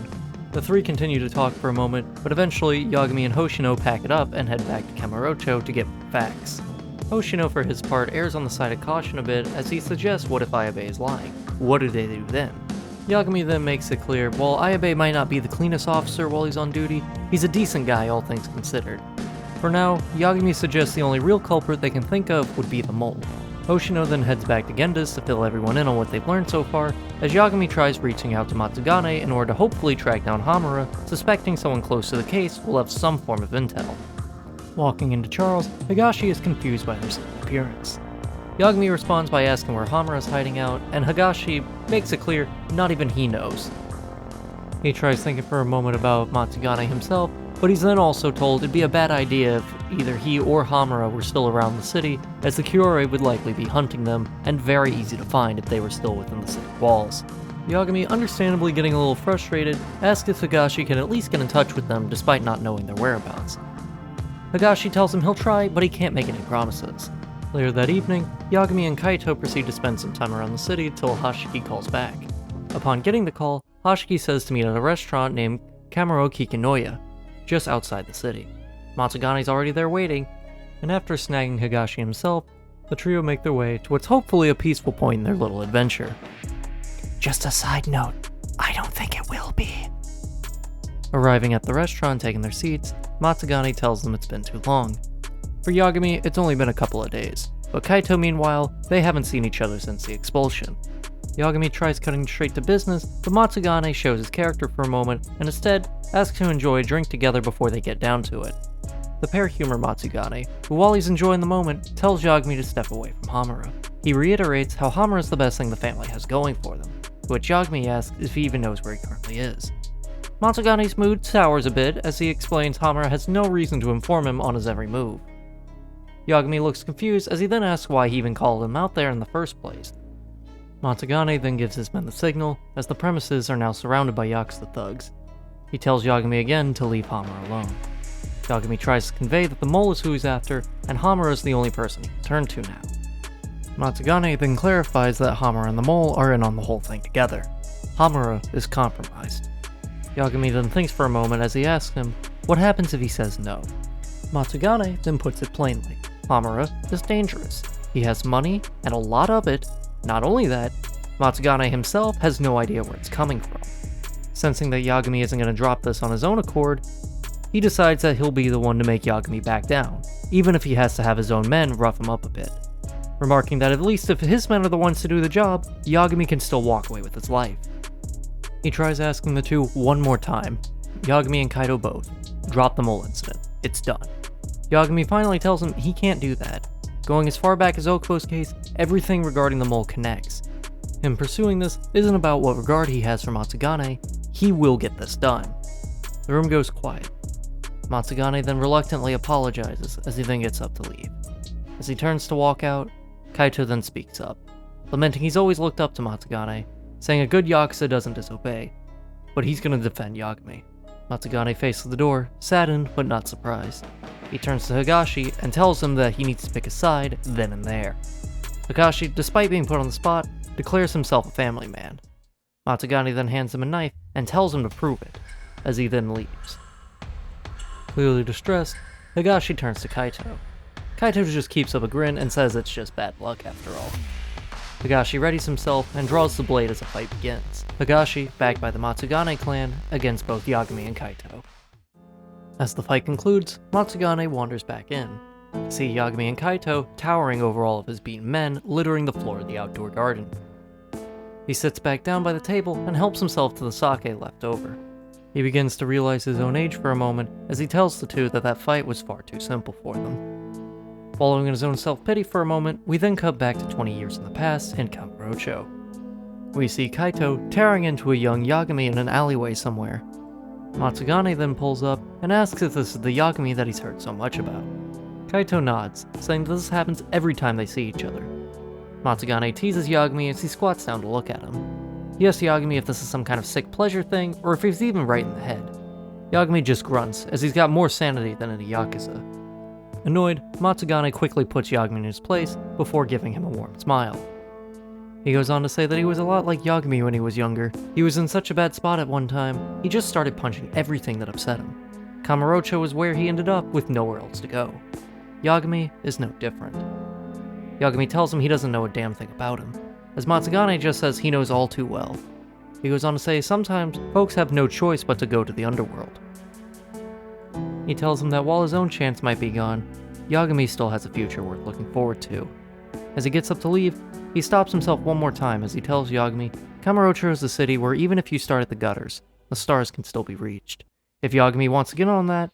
The three continue to talk for a moment, but eventually Yagami and Hoshino pack it up and head back to Kamurocho to get facts. Hoshino for his part errs on the side of caution a bit as he suggests what if Ayabe is lying? What do they do then? Yagami then makes it clear, while Ayabe might not be the cleanest officer while he's on duty, he's a decent guy all things considered. For now, Yagami suggests the only real culprit they can think of would be the mole. Hoshino then heads back to Genda's to fill everyone in on what they've learned so far, as Yagami tries reaching out to Matsugane in order to hopefully track down Hamura, suspecting someone close to the case will have some form of intel. Walking into Charles, Higashi is confused by their sudden appearance. Yagami responds by asking where Hamura is hiding out, and Higashi makes it clear not even he knows. He tries thinking for a moment about Matsugane himself, but he's then also told it'd be a bad idea if either he or Hamura were still around the city, as the Kyorei would likely be hunting them, and very easy to find if they were still within the city walls. Yagami, understandably getting a little frustrated, asks if Higashi can at least get in touch with them despite not knowing their whereabouts. Higashi tells him he'll try, but he can't make any promises. Later that evening, Yagami and Kaito proceed to spend some time around the city till Hashiki calls back. Upon getting the call, Hashiki says to meet at a restaurant named Kamuro Kikinoya, just outside the city. Matsugane's already there waiting, and after snagging Higashi himself, the trio make their way to what's hopefully a peaceful point in their little adventure. Just a side note, I don't think it will be. Arriving at the restaurant, taking their seats, Matsugane tells them it's been too long. For Yagami, it's only been a couple of days, but Kaito meanwhile, they haven't seen each other since the expulsion. Yagami tries cutting straight to business, but Matsugane shows his character for a moment, and instead asks to enjoy a drink together before they get down to it. The pair humor Matsugane, who while he's enjoying the moment, tells Yagami to step away from Hamura. He reiterates how Hamura is the best thing the family has going for them, to which Yagami asks if he even knows where he currently is. Matsugane's mood sours a bit as he explains Hamura has no reason to inform him on his every move. Yagami looks confused as he then asks why he even called him out there in the first place. Matsugane then gives his men the signal, as the premises are now surrounded by Yakuza thugs. He tells Yagami again to leave Hamura alone. Yagami tries to convey that the mole is who he's after, and Hamura is the only person he can turn to now. Matsugane then clarifies that Hamura and the mole are in on the whole thing together. Hamura is compromised. Yagami then thinks for a moment as he asks him, what happens if he says no? Matsugane then puts it plainly. Hamura is dangerous. He has money, and a lot of it. Not only that, Matsugane himself has no idea where it's coming from. Sensing that Yagami isn't going to drop this on his own accord, he decides that he'll be the one to make Yagami back down, even if he has to have his own men rough him up a bit. Remarking that at least if his men are the ones to do the job, Yagami can still walk away with his life. He tries asking the two one more time, Yagami and Kaito both, drop the mole incident, it's done. Yagami finally tells him he can't do that. Going as far back as Okubo's case, everything regarding the mole connects. Him pursuing this isn't about what regard he has for Matsugane, he will get this done. The room goes quiet. Matsugane then reluctantly apologizes as he then gets up to leave. As he turns to walk out, Kaito then speaks up, lamenting he's always looked up to Matsugane, saying a good Yakuza doesn't disobey, but he's gonna defend Yagami. Matsugane faces the door, saddened but not surprised. He turns to Higashi and tells him that he needs to pick a side then and there. Higashi, despite being put on the spot, declares himself a family man. Matsugane then hands him a knife and tells him to prove it, as he then leaves. Clearly distressed, Higashi turns to Kaito. Kaito just keeps up a grin and says it's just bad luck after all. Higashi readies himself and draws the blade as the fight begins. Higashi, backed by the Matsugane clan, against both Yagami and Kaito. As the fight concludes, Matsugane wanders back in, to see Yagami and Kaito towering over all of his beaten men, littering the floor of the outdoor garden. He sits back down by the table and helps himself to the sake left over. He begins to realize his own age for a moment as he tells the two that that fight was far too simple for them. Wallowing in his own self-pity for a moment, we then cut back to 20 years in the past in Kamurocho. We see Kaito tearing into a young Yagami in an alleyway somewhere. Matsugane then pulls up and asks if this is the Yagami that he's heard so much about. Kaito nods, saying that this happens every time they see each other. Matsugane teases Yagami as he squats down to look at him. He asks Yagami if this is some kind of sick pleasure thing, or if he's even right in the head. Yagami just grunts, as he's got more sanity than any Yakuza. Annoyed, Matsugane quickly puts Yagami in his place, before giving him a warm smile. He goes on to say that he was a lot like Yagami when he was younger. He was in such a bad spot at one time, he just started punching everything that upset him. Kamurocho was where he ended up with nowhere else to go. Yagami is no different. Yagami tells him he doesn't know a damn thing about him, as Matsugane just says he knows all too well. He goes on to say sometimes folks have no choice but to go to the underworld. He tells him that while his own chance might be gone, Yagami still has a future worth looking forward to. As he gets up to leave, he stops himself one more time as he tells Yagami Kamurocho is a city where even if you start at the gutters, the stars can still be reached. If Yagami wants to get on that,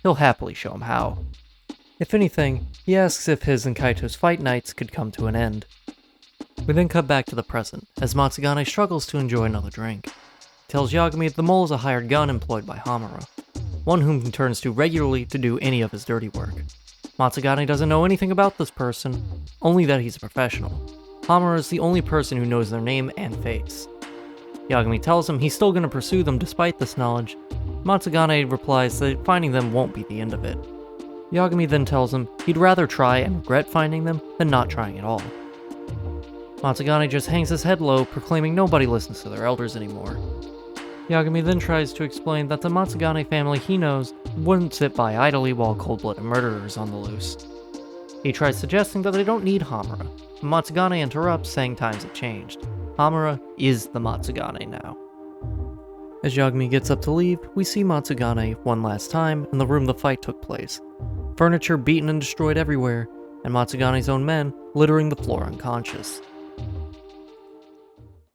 he'll happily show him how. If anything, he asks if his and Kaito's fight nights could come to an end. We then cut back to the present, as Matsugane struggles to enjoy another drink. He tells Yagami that the mole is a hired gun employed by Hamura, one whom he turns to regularly to do any of his dirty work. Matsugane doesn't know anything about this person, only that he's a professional. Hamura is the only person who knows their name and face. Yagami tells him he's still going to pursue them despite this knowledge. Matsugane replies that finding them won't be the end of it. Yagami then tells him he'd rather try and regret finding them than not trying at all. Matsugane just hangs his head low, proclaiming nobody listens to their elders anymore. Yagami then tries to explain that the Matsugane family he knows wouldn't sit by idly while cold-blooded murderers on the loose. He tries suggesting that they don't need Hamura, but Matsugane interrupts, saying times have changed. Hamura is the Matsugane now. As Yagami gets up to leave, we see Matsugane one last time in the room the fight took place. Furniture beaten and destroyed everywhere, and Matsugane's own men littering the floor unconscious.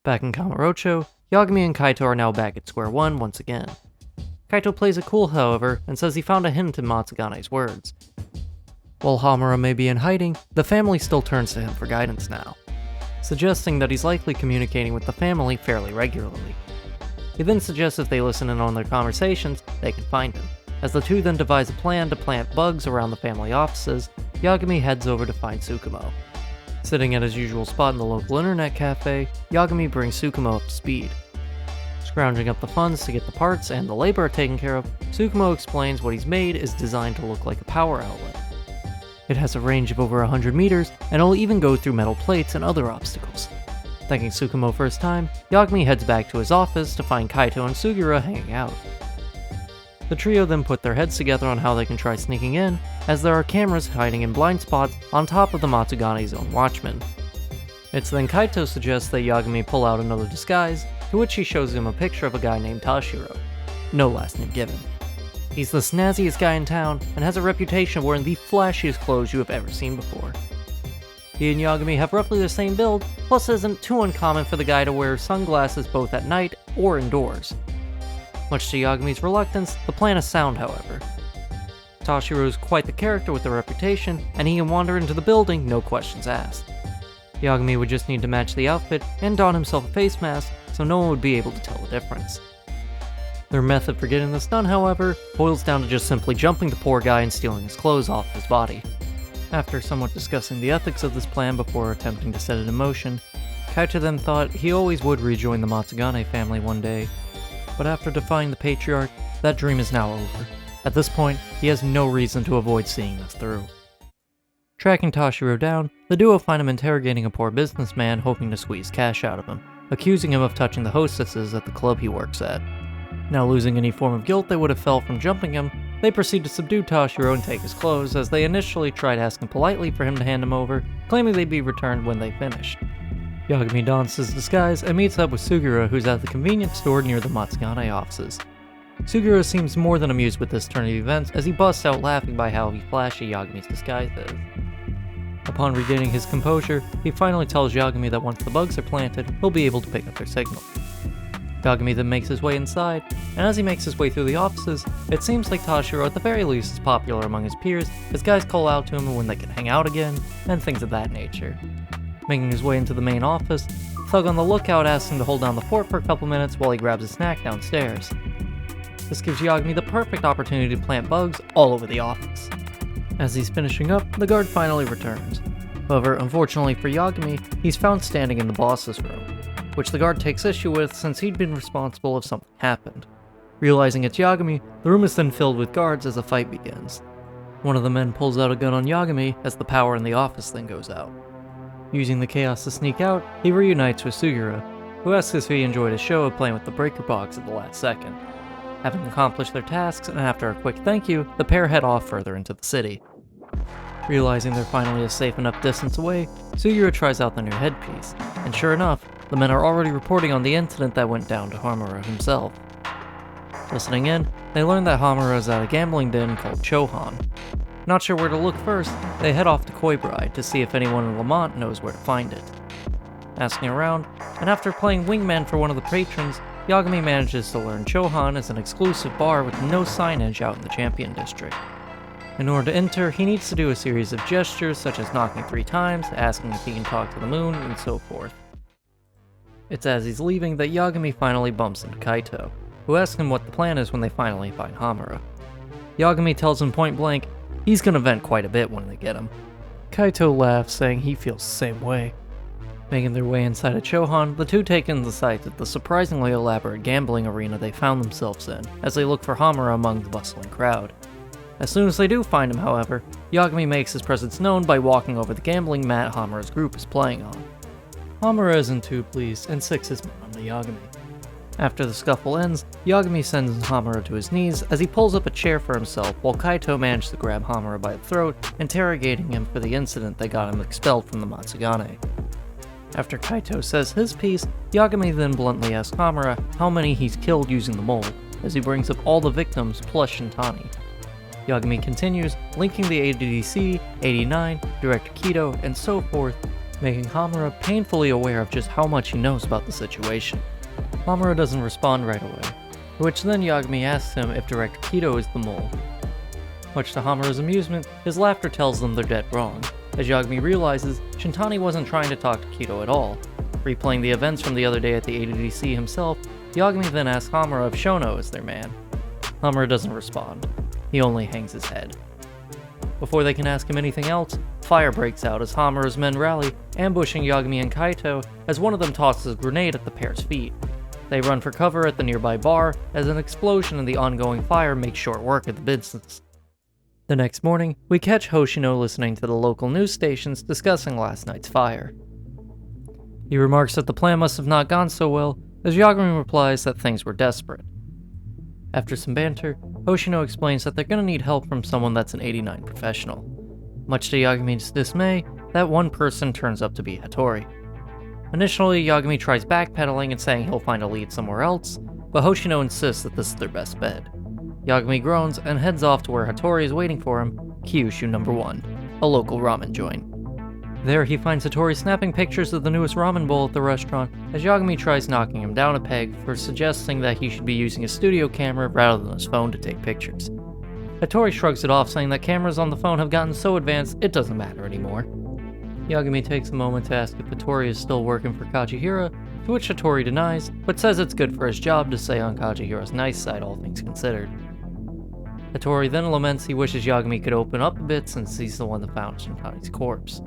Back in Kamurocho, Yagami and Kaito are now back at square one once again. Kaito plays it cool, however, and says he found a hint in Matsugane's words. While Hamura may be in hiding, the family still turns to him for guidance now, suggesting that he's likely communicating with the family fairly regularly. He then suggests if they listen in on their conversations, they can find him. As the two then devise a plan to plant bugs around the family offices, Yagami heads over to find Tsukumo. Sitting at his usual spot in the local internet cafe, Yagami brings Tsukumo up to speed. Scrounging up the funds to get the parts and the labor taken care of, Tsukumo explains what he's made is designed to look like a power outlet. It has a range of over 100 meters, and it'll even go through metal plates and other obstacles. Thanking Tsukumo for his time, Yagami heads back to his office to find Kaito and Sugiura hanging out. The trio then put their heads together on how they can try sneaking in, as there are cameras hiding in blind spots on top of the Matsugane's own watchmen. It's then Kaito suggests that Yagami pull out another disguise, to which he shows him a picture of a guy named Tashiro. No last name given. He's the snazziest guy in town, and has a reputation of wearing the flashiest clothes you have ever seen before. He and Yagami have roughly the same build, plus it isn't too uncommon for the guy to wear sunglasses both at night or indoors. Much to Yagami's reluctance, the plan is sound, however. Tashiro is quite the character with a reputation, and he can wander into the building, no questions asked. Yagami would just need to match the outfit and don himself a face mask, so no one would be able to tell the difference. Their method for getting this done, however, boils down to just simply jumping the poor guy and stealing his clothes off his body. After somewhat discussing the ethics of this plan before attempting to set it in motion, Kaito then thought he always would rejoin the Matsugane family one day, but after defying the patriarch, that dream is now over. At this point, he has no reason to avoid seeing this through. Tracking Tashiro down, the duo find him interrogating a poor businessman hoping to squeeze cash out of him, accusing him of touching the hostesses at the club he works at. Now losing any form of guilt they would have felt from jumping him, they proceed to subdue Tashiro and take his clothes, as they initially tried asking politely for him to hand them over, claiming they'd be returned when they finished. Yagami dons his disguise and meets up with Sugiura, who's at the convenience store near the Matsugane offices. Sugiura seems more than amused with this turn of events as he busts out laughing by how flashy Yagami's disguise is. Upon regaining his composure, he finally tells Yagami that once the bugs are planted, he'll be able to pick up their signal. Yagami then makes his way inside, and as he makes his way through the offices, it seems like Tashiro at the very least is popular among his peers, as guys call out to him when they can hang out again, and things of that nature. Making his way into the main office, the thug on the lookout asks him to hold down the fort for a couple minutes while he grabs a snack downstairs. This gives Yagami the perfect opportunity to plant bugs all over the office. As he's finishing up, the guard finally returns. However, unfortunately for Yagami, he's found standing in the boss's room, which the guard takes issue with since he'd been responsible if something happened. Realizing it's Yagami, the room is then filled with guards as a fight begins. One of the men pulls out a gun on Yagami as the power in the office then goes out. Using the chaos to sneak out, he reunites with Sugura, who asks if he enjoyed his show of playing with the breaker box at the last second. Having accomplished their tasks, and after a quick thank you, the pair head off further into the city. Realizing they're finally a safe enough distance away, Sugura tries out the new headpiece, and sure enough, the men are already reporting on the incident that went down to Hamura himself. Listening in, they learn that Hamura is at a gambling den called Chohan. Not sure where to look first, they head off to Koiburai to see if anyone in Lamont knows where to find it. Asking around, and after playing wingman for one of the patrons, Yagami manages to learn Chohan is an exclusive bar with no signage out in the Champion District. In order to enter, he needs to do a series of gestures such as knocking 3 times, asking if he can talk to the moon, and so forth. It's as he's leaving that Yagami finally bumps into Kaito, who asks him what the plan is when they finally find Hamura. Yagami tells him point blank he's gonna vent quite a bit when they get him. Kaito laughs, saying he feels the same way. Making their way inside of Chohan, the two take in the sight of the surprisingly elaborate gambling arena they found themselves in, as they look for Hamura among the bustling crowd. As soon as they do find him, however, Yagami makes his presence known by walking over the gambling mat Hamura's group is playing on. Hamura isn't too pleased and sicks his mind on Yagami. After the scuffle ends, Yagami sends Hamura to his knees as he pulls up a chair for himself while Kaito manages to grab Hamura by the throat, interrogating him for the incident that got him expelled from the Matsugane. After Kaito says his piece, Yagami then bluntly asks Hamura how many he's killed using the mole, as he brings up all the victims plus Shintani. Yagami continues, linking the ADDC, 89, Director Kido, and so forth, making Hamura painfully aware of just how much he knows about the situation. Hamura doesn't respond right away, to which then Yagami asks him if Director Kido is the mole. Much to Hamura's amusement, his laughter tells them they're dead wrong, as Yagami realizes Shintani wasn't trying to talk to Kido at all. Replaying the events from the other day at the ADDC himself, Yagami then asks Hamura if Shono is their man. Hamura doesn't respond. He only hangs his head. Before they can ask him anything else, fire breaks out as Hamura's men rally, ambushing Yagami and Kaito as one of them tosses a grenade at the pair's feet. They run for cover at the nearby bar as an explosion in the ongoing fire makes short work of the business. The next morning, we catch Hoshino listening to the local news stations discussing last night's fire. He remarks that the plan must have not gone so well, as Yagami replies that things were desperate. After some banter, Hoshino explains that they're going to need help from someone that's an 89 professional. Much to Yagami's dismay, that one person turns up to be Hattori. Initially, Yagami tries backpedaling and saying he'll find a lead somewhere else, but Hoshino insists that this is their best bet. Yagami groans and heads off to where Hattori is waiting for him, Kyushu No. 1, a local ramen joint. There, he finds Hattori snapping pictures of the newest ramen bowl at the restaurant, as Yagami tries knocking him down a peg for suggesting that he should be using a studio camera rather than his phone to take pictures. Hattori shrugs it off, saying that cameras on the phone have gotten so advanced it doesn't matter anymore. Yagami takes a moment to ask if Hattori is still working for Kajihira, to which Hattori denies, but says it's good for his job to stay on Kajihira's nice side, all things considered. Hattori then laments he wishes Yagami could open up a bit since he's the one that found Shintani's corpse.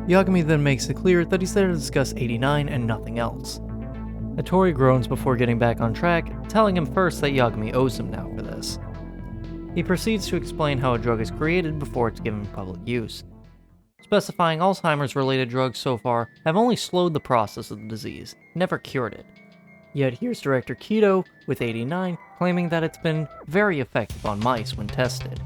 Yagami then makes it clear that he's there to discuss 89 and nothing else. Hattori groans before getting back on track, telling him first that Yagami owes him now for this. He proceeds to explain how a drug is created before it's given public use, specifying Alzheimer's-related drugs so far have only slowed the process of the disease, never cured it. Yet here's Director Kido, with 89, claiming that it's been very effective on mice when tested.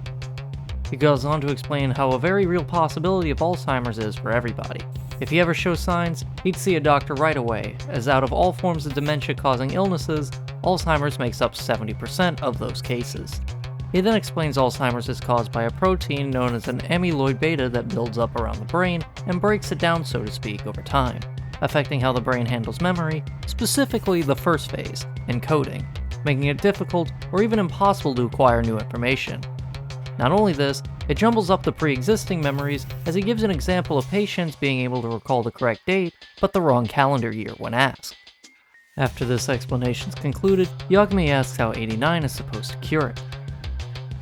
He goes on to explain how a very real possibility of Alzheimer's is for everybody. If he ever shows signs, he'd see a doctor right away, as out of all forms of dementia-causing illnesses, Alzheimer's makes up 70% of those cases. He then explains Alzheimer's is caused by a protein known as an amyloid beta that builds up around the brain and breaks it down, so to speak, over time. affecting how the brain handles memory, specifically the first phase, encoding, making it difficult or even impossible to acquire new information. Not only this, it jumbles up the pre-existing memories, as he gives an example of patients being able to recall the correct date, but the wrong calendar year when asked. After this explanation is concluded, Yagami asks how 89 is supposed to cure it.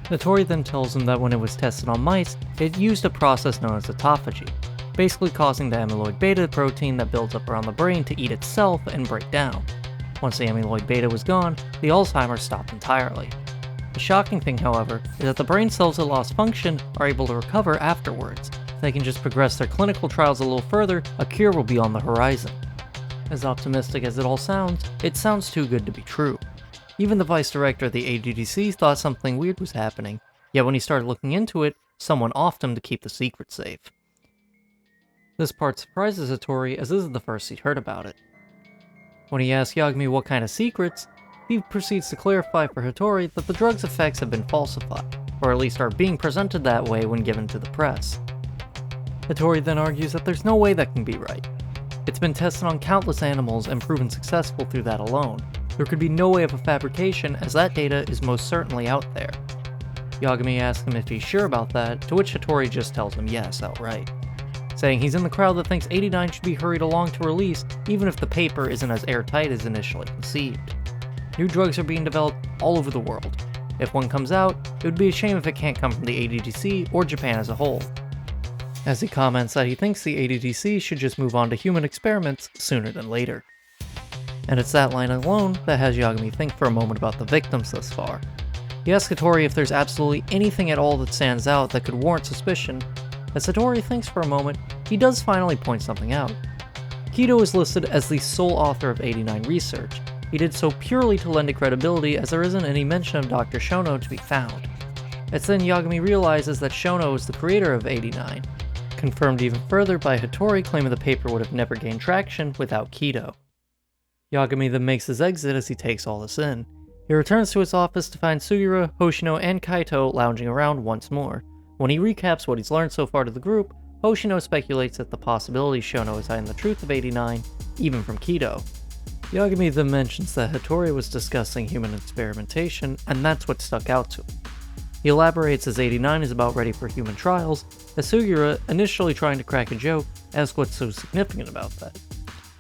Hattori then tells him that when it was tested on mice, it used a process known as autophagy, basically causing the amyloid beta protein that builds up around the brain to eat itself and break down. Once the amyloid beta was gone, the Alzheimer's stopped entirely. The shocking thing, however, is that the brain cells that lost function are able to recover afterwards. If they can just progress their clinical trials a little further, a cure will be on the horizon. As optimistic as it all sounds, it sounds too good to be true. Even the vice director of the ADDC thought something weird was happening, yet when he started looking into it, someone offed him to keep the secret safe. This part surprises Hattori, as this is the first he'd heard about it. When he asks Yagami what kind of secrets, he proceeds to clarify for Hattori that the drug's effects have been falsified, or at least are being presented that way when given to the press. Hattori then argues that there's no way that can be right. It's been tested on countless animals and proven successful through that alone. There could be no way of a fabrication, as that data is most certainly out there. Yagami asks him if he's sure about that, to which Hattori just tells him yes outright, saying he's in the crowd that thinks 89 should be hurried along to release, even if the paper isn't as airtight as initially conceived. New drugs are being developed all over the world. If one comes out, it would be a shame if it can't come from the ADDC or Japan as a whole. As he comments that he thinks the ADDC should just move on to human experiments sooner than later. And it's that line alone that has Yagami think for a moment about the victims thus far. He asks Hattori if there's absolutely anything at all that stands out that could warrant suspicion. As Hattori thinks for a moment, he does finally point something out. Kido is listed as the sole author of 89 research. He did so purely to lend it credibility, as there isn't any mention of Dr. Shono to be found. It's then Yagami realizes that Shono is the creator of 89, confirmed even further by Hattori claiming the paper would have never gained traction without Kido. Yagami then makes his exit as he takes all this in. He returns to his office to find Sugiura, Hoshino, and Kaito lounging around once more. When he recaps what he's learned so far to the group, Hoshino speculates that the possibility Shono is hiding the truth of 89, even from Kido. Yagami then mentions that Hattori was discussing human experimentation, and that's what stuck out to him. He elaborates as 89 is about ready for human trials, as Sugiura, initially trying to crack a joke, asks what's so significant about that.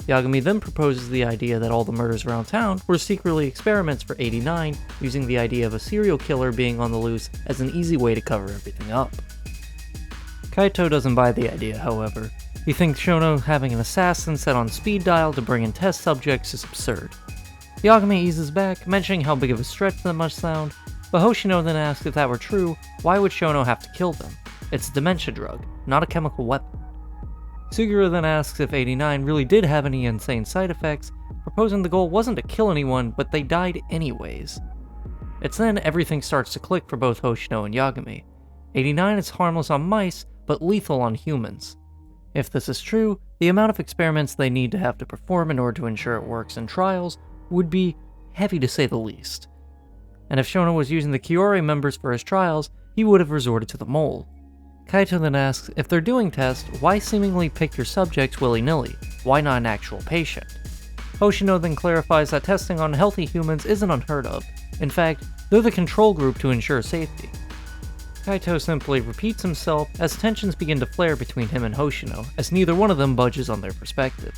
Yagami then proposes the idea that all the murders around town were secretly experiments for 89, using the idea of a serial killer being on the loose as an easy way to cover everything up. Kaito doesn't buy the idea, however. He thinks Shono having an assassin set on speed dial to bring in test subjects is absurd. Yagami eases back, mentioning how big of a stretch that must sound, but Hoshino then asks if that were true, why would Shono have to kill them? It's a dementia drug, not a chemical weapon. Sugiura then asks if 89 really did have any insane side effects, proposing the goal wasn't to kill anyone, but they died anyways. It's then everything starts to click for both Hoshino and Yagami. 89 is harmless on mice, but lethal on humans. If this is true, the amount of experiments they need to have to perform in order to ensure it works in trials would be heavy to say the least. And if Shono was using the Kiore members for his trials, he would have resorted to the mole. Kaito then asks, if they're doing tests, why seemingly pick your subjects willy-nilly? Why not an actual patient? Hoshino then clarifies that testing on healthy humans isn't unheard of. In fact, they're the control group to ensure safety. Kaito simply repeats himself as tensions begin to flare between him and Hoshino, as neither one of them budges on their perspective.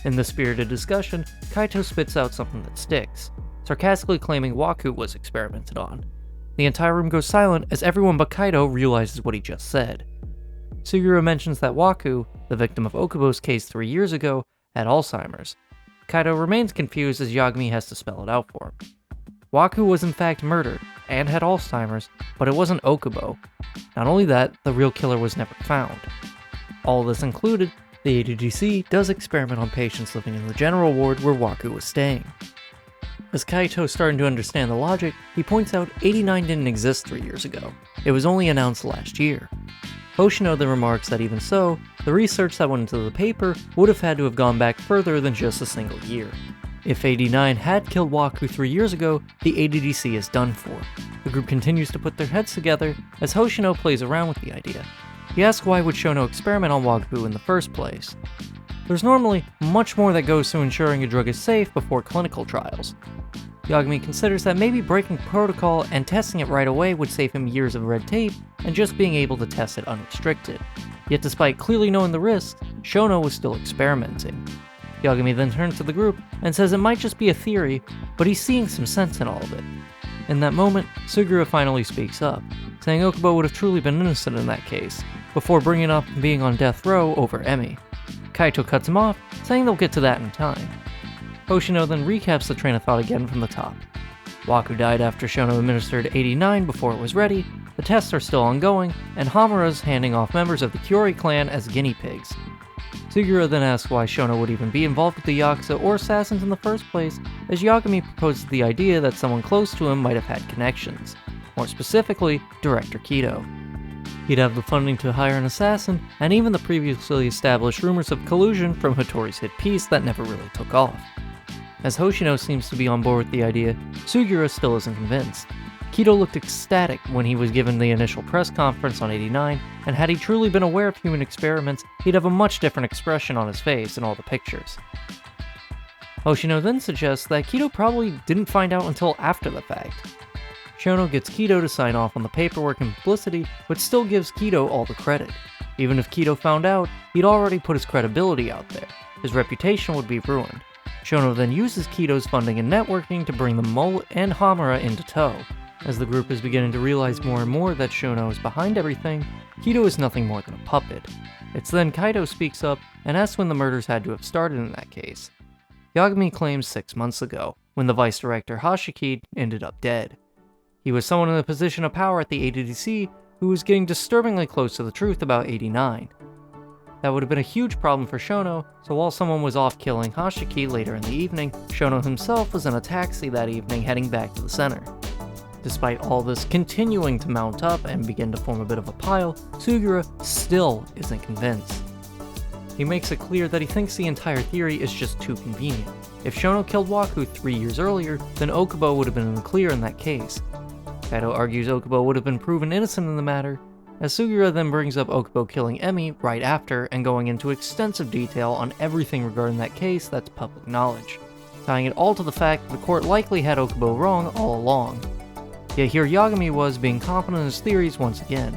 In this spirited discussion, Kaito spits out something that sticks, sarcastically claiming Waku was experimented on. The entire room goes silent as everyone but Kaito realizes what he just said. Sugiura mentions that Waku, the victim of Okubo's case 3 years ago, had Alzheimer's. Kaito remains confused as Yagami has to spell it out for him. Waku was in fact murdered, and had Alzheimer's, but it wasn't Okubo. Not only that, the real killer was never found. All this included, the ADDC does experiment on patients living in the general ward where Waku was staying. As Kaito's starting to understand the logic, he points out 89 didn't exist 3 years ago. It was only announced last year. Hoshino then remarks that even so, the research that went into the paper would have had to have gone back further than just a single year. If 89 had killed Waku 3 years ago, the ADDC is done for. The group continues to put their heads together as Hoshino plays around with the idea. He asks why would Shono experiment on Waku in the first place. there's normally much more that goes to ensuring a drug is safe before clinical trials. Yagami considers that maybe breaking protocol and testing it right away would save him years of red tape and just being able to test it unrestricted. Yet despite clearly knowing the risks, Shono was still experimenting. Yagami then turns to the group and says it might just be a theory, but he's seeing some sense in all of it. In that moment, Sugura finally speaks up, saying Okubo would have truly been innocent in that case, before bringing up being on death row over Emi. Kaito cuts him off, saying they'll get to that in time. Hoshino then recaps the train of thought again from the top. Waku died after Shono administered 89 before it was ready, the tests are still ongoing, and Hamura's handing off members of the Kyori clan as guinea pigs. Sugura then asks why Shono would even be involved with the Yakuza or assassins in the first place, as Yagami proposes the idea that someone close to him might have had connections. More specifically, Director Kido. He'd have the funding to hire an assassin, and even the previously established rumors of collusion from Hattori's hit piece that never really took off. As Hoshino seems to be on board with the idea, Sugura still isn't convinced. Kido looked ecstatic when he was given the initial press conference on 89, and had he truly been aware of human experiments, he'd have a much different expression on his face in all the pictures. Hoshino then suggests that Kido probably didn't find out until after the fact. Shono gets Kido to sign off on the paperwork and publicity, but still gives Kido all the credit. Even if Kido found out, he'd already put his credibility out there. His reputation would be ruined. Shono then uses Kido's funding and networking to bring the Mole and Hamura into tow. As the group is beginning to realize more and more that Shono is behind everything, Kido is nothing more than a puppet. It's then Kaito speaks up and asks when the murders had to have started in that case. Yagami claims 6 months ago, when the vice director Hashiki ended up dead. He was someone in a position of power at the ADDC who was getting disturbingly close to the truth about 89. That would have been a huge problem for Shono, so while someone was off killing Hashiki later in the evening, Shono himself was in a taxi that evening heading back to the center. Despite all this continuing to mount up and begin to form a bit of a pile, Sugura still isn't convinced. He makes it clear that he thinks the entire theory is just too convenient. If Shono killed Waku 3 years earlier, then Okubo would have been in the clear in that case. Kaito argues Okubo would have been proven innocent in the matter, as Sugura then brings up Okubo killing Emi right after and going into extensive detail on everything regarding that case that's public knowledge, tying it all to the fact that the court likely had Okubo wrong all along. Yet here Yagami was being confident in his theories once again.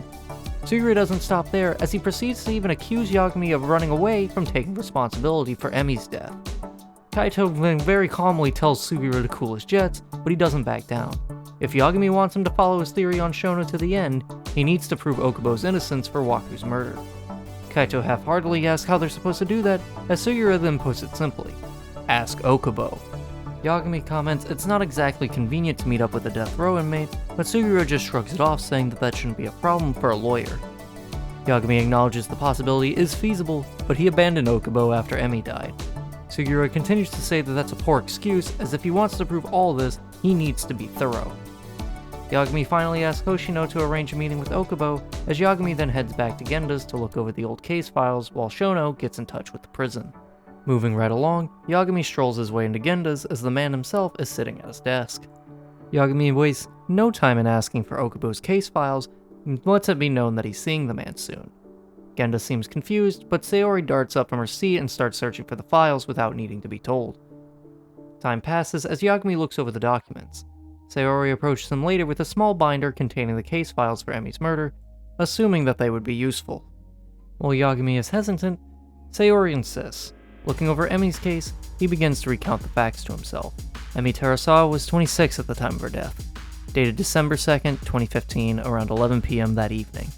Sugura doesn't stop there, as he proceeds to even accuse Yagami of running away from taking responsibility for Emi's death. Kaito then very calmly tells Sugura to cool his jets, but he doesn't back down. If Yagami wants him to follow his theory on Shono to the end, he needs to prove Okubo's innocence for Waku's murder. Kaito half-heartedly asks how they're supposed to do that, as Sugura then puts it simply: ask Okubo. Yagami comments it's not exactly convenient to meet up with a death row inmate, but Sugura just shrugs it off, saying that shouldn't be a problem for a lawyer. Yagami acknowledges the possibility is feasible, but he abandoned Okubo after Emi died. Sugura continues to say that that's a poor excuse, as if he wants to prove all this, he needs to be thorough. Yagami finally asks Hoshino to arrange a meeting with Okubo, as Yagami then heads back to Genda's to look over the old case files while Shono gets in touch with the prison. Moving right along, Yagami strolls his way into Genda's as the man himself is sitting at his desk. Yagami wastes no time in asking for Okubo's case files and lets it be known that he's seeing the man soon. Genda seems confused, but Sayori darts up from her seat and starts searching for the files without needing to be told. Time passes as Yagami looks over the documents. Sayori approaches him later with a small binder containing the case files for Emi's murder, assuming that they would be useful. While Yagami is hesitant, Sayori insists. Looking over Emi's case, he begins to recount the facts to himself. Emi Terasawa was 26 at the time of her death, dated December 2nd, 2015, around 11 p.m. that evening.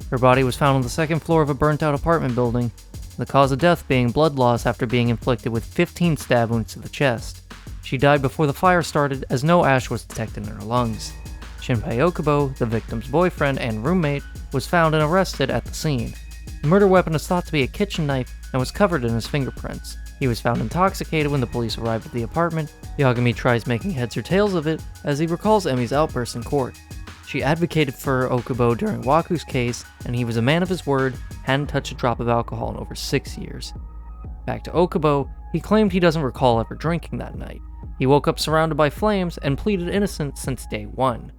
Her body was found on the second floor of a burnt-out apartment building, the cause of death being blood loss after being inflicted with 15 stab wounds to the chest. She died before the fire started, as no ash was detected in her lungs. Shinpei Okubo, the victim's boyfriend and roommate, was found and arrested at the scene. The murder weapon is thought to be a kitchen knife and was covered in his fingerprints. He was found intoxicated when the police arrived at the apartment. Yagami tries making heads or tails of it, as he recalls Emi's outburst in court. She advocated for Okubo during Waku's case, and he was a man of his word, hadn't touched a drop of alcohol in over 6 years. Back to Okubo, he claimed he doesn't recall ever drinking that night. He woke up surrounded by flames and pleaded innocent since day one.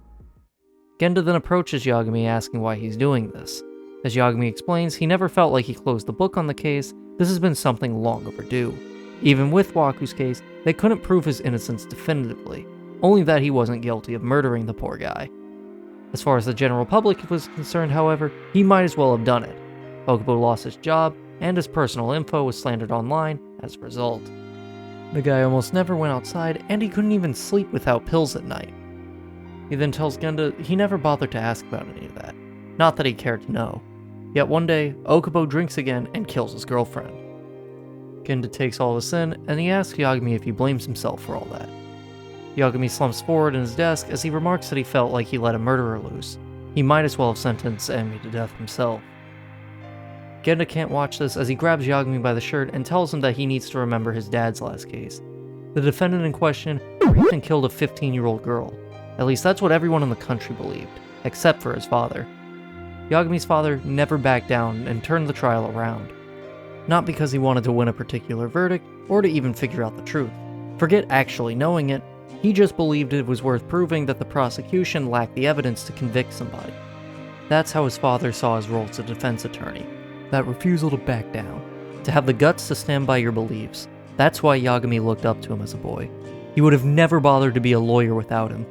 Genda then approaches Yagami asking why he's doing this. As Yagami explains, he never felt like he closed the book on the case, This has been something long overdue. Even with Waku's case, they couldn't prove his innocence definitively, only that he wasn't guilty of murdering the poor guy. As far as the general public was concerned, however, he might as well have done it. Okubo lost his job, and his personal info was slandered online as a result. The guy almost never went outside, and he couldn't even sleep without pills at night. He then tells Genda he never bothered to ask about any of that, not that he cared to know. Yet one day, Okubo drinks again and kills his girlfriend. Genda takes all this in, and he asks Yagami if he blames himself for all that. Yagami slumps forward in his desk as he remarks that he felt like he let a murderer loose. He might as well have sentenced Emi to death himself. Genda can't watch this as he grabs Yagami by the shirt and tells him that he needs to remember his dad's last case. The defendant in question raped and killed a 15-year-old girl. At least that's what everyone in the country believed, except for his father. Yagami's father never backed down and turned the trial around. Not because he wanted to win a particular verdict, or to even figure out the truth. Forget actually knowing it, he just believed it was worth proving that the prosecution lacked the evidence to convict somebody. That's how his father saw his role as a defense attorney. That refusal to back down. To have the guts to stand by your beliefs. That's why Yagami looked up to him as a boy. He would have never bothered to be a lawyer without him.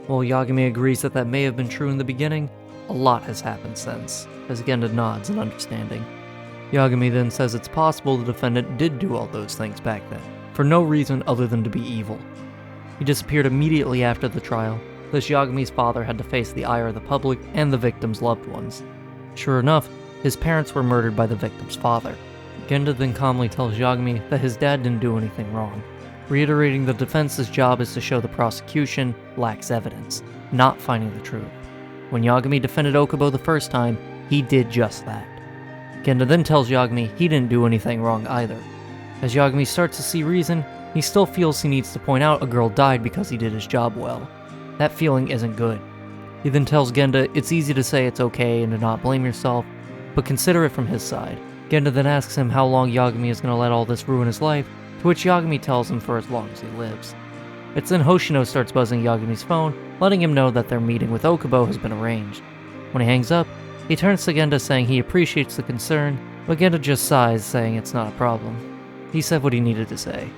While Yagami agrees that may have been true in the beginning, a lot has happened since, as Genda nods in understanding. Yagami then says it's possible the defendant did do all those things back then, for no reason other than to be evil. He disappeared immediately after the trial, thus Yagami's father had to face the ire of the public and the victim's loved ones. Sure enough, his parents were murdered by the victim's father. Genda then calmly tells Yagami that his dad didn't do anything wrong, reiterating the defense's job is to show the prosecution lacks evidence, not finding the truth. When Yagami defended Okubo the first time, he did just that. Genda then tells Yagami he didn't do anything wrong either. As Yagami starts to see reason, he still feels he needs to point out a girl died because he did his job well. That feeling isn't good. He then tells Genda it's easy to say it's okay and to not blame yourself, but consider it from his side. Genda then asks him how long Yagami is going to let all this ruin his life, to which Yagami tells him for as long as he lives. It's then Hoshino starts buzzing Yagami's phone, letting him know that their meeting with Okubo has been arranged. When he hangs up, he turns to Genda saying he appreciates the concern, but Genda just sighs, saying it's not a problem. He said what he needed to say.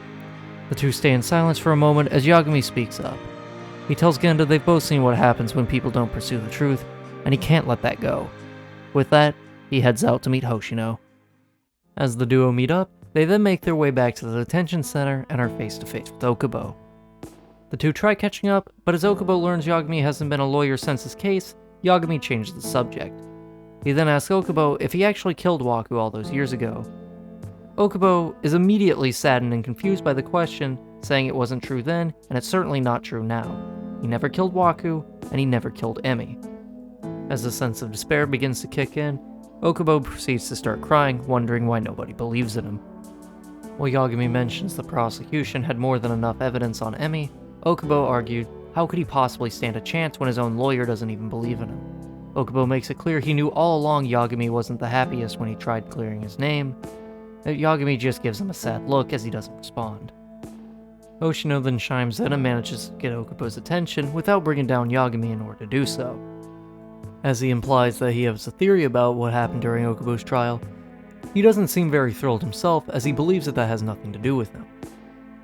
The two stay in silence for a moment as Yagami speaks up. He tells Genda they've both seen what happens when people don't pursue the truth, and he can't let that go. With that, he heads out to meet Hoshino. As the duo meet up, they then make their way back to the detention center and are face to face with Okubo. The two try catching up, but as Okubo learns Yagami hasn't been a lawyer since his case, Yagami changes the subject. He then asks Okubo if he actually killed Waku all those years ago. Okubo is immediately saddened and confused by the question, saying it wasn't true then, and it's certainly not true now. He never killed Waku, and he never killed Emi. As the sense of despair begins to kick in, Okubo proceeds to start crying, wondering why nobody believes in him. While Yagami mentions the prosecution had more than enough evidence on Emi, Okubo argued, how could he possibly stand a chance when his own lawyer doesn't even believe in him? Okubo makes it clear he knew all along Yagami wasn't the happiest when he tried clearing his name. Yagami just gives him a sad look as he doesn't respond. Hoshino then chimes in and manages to get Okubo's attention without bringing down Yagami in order to do so. As he implies that he has a theory about what happened during Okubo's trial, he doesn't seem very thrilled himself as he believes that has nothing to do with him.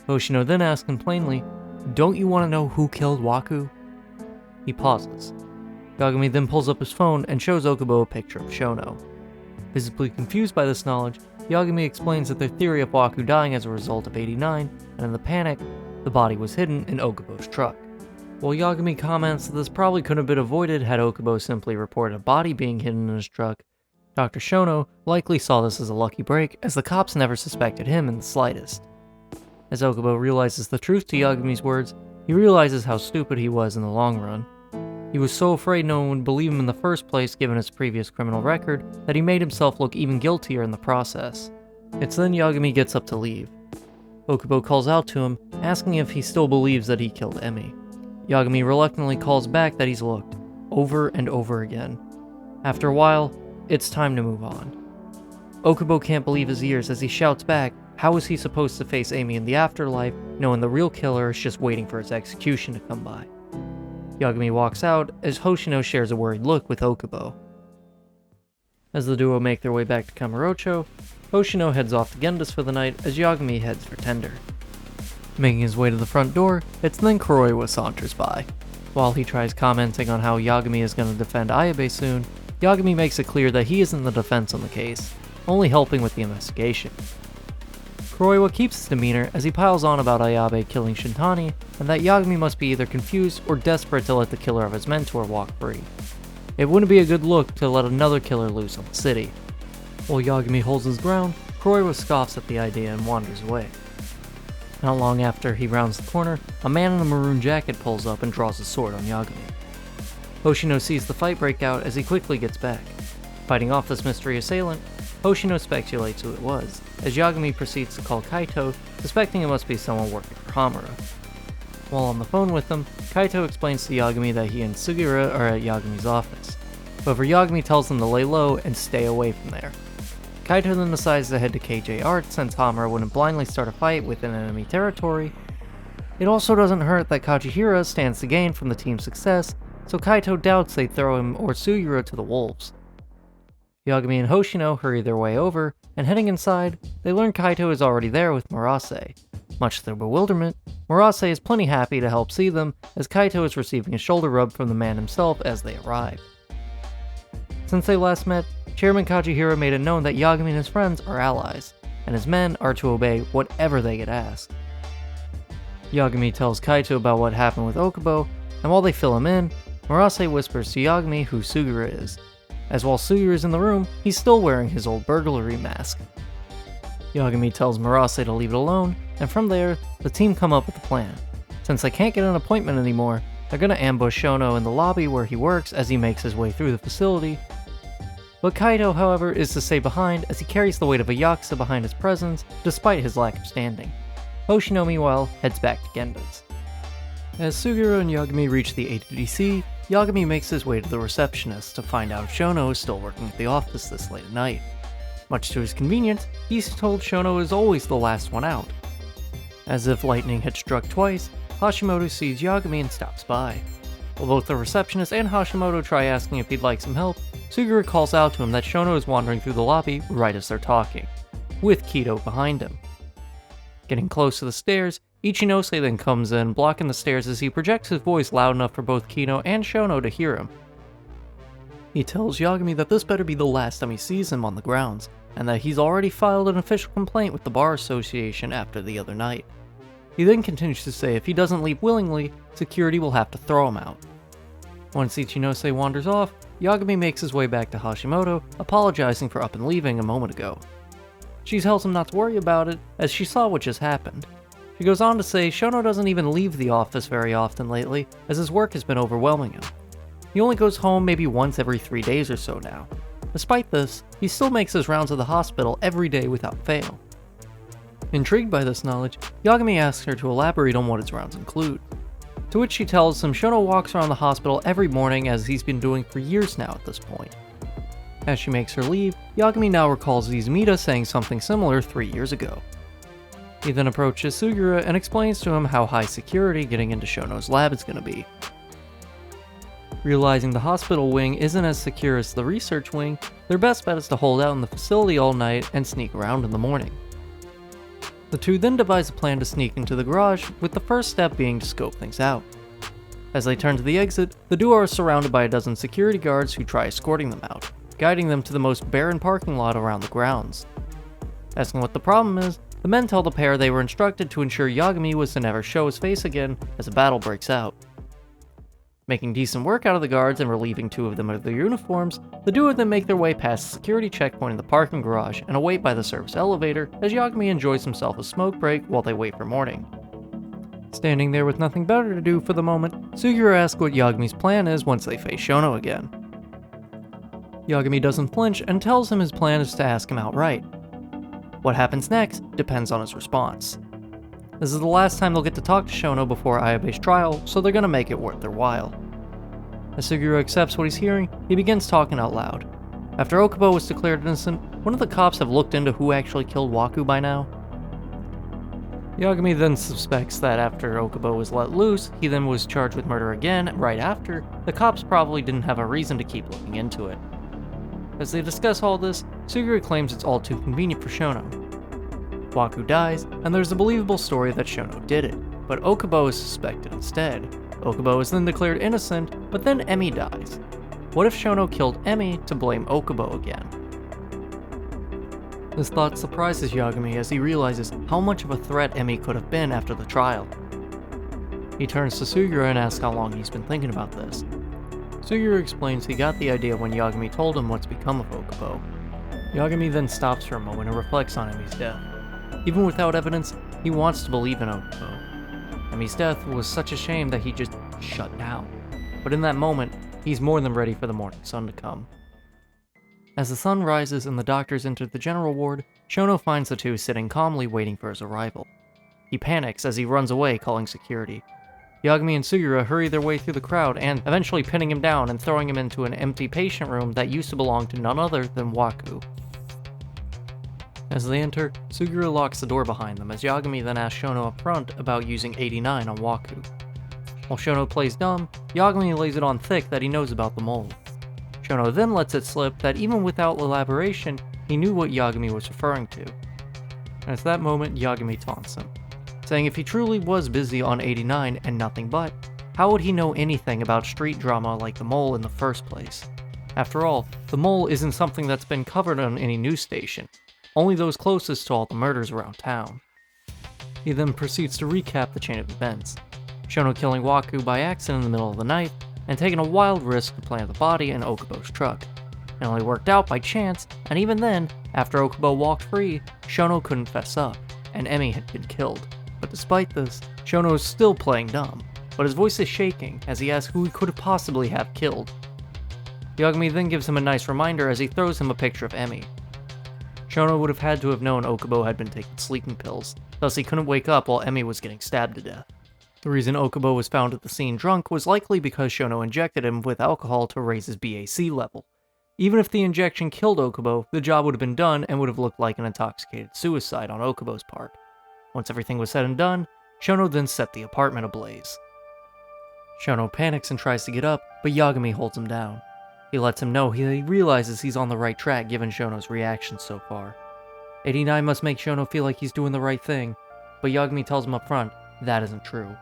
Hoshino then asks him plainly, "Don't you want to know who killed Waku?" He pauses. Yagami then pulls up his phone and shows Okubo a picture of Shono. Visibly confused by this knowledge, Yagami explains that their theory of Waku dying as a result of 89, and in the panic, the body was hidden in Okubo's truck. While Yagami comments that this probably could have been avoided had Okubo simply reported a body being hidden in his truck, Dr. Shono likely saw this as a lucky break as the cops never suspected him in the slightest. As Okubo realizes the truth to Yagami's words, he realizes how stupid he was in the long run. He was so afraid no one would believe him in the first place given his previous criminal record that he made himself look even guiltier in the process. It's then Yagami gets up to leave. Okubo calls out to him, asking if he still believes that he killed Emi. Yagami reluctantly calls back that he's looked, over and over again. After a while, it's time to move on. Okubo can't believe his ears as he shouts back, how is he supposed to face Emi in the afterlife, knowing the real killer is just waiting for his execution to come by. Yagami walks out as Hoshino shares a worried look with Okubo. As the duo make their way back to Kamurocho, Hoshino heads off to Gendas for the night as Yagami heads for tender. Making his way to the front door, it's then Kuroiwa saunters by. While he tries commenting on how Yagami is going to defend Ayabe soon, Yagami makes it clear that he isn't the defense on the case, only helping with the investigation. Kuroiwa keeps his demeanor as he piles on about Ayabe killing Shintani, and that Yagami must be either confused or desperate to let the killer of his mentor walk free. It wouldn't be a good look to let another killer loose on the city. While Yagami holds his ground, Kuroiwa scoffs at the idea and wanders away. Not long after he rounds the corner, a man in a maroon jacket pulls up and draws his sword on Yagami. Hoshino sees the fight break out as he quickly gets back. Fighting off this mystery assailant, Hoshino speculates who it was, as Yagami proceeds to call Kaito, suspecting it must be someone working for Hamura. While on the phone with him, Kaito explains to Yagami that he and Sugiura are at Yagami's office. However, Yagami tells them to lay low and stay away from there. Kaito then decides to head to KJ Art since Hamura wouldn't blindly start a fight within enemy territory. It also doesn't hurt that Kajihira stands to gain from the team's success, so Kaito doubts they'd throw him or Sugiura to the wolves. Yagami and Hoshino hurry their way over, and heading inside, they learn Kaito is already there with Murase. Much to their bewilderment, Murase is plenty happy to help see them, as Kaito is receiving a shoulder rub from the man himself as they arrive. Since they last met, Chairman Kajihira made it known that Yagami and his friends are allies, and his men are to obey whatever they get asked. Yagami tells Kaito about what happened with Okubo, and while they fill him in, Murase whispers to Yagami who Sugiura is, as while Sugiura is in the room, he's still wearing his old burglary mask. Yagami tells Murase to leave it alone, and from there, the team come up with a plan. Since they can't get an appointment anymore, they're gonna ambush Shono in the lobby where he works as he makes his way through the facility. But Kaito, however, is to stay behind as he carries the weight of a Yakuza behind his presence, despite his lack of standing. Hoshino, meanwhile, heads back to Gendas. As Sugiura and Yagami reach the ADDC, Yagami makes his way to the receptionist to find out if Shono is still working at the office this late at night. Much to his convenience, he's told Shono is always the last one out. As if lightning had struck twice, Hashimoto sees Yagami and stops by. While both the receptionist and Hashimoto try asking if he'd like some help, Sugiura calls out to him that Shono is wandering through the lobby right as they're talking, with Kido behind him. Getting close to the stairs, Ichinose then comes in, blocking the stairs as he projects his voice loud enough for both Kido and Shono to hear him. He tells Yagami that this better be the last time he sees him on the grounds, and that he's already filed an official complaint with the Bar Association after the other night. He then continues to say if he doesn't leave willingly, security will have to throw him out. Once Ichinose wanders off, Yagami makes his way back to Hashimoto, apologizing for up and leaving a moment ago. She tells him not to worry about it, as she saw what just happened. She goes on to say Shono doesn't even leave the office very often lately, as his work has been overwhelming him. He only goes home maybe once every 3 days or so now. Despite this, he still makes his rounds of the hospital every day without fail. Intrigued by this knowledge, Yagami asks her to elaborate on what his rounds include. To which she tells him Shono walks around the hospital every morning as he's been doing for years now at this point. As she makes her leave, Yagami now recalls Izumida saying something similar 3 years ago. He then approaches Sugiura and explains to him how high security getting into Shono's lab is going to be. Realizing the hospital wing isn't as secure as the research wing, their best bet is to hold out in the facility all night and sneak around in the morning. The two then devise a plan to sneak into the garage, with the first step being to scope things out. As they turn to the exit, the duo are surrounded by a dozen security guards who try escorting them out, guiding them to the most barren parking lot around the grounds. Asking what the problem is, the men tell the pair they were instructed to ensure Yagami was to never show his face again as a battle breaks out. Making decent work out of the guards and relieving 2 of them of their uniforms, the duo then make their way past the security checkpoint in the parking garage and await by the service elevator as Yagami enjoys himself a smoke break while they wait for morning. Standing there with nothing better to do for the moment, Sugiura asks what Yagami's plan is once they face Shono again. Yagami doesn't flinch and tells him his plan is to ask him outright. What happens next depends on his response. This is the last time they'll get to talk to Shono before Ayabe's trial, so they're gonna make it worth their while. As Sugiura accepts what he's hearing, he begins talking out loud. After Okubo was declared innocent, wouldn't the cops have looked into who actually killed Waku by now? Yagami then suspects that after Okubo was let loose, he then was charged with murder again right after, the cops probably didn't have a reason to keep looking into it. As they discuss all this, Sugura claims it's all too convenient for Shono. Waku dies, and there's a believable story that Shono did it, but Okubo is suspected instead. Okubo is then declared innocent, but then Emi dies. What if Shono killed Emi to blame Okubo again? This thought surprises Yagami as he realizes how much of a threat Emi could have been after the trial. He turns to Sugura and asks how long he's been thinking about this. Sugura explains he got the idea when Yagami told him what's become of Okubo. Yagami then stops for a moment and reflects on Emi's death. Even without evidence, he wants to believe in Okubo. Emi's death was such a shame that he just shut down. But in that moment, he's more than ready for the morning sun to come. As the sun rises and the doctors enter the general ward, Shono finds the two sitting calmly waiting for his arrival. He panics as he runs away, calling security. Yagami and Sugura hurry their way through the crowd and eventually pinning him down and throwing him into an empty patient room that used to belong to none other than Waku. As they enter, Sugura locks the door behind them as Yagami then asks Shono up front about using 89 on Waku. While Shono plays dumb, Yagami lays it on thick that he knows about the mole. Shono then lets it slip that even without elaboration, he knew what Yagami was referring to. And at that moment, Yagami taunts him, saying if he truly was busy on 89 and nothing but, how would he know anything about street drama like the mole in the first place? After all, the mole isn't something that's been covered on any news station, only those closest to all the murders around town. He then proceeds to recap the chain of events. Shono killing Waku by accident in the middle of the night, and taking a wild risk to plant the body in Okubo's truck. It only worked out by chance, and even then, after Okubo walked free, Shono couldn't fess up, and Emi had been killed. But despite this, Shono is still playing dumb, but his voice is shaking as he asks who he could possibly have killed. Yagami then gives him a nice reminder as he throws him a picture of Emi. Shono would have had to have known Okubo had been taking sleeping pills, thus he couldn't wake up while Emi was getting stabbed to death. The reason Okubo was found at the scene drunk was likely because Shono injected him with alcohol to raise his BAC level. Even if the injection killed Okubo, the job would have been done and would have looked like an intoxicated suicide on Okubo's part. Once everything was said and done, Shono then set the apartment ablaze. Shono panics and tries to get up, but Yagami holds him down. He lets him know he realizes he's on the right track given Shono's reaction so far. 89 must make Shono feel like he's doing the right thing, but Yagami tells him up front that isn't true.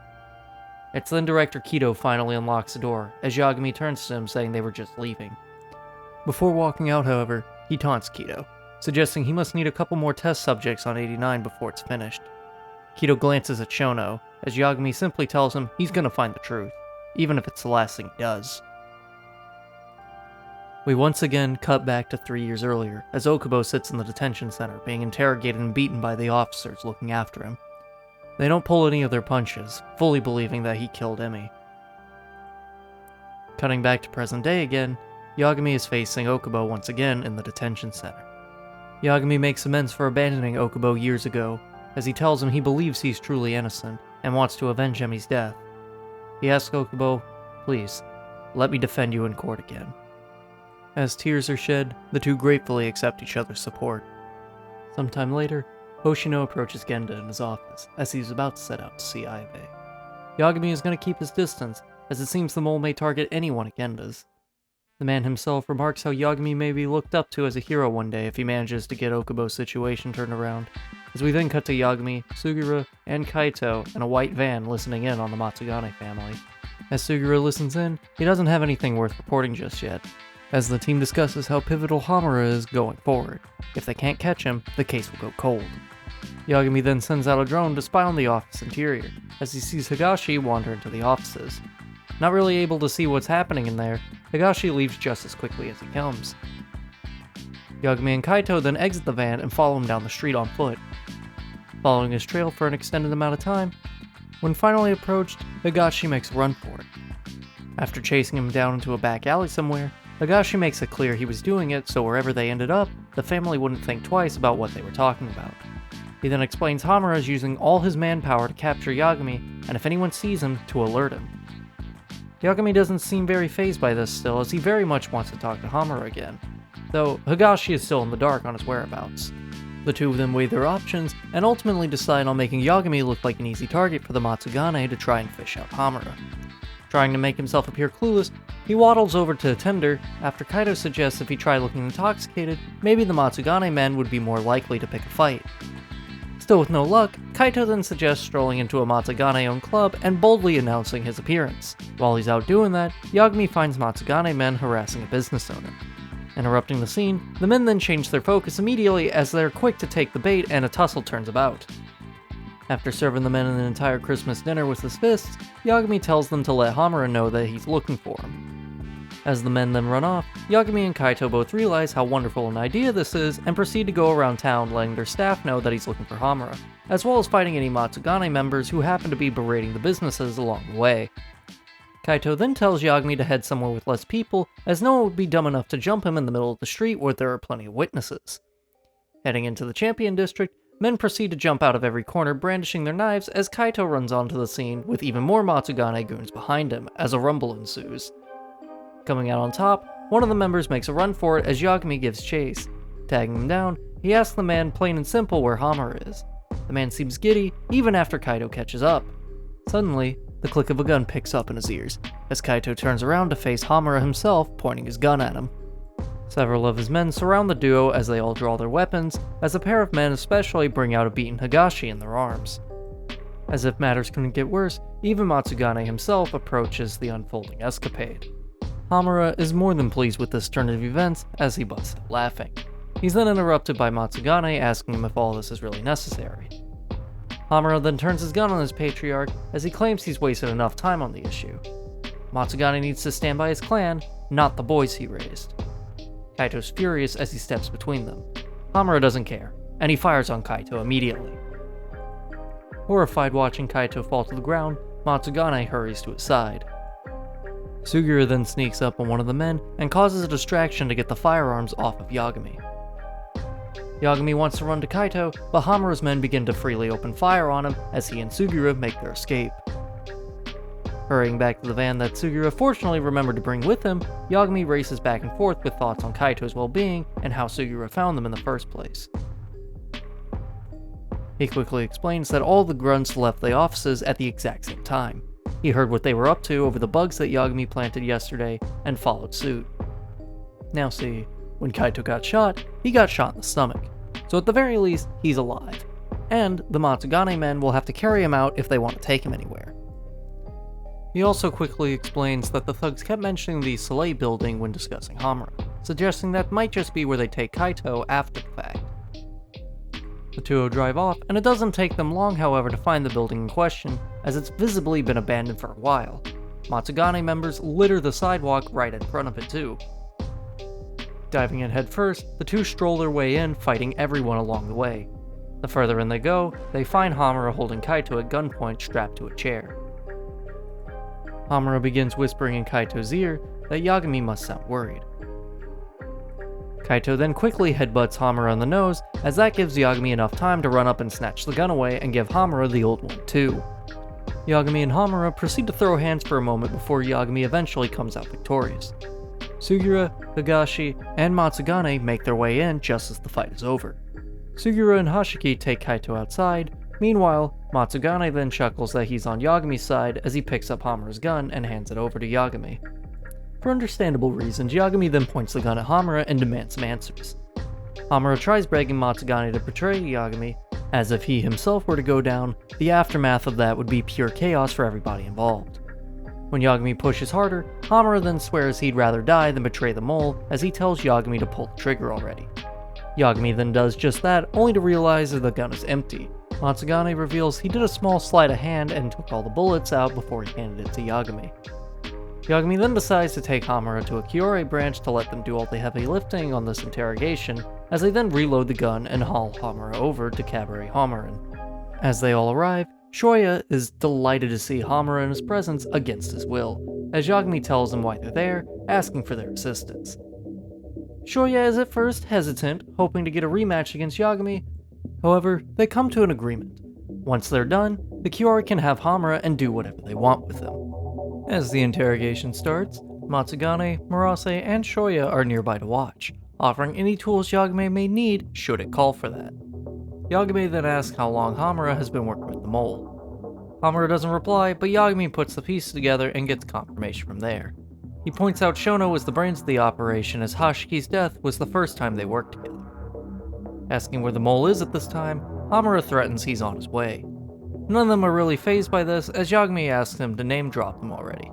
It's then Director Kido finally unlocks the door, as Yagami turns to him saying they were just leaving. Before walking out, however, he taunts Kido, suggesting he must need a couple more test subjects on 89 before it's finished. Kido glances at Shono, as Yagami simply tells him he's gonna find the truth, even if it's the last thing he does. We once again cut back to 3 years earlier, as Okubo sits in the detention center, being interrogated and beaten by the officers looking after him. They don't pull any of their punches, fully believing that he killed Emi. Cutting back to present day again, Yagami is facing Okubo once again in the detention center. Yagami makes amends for abandoning Okubo years ago, as he tells him he believes he's truly innocent, and wants to avenge Emi's death. He asks Okubo, please, let me defend you in court again. As tears are shed, the two gratefully accept each other's support. Sometime later, Hoshino approaches Genda in his office, as he's about to set out to see Aibe. Yagami is going to keep his distance, as it seems the mole may target anyone at Genda's. The man himself remarks how Yagami may be looked up to as a hero one day if he manages to get Okubo's situation turned around, as we then cut to Yagami, Sugura, and Kaito in a white van listening in on the Matsugane family. As Sugura listens in, he doesn't have anything worth reporting just yet, as the team discusses how pivotal Hamura is going forward. If they can't catch him, the case will go cold. Yagami then sends out a drone to spy on the office interior, as he sees Higashi wander into the offices. Not really able to see what's happening in there, Higashi leaves just as quickly as he comes. Yagami and Kaito then exit the van and follow him down the street on foot. Following his trail for an extended amount of time, when finally approached, Higashi makes a run for it. After chasing him down into a back alley somewhere, Higashi makes it clear he was doing it so wherever they ended up, the family wouldn't think twice about what they were talking about. He then explains Hamura is using all his manpower to capture Yagami, and if anyone sees him, to alert him. Yagami doesn't seem very fazed by this still, as he very much wants to talk to Hamura again, though Higashi is still in the dark on his whereabouts. The two of them weigh their options, and ultimately decide on making Yagami look like an easy target for the Matsugane to try and fish out Hamura. Trying to make himself appear clueless, he waddles over to the tender after Kaito suggests if he tried looking intoxicated, maybe the Matsugane men would be more likely to pick a fight. Still with no luck, Kaito then suggests strolling into a Matsugane-owned club and boldly announcing his appearance. While he's out doing that, Yagami finds Matsugane men harassing a business owner. Interrupting the scene, the men then change their focus immediately as they're quick to take the bait and a tussle turns about. After serving the men an entire Christmas dinner with his fists, Yagami tells them to let Hamura know that he's looking for him. As the men then run off, Yagami and Kaito both realize how wonderful an idea this is and proceed to go around town letting their staff know that he's looking for Hamura, as well as fighting any Matsugane members who happen to be berating the businesses along the way. Kaito then tells Yagami to head somewhere with less people, as no one would be dumb enough to jump him in the middle of the street where there are plenty of witnesses. Heading into the Champion District, men proceed to jump out of every corner brandishing their knives as Kaito runs onto the scene with even more Matsugane goons behind him as a rumble ensues. Coming out on top, one of the members makes a run for it as Yagami gives chase. Tagging him down, he asks the man plain and simple where Hamura is. The man seems giddy even after Kaito catches up. Suddenly, the click of a gun picks up in his ears as Kaito turns around to face Hamura himself, pointing his gun at him. Several of his men surround the duo as they all draw their weapons, as a pair of men especially bring out a beaten Higashi in their arms. As if matters couldn't get worse, even Matsugane himself approaches the unfolding escapade. Hamura is more than pleased with this turn of events as he busts out laughing. He's then interrupted by Matsugane asking him if all this is really necessary. Hamura then turns his gun on his patriarch as he claims he's wasted enough time on the issue. Matsugane needs to stand by his clan, not the boys he raised. Kaito's furious as he steps between them. Hamura doesn't care, and he fires on Kaito immediately. Horrified watching Kaito fall to the ground, Matsugane hurries to his side. Sugiura then sneaks up on one of the men and causes a distraction to get the firearms off of Yagami. Yagami wants to run to Kaito, but Hamura's men begin to freely open fire on him as he and Sugiura make their escape. Hurrying back to the van that Sugiura fortunately remembered to bring with him, Yagami races back and forth with thoughts on Kaito's well-being and how Sugiura found them in the first place. He quickly explains that all the grunts left the offices at the exact same time. He heard what they were up to over the bugs that Yagami planted yesterday and followed suit. Now see, when Kaito got shot, he got shot in the stomach, so at the very least, he's alive. And the Matsugane men will have to carry him out if they want to take him anywhere. He also quickly explains that the thugs kept mentioning the Soleil building when discussing Hamura, suggesting that might just be where they take Kaito after the fact. The duo drive off, and it doesn't take them long however to find the building in question, as it's visibly been abandoned for a while. Matsugane members litter the sidewalk right in front of it too. Diving in head first, the two stroll their way in, fighting everyone along the way. The further in they go, they find Hamura holding Kaito at gunpoint strapped to a chair. Hamura begins whispering in Kaito's ear that Yagami must sound worried. Kaito then quickly headbutts Hamura on the nose, as that gives Yagami enough time to run up and snatch the gun away and give Hamura the old one too. Yagami and Hamura proceed to throw hands for a moment before Yagami eventually comes out victorious. Sugiura, Higashi, and Matsugane make their way in just as the fight is over. Sugiura and Hashiki take Kaito outside. Meanwhile, Matsugane then chuckles that he's on Yagami's side as he picks up Hamura's gun and hands it over to Yagami. For understandable reasons, Yagami then points the gun at Hamura and demands some answers. Hamura tries begging Matsugane to betray Yagami, as if he himself were to go down, the aftermath of that would be pure chaos for everybody involved. When Yagami pushes harder, Hamura then swears he'd rather die than betray the mole, as he tells Yagami to pull the trigger already. Yagami then does just that, only to realize that the gun is empty. Matsugane reveals he did a small sleight of hand and took all the bullets out before he handed it to Yagami. Yagami then decides to take Hamura to a Kyorei branch to let them do all the heavy lifting on this interrogation, as they then reload the gun and haul Hamura over to Cabaret Hamurin. As they all arrive, Shoya is delighted to see Hamura in his presence against his will, as Yagami tells him why they're there, asking for their assistance. Shoya is at first hesitant, hoping to get a rematch against Yagami. However, they come to an agreement. Once they're done, the Kyorei can have Hamura and do whatever they want with him. As the interrogation starts, Matsugane, Murase, and Shoya are nearby to watch, offering any tools Yagami may need should it call for that. Yagami then asks how long Hamura has been working with the mole. Hamura doesn't reply, but Yagami puts the pieces together and gets confirmation from there. He points out Shono was the brains of the operation, as Hashiki's death was the first time they worked together. Asking where the mole is at this time, Hamura threatens he's on his way. None of them are really fazed by this, as Yagami asks him to name drop them already.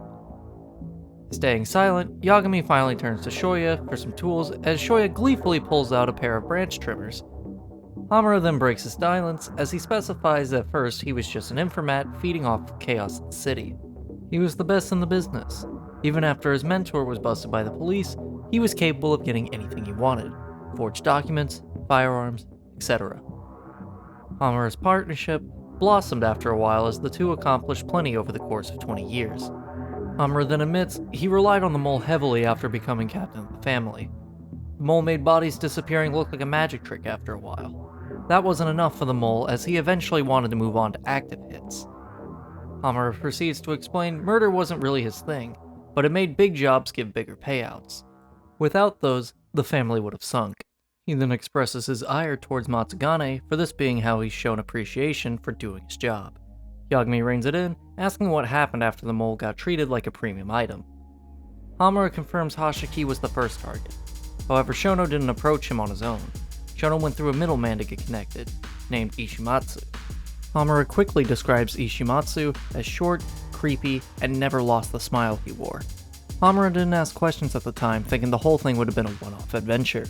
Staying silent, Yagami finally turns to Shoya for some tools, as Shoya gleefully pulls out a pair of branch trimmers. Hamura then breaks his silence, as he specifies that first he was just an informat feeding off chaos in the city. He was the best in the business. Even after his mentor was busted by the police, he was capable of getting anything he wanted: forged documents, firearms, etc. Hamura's partnership blossomed after a while, as the two accomplished plenty over the course of 20 years. Hamura then admits he relied on the mole heavily after becoming captain of the family. The mole made bodies disappearing look like a magic trick after a while. That wasn't enough for the mole, as he eventually wanted to move on to active hits. Hamura proceeds to explain murder wasn't really his thing, but it made big jobs give bigger payouts. Without those, the family would have sunk. He then expresses his ire towards Matsugane for this being how he's shown appreciation for doing his job. Yagami reins it in, asking what happened after the mole got treated like a premium item. Hamura confirms Hashiki was the first target. However, Shono didn't approach him on his own. Shono went through a middleman to get connected, named Ishimatsu. Hamura quickly describes Ishimatsu as short, creepy, and never lost the smile he wore. Hamura didn't ask questions at the time, thinking the whole thing would have been a one-off adventure.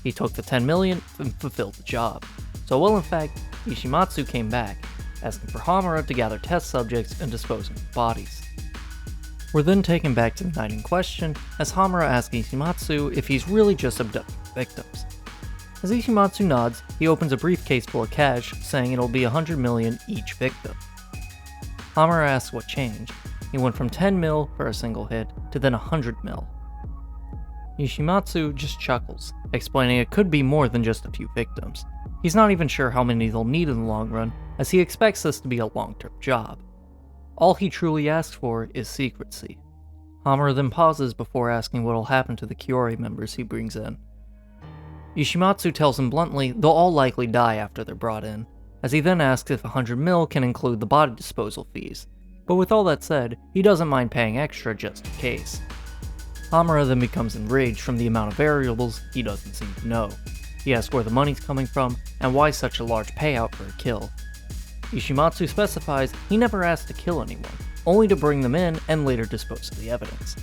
He took the 10 million and fulfilled the job. So in fact, Ishimatsu came back, asking for Hamura to gather test subjects and dispose of bodies. We're then taken back to the night in question, as Hamura asks Ishimatsu if he's really just abducting victims. As Ishimatsu nods, he opens a briefcase full of cash, saying it'll be 100 million each victim. Hamura asks what changed. He went from 10 mil for a single hit to then 100 mil. Ishimatsu just chuckles, explaining it could be more than just a few victims. He's not even sure how many they'll need in the long run, as he expects this to be a long-term job. All he truly asks for is secrecy. Hamura then pauses before asking what'll happen to the Kiori members he brings in. Ishimatsu tells him bluntly they'll all likely die after they're brought in, as he then asks if 100 mil can include the body disposal fees. But with all that said, he doesn't mind paying extra just in case. Hamura then becomes enraged from the amount of variables he doesn't seem to know. He asks where the money's coming from, and why such a large payout for a kill. Ishimatsu specifies he never asked to kill anyone, only to bring them in and later dispose of the evidence.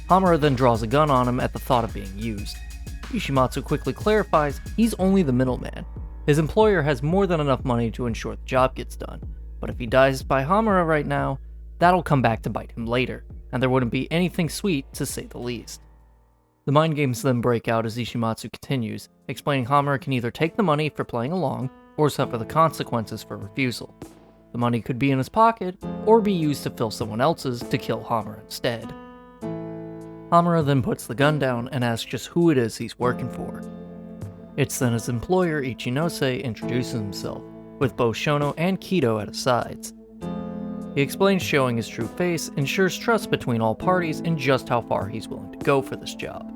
Hamura then draws a gun on him at the thought of being used. Ishimatsu quickly clarifies he's only the middleman. His employer has more than enough money to ensure the job gets done, but if he dies by Hamura right now, that'll come back to bite him later, and there wouldn't be anything sweet to say the least. The mind games then break out as Ishimatsu continues, explaining Hamura can either take the money for playing along, or suffer the consequences for refusal. The money could be in his pocket, or be used to fill someone else's to kill Hamura instead. Hamura then puts the gun down and asks just who it is he's working for. It's then his employer Ichinose introduces himself, with both Shono and Kido at his sides. He explains showing his true face ensures trust between all parties and just how far he's willing to go for this job.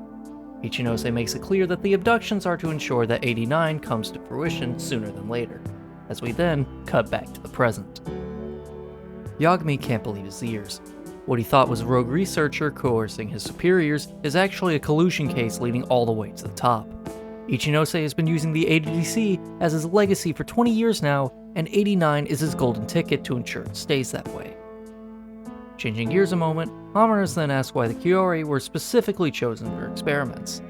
Ichinose makes it clear that the abductions are to ensure that 89 comes to fruition sooner than later, as we then cut back to the present. Yagami can't believe his ears. What he thought was a rogue researcher coercing his superiors is actually a collusion case leading all the way to the top. Ichinose has been using the ADDC as his legacy for 20 years now, and 89 is his golden ticket to ensure it stays that way. Changing gears a moment, Hamura is then asked why the Kiori were specifically chosen for experiments.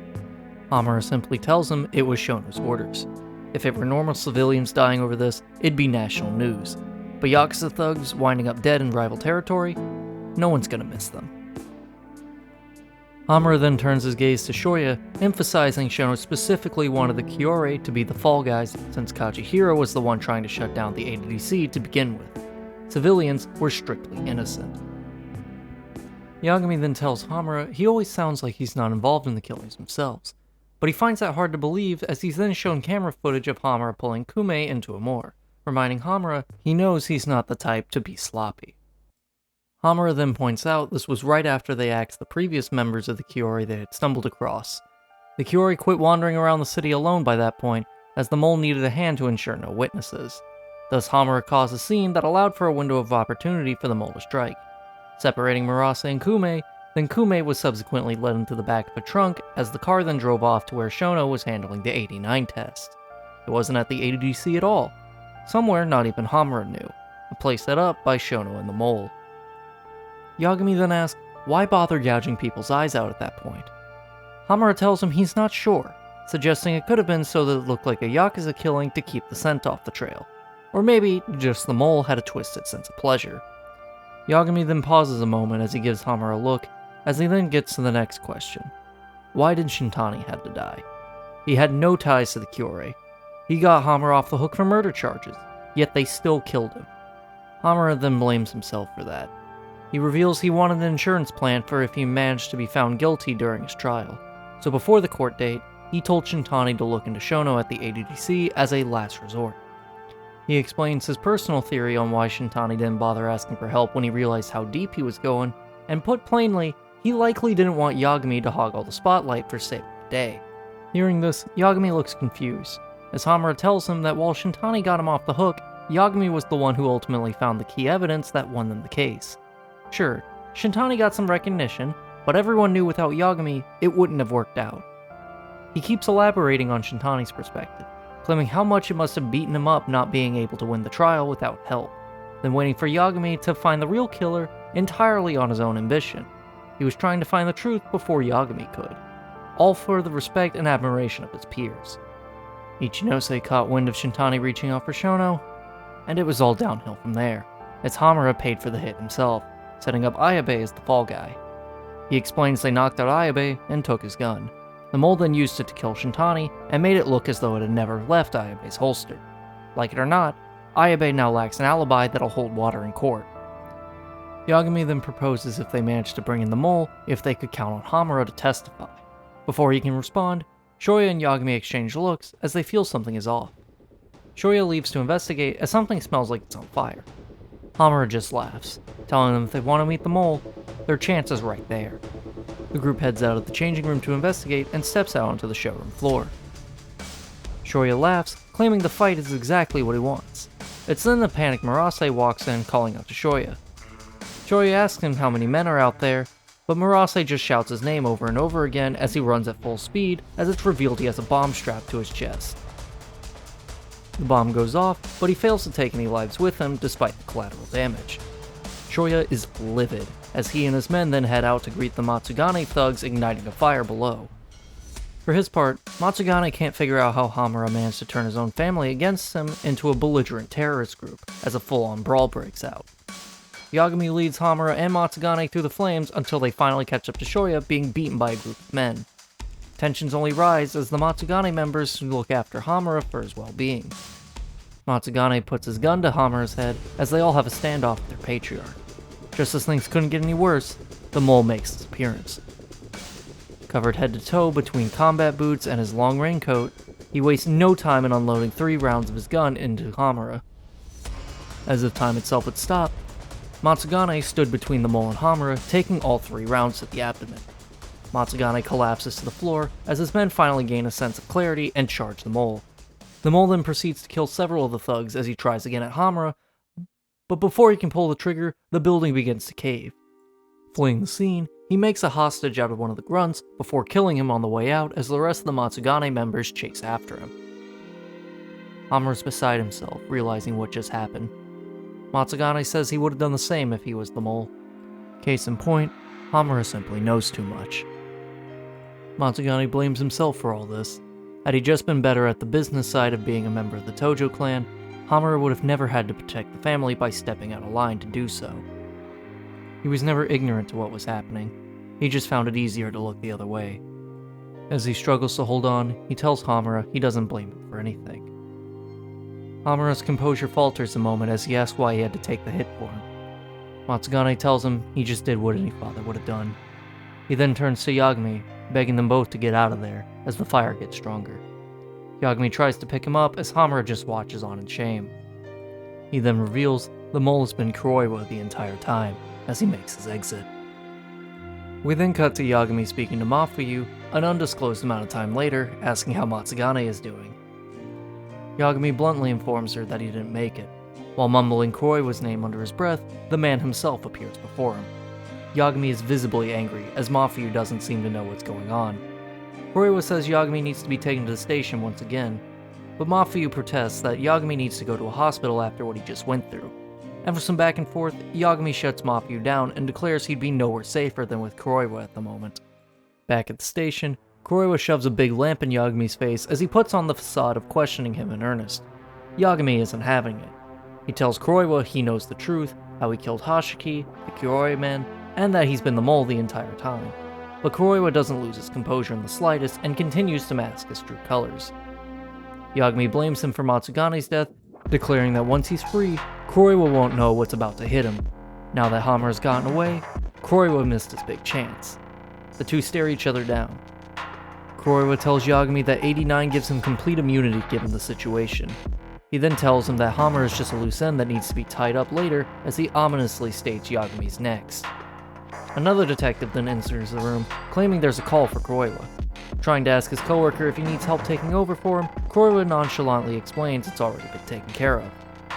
Hamura simply tells him it was Shono's orders. If it were normal civilians dying over this, it'd be national news. But Yakuza thugs winding up dead in rival territory? No one's gonna miss them. Hamura then turns his gaze to Shoya, emphasizing Shono specifically wanted the Kiori to be the fall guys since Kajihiro was the one trying to shut down the ADDC to begin with. Civilians were strictly innocent. Yagami then tells Hamura he always sounds like he's not involved in the killings themselves, but he finds that hard to believe as he's then shown camera footage of Hamura pulling Kume into a moor, reminding Hamura he knows he's not the type to be sloppy. Hamura then points out this was right after they axed the previous members of the Kiori they had stumbled across. The Kiori quit wandering around the city alone by that point, as the mole needed a hand to ensure no witnesses. Thus, Hamura caused a scene that allowed for a window of opportunity for the mole to strike. Separating Murase and Kume, then Kume was subsequently led into the back of a trunk as the car then drove off to where Shono was handling the 89 test. It wasn't at the ADDC at all. Somewhere not even Hamura knew, a place set up by Shono and the mole. Yagami then asks, why bother gouging people's eyes out at that point? Hamura tells him he's not sure, suggesting it could have been so that it looked like a Yakuza killing to keep the scent off the trail. Or maybe just the mole had a twisted sense of pleasure. Yagami then pauses a moment as he gives Hamura a look, as he then gets to the next question. Why did Shintani have to die? He had no ties to the Kyorei. He got Hamura off the hook for murder charges, yet they still killed him. Hamura then blames himself for that. He reveals he wanted an insurance plan for if he managed to be found guilty during his trial, so before the court date, he told Shintani to look into Shono at the ADDC as a last resort. He explains his personal theory on why Shintani didn't bother asking for help when he realized how deep he was going, and put plainly, he likely didn't want Yagami to hog all the spotlight for saving the day. Hearing this, Yagami looks confused, as Hamura tells him that while Shintani got him off the hook, Yagami was the one who ultimately found the key evidence that won them the case. Sure, Shintani got some recognition, but everyone knew without Yagami, it wouldn't have worked out. He keeps elaborating on Shintani's perspective, claiming how much it must have beaten him up not being able to win the trial without help, then waiting for Yagami to find the real killer entirely on his own ambition. He was trying to find the truth before Yagami could, all for the respect and admiration of his peers. Ichinose caught wind of Shintani reaching out for Shono, and it was all downhill from there, as Hamura paid for the hit himself, setting up Ayabe as the fall guy. He explains they knocked out Ayabe and took his gun. The mole then used it to kill Shintani and made it look as though it had never left Ayabe's holster. Like it or not, Ayabe now lacks an alibi that'll hold water in court. Yagami then proposes if they manage to bring in the mole, if they could count on Hamura to testify. Before he can respond, Shoya and Yagami exchange looks as they feel something is off. Shoya leaves to investigate as something smells like it's on fire. Hamura just laughs, telling them if they want to meet the mole, their chance is right there. The group heads out of the changing room to investigate and steps out onto the showroom floor. Shoya laughs, claiming the fight is exactly what he wants. It's then the panicked Murase walks in, calling out to Shoya. Shoya asks him how many men are out there, but Murase just shouts his name over and over again as he runs at full speed, as it's revealed he has a bomb strapped to his chest. The bomb goes off, but he fails to take any lives with him despite the collateral damage. Shoya is livid, as he and his men then head out to greet the Matsugane thugs igniting a fire below. For his part, Matsugane can't figure out how Hamura managed to turn his own family against him into a belligerent terrorist group, as a full-on brawl breaks out. Yagami leads Hamura and Matsugane through the flames until they finally catch up to Shoya being beaten by a group of men. Tensions only rise as the Matsugane members look after Hamura for his well-being. Matsugane puts his gun to Hamura's head as they all have a standoff with their patriarch. Just as things couldn't get any worse, the mole makes his appearance. Covered head to toe between combat boots and his long raincoat, he wastes no time in unloading 3 rounds of his gun into Hamura. As if time itself would stop, Matsugane stood between the mole and Hamura, taking all 3 rounds to the abdomen. Matsugane collapses to the floor as his men finally gain a sense of clarity and charge the mole. The mole then proceeds to kill several of the thugs as he tries again at Hamura, but before he can pull the trigger, the building begins to cave. Fleeing the scene, he makes a hostage out of one of the grunts before killing him on the way out as the rest of the Matsugane members chase after him. Hamura's beside himself, realizing what just happened. Matsugane says he would have done the same if he was the mole. Case in point, Hamura simply knows too much. Matsugane blames himself for all this. Had he just been better at the business side of being a member of the Tojo clan, Hamura would have never had to protect the family by stepping out of line to do so. He was never ignorant to what was happening, he just found it easier to look the other way. As he struggles to hold on, he tells Hamura he doesn't blame him for anything. Hamura's composure falters a moment as he asks why he had to take the hit for him. Matsugane tells him he just did what any father would have done. He then turns to Yagami, begging them both to get out of there, as the fire gets stronger. Yagami tries to pick him up as Hamura just watches on in shame. He then reveals the mole has been Kuroiwa the entire time, as he makes his exit. We then cut to Yagami speaking to Mafuyu, an undisclosed amount of time later, asking how Matsugane is doing. Yagami bluntly informs her that he didn't make it, While mumbling Kuroiwa's name under his breath, the man himself appears before him. Yagami is visibly angry, as Mafuyu doesn't seem to know what's going on. Kuroiwa says Yagami needs to be taken to the station once again, but Mafuyu protests that Yagami needs to go to a hospital after what he just went through. And for some back and forth, Yagami shuts Mafuyu down and declares he'd be nowhere safer than with Kuroiwa at the moment. Back at the station, Kuroiwa shoves a big lamp in Yagami's face as he puts on the facade of questioning him in earnest. Yagami isn't having it. He tells Kuroiwa he knows the truth, how he killed Hashiki, the Kuroi man, and that he's been the mole the entire time. But Kuroiwa doesn't lose his composure in the slightest and continues to mask his true colors. Yagami blames him for Matsugane's death, declaring that once he's free, Kuroiwa won't know what's about to hit him. Now that Hamura's gotten away, Kuroiwa missed his big chance. The two stare each other down. Kuroiwa tells Yagami that 89 gives him complete immunity given the situation. He then tells him that Hamura is just a loose end that needs to be tied up later, as he ominously states Yagami's next. Another detective then enters the room, claiming there's a call for Kuroiwa. Trying to ask his coworker if he needs help taking over for him, Kuroiwa nonchalantly explains it's already been taken care of.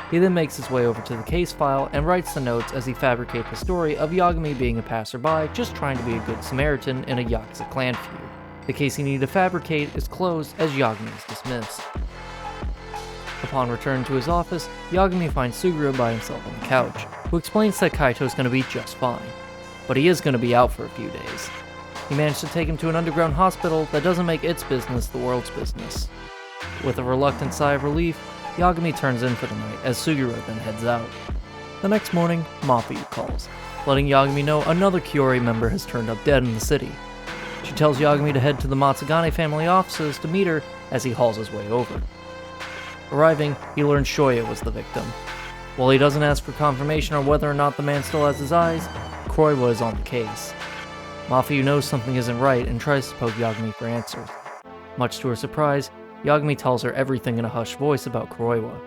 He then makes his way over to the case file and writes the notes as he fabricates the story of Yagami being a passerby just trying to be a good Samaritan in a Yakuza clan feud. The case he needed to fabricate is closed as Yagami is dismissed. Upon return to his office, Yagami finds Suguru by himself on the couch, who explains that Kaito's going to be just fine, but he is going to be out for a few days. He managed to take him to an underground hospital that doesn't make its business the world's business. With a reluctant sigh of relief, Yagami turns in for the night as Suguru then heads out. The next morning, Mafuyu calls, letting Yagami know another Kuroi member has turned up dead in the city. She tells Yagami to head to the Matsugane family offices to meet her as he hauls his way over. Arriving, he learns Shoya was the victim. While he doesn't ask for confirmation on whether or not the man still has his eyes, Kuroiwa is on the case. Mafuyu knows something isn't right and tries to poke Yagami for answers. Much to her surprise, Yagami tells her everything in a hushed voice about Kuroiwa.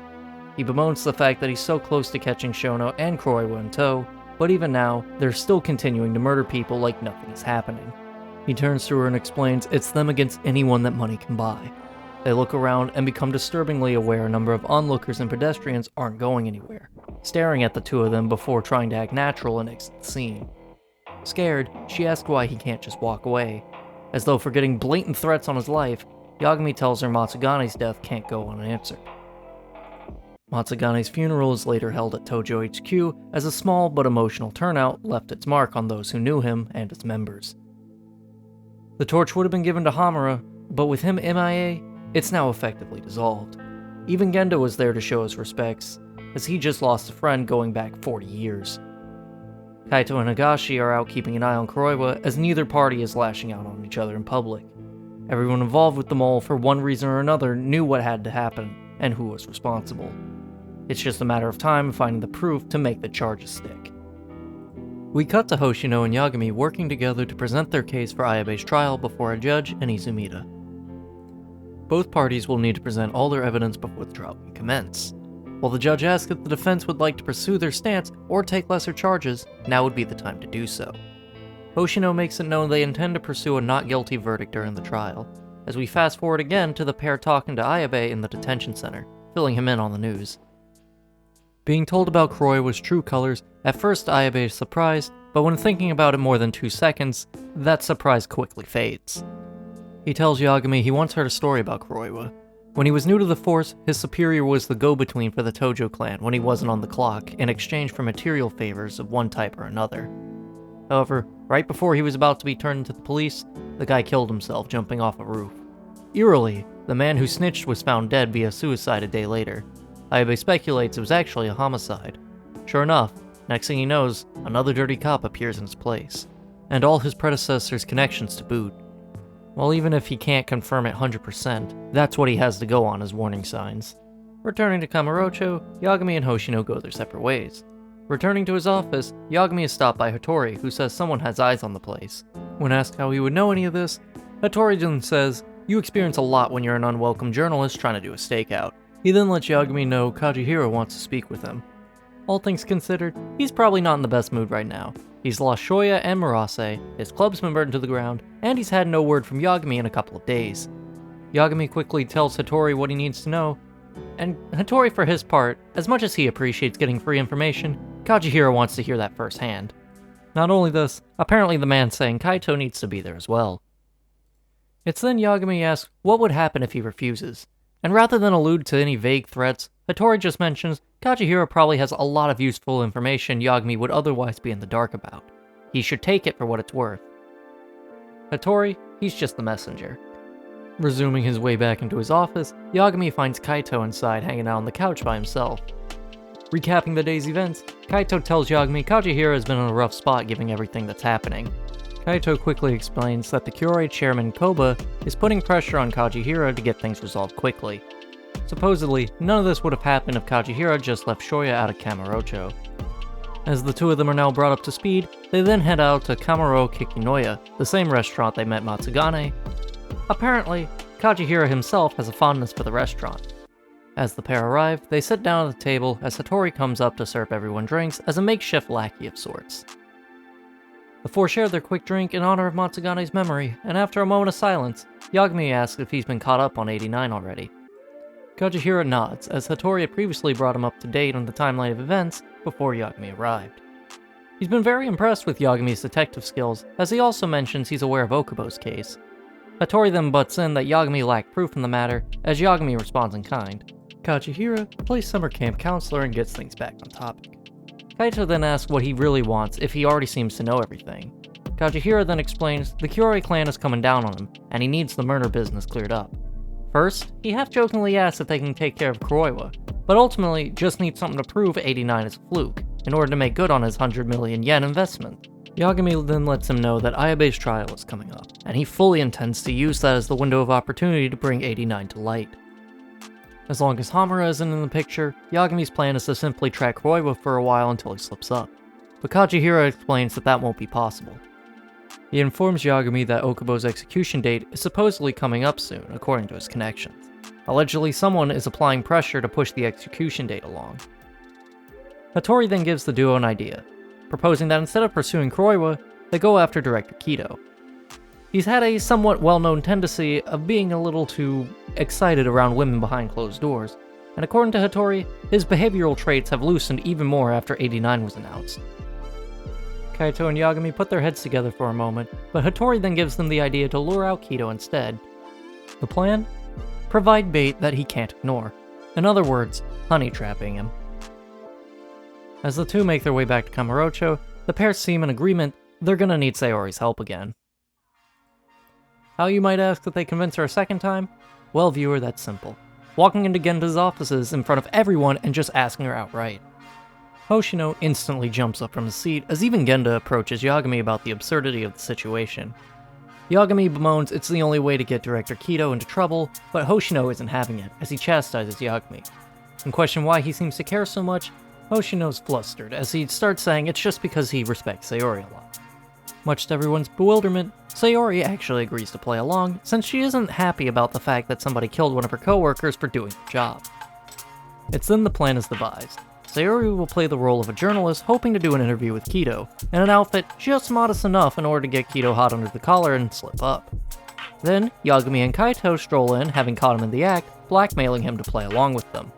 He bemoans the fact that he's so close to catching Shono and Kuroiwa in tow, but even now, they're still continuing to murder people like nothing is happening. He turns to her and explains it's them against anyone that money can buy. They look around and become disturbingly aware a number of onlookers and pedestrians aren't going anywhere, staring at the two of them before trying to act natural and exit the scene. Scared, she asks why he can't just walk away. As though for getting blatant threats on his life, Yagami tells her Matsugane's death can't go unanswered. Matsugane's funeral is later held at Tojo HQ as a small but emotional turnout left its mark on those who knew him and its members. The torch would have been given to Hamura, but with him MIA, it's now effectively dissolved. Even Gendo was there to show his respects, as he just lost a friend going back 40 years. Kaito and Higashi are out keeping an eye on Kuroiwa as neither party is lashing out on each other in public. Everyone involved with the mole for one reason or another knew what had to happen and who was responsible. It's just a matter of time finding the proof to make the charges stick. We cut to Hoshino and Yagami working together to present their case for Ayabe's trial before a judge and Izumida. Both parties will need to present all their evidence before the trial can commence. While the judge asks if the defense would like to pursue their stance or take lesser charges, now would be the time to do so. Hoshino makes it known they intend to pursue a not guilty verdict during the trial, as we fast forward again to the pair talking to Ayabe in the detention center, filling him in on the news. Being told about Kuroiwa's true colors, at first Ayabe is surprised, but when thinking about it more than 2 seconds, that surprise quickly fades. He tells Yagami he once heard a story about Kuroiwa. When he was new to the force, his superior was the go-between for the Tojo clan when he wasn't on the clock in exchange for material favors of one type or another. However, right before he was about to be turned into the police, the guy killed himself jumping off a roof. Eerily, the man who snitched was found dead via suicide a day later. Ayabe speculates it was actually a homicide. Sure enough, next thing he knows, another dirty cop appears in his place, and all his predecessors' connections to boot. Well, even if he can't confirm it 100%, that's what he has to go on as warning signs. Returning to Kamurocho, Yagami and Hoshino go their separate ways. Returning to his office, Yagami is stopped by Hattori, who says someone has eyes on the place. When asked how he would know any of this, Hattori then says, "You experience a lot when you're an unwelcome journalist trying to do a stakeout." He then lets Yagami know Kajihiro wants to speak with him. All things considered, he's probably not in the best mood right now. He's lost Shoya and Murase, his club's been burned to the ground, and he's had no word from Yagami in a couple of days. Yagami quickly tells Hattori what he needs to know, And Hattori, for his part, as much as he appreciates getting free information, Kajihiro wants to hear that firsthand. Not only this, apparently the man saying Kaito needs to be there as well. It's then Yagami asks what would happen if he refuses, and rather than allude to any vague threats, Hattori just mentions Kajihiro probably has a lot of useful information Yagami would otherwise be in the dark about. He should take it for what it's worth. Hattori, he's just the messenger. Resuming his way back into his office, Yagami finds Kaito inside hanging out on the couch by himself. Recapping the day's events, Kaito tells Yagami Kajihiro has been in a rough spot given everything that's happening. Kaito quickly explains that the Kyorei chairman Koba is putting pressure on Kajihiro to get things resolved quickly. Supposedly, none of this would have happened if Kajihiro just left Shoya out of Kamurocho. As the two of them are now brought up to speed, they then head out to Kamuro Kikinoya, the same restaurant they met Matsugane. Apparently, Kajihiro himself has a fondness for the restaurant. As the pair arrive, they sit down at the table as Hattori comes up to serve everyone drinks as a makeshift lackey of sorts. The four share their quick drink in honor of Matsugane's memory, and after a moment of silence, Yagami asks if he's been caught up on 89 already. Kajihiro nods, as Hattori had previously brought him up to date on the timeline of events before Yagami arrived. He's been very impressed with Yagami's detective skills, as he also mentions he's aware of Okubo's case. Hattori then butts in that Yagami lacked proof in the matter, as Yagami responds in kind. Kajihiro plays summer camp counselor and gets things back on topic. Kaito then asks what he really wants if he already seems to know everything. Kajihiro then explains the Kyorei clan is coming down on him, and he needs the murder business cleared up. First, he half-jokingly asks if they can take care of Kuroiwa, but ultimately just needs something to prove 89 is a fluke, in order to make good on his 100 million yen investment. Yagami then lets him know that Ayabe's trial is coming up, and he fully intends to use that as the window of opportunity to bring 89 to light. As long as Hamura isn't in the picture, Yagami's plan is to simply track Kuroiwa for a while until he slips up, but Kajihiro explains that won't be possible. He informs Yagami that Okubo's execution date is supposedly coming up soon, according to his connections. Allegedly, someone is applying pressure to push the execution date along. Hattori then gives the duo an idea, proposing that instead of pursuing Kuroiwa, they go after Director Kido. He's had a somewhat well-known tendency of being a little too excited around women behind closed doors, and according to Hattori, his behavioral traits have loosened even more after 89 was announced. Kaito and Yagami put their heads together for a moment, but Hattori then gives them the idea to lure out Kido instead. The plan? Provide bait that he can't ignore. In other words, honey trapping him. As the two make their way back to Kamurocho, the pair seem in agreement they're gonna need Sayori's help again. How, you might ask, that they convince her a second time? Well, viewer, that's simple. Walking into Genda's offices in front of everyone and just asking her outright. Hoshino instantly jumps up from his seat as even Genda approaches Yagami about the absurdity of the situation. Yagami bemoans it's the only way to get Director Kido into trouble, but Hoshino isn't having it, as he chastises Yagami. When questioned why he seems to care so much, Hoshino's flustered, as he starts saying it's just because he respects Sayori a lot. Much to everyone's bewilderment, Sayori actually agrees to play along, since she isn't happy about the fact that somebody killed one of her co-workers for doing the job. It's then the plan is devised. Sayori will play the role of a journalist hoping to do an interview with Kido, in an outfit just modest enough in order to get Kido hot under the collar and slip up. Then, Yagami and Kaito stroll in, having caught him in the act, blackmailing him to play along with them.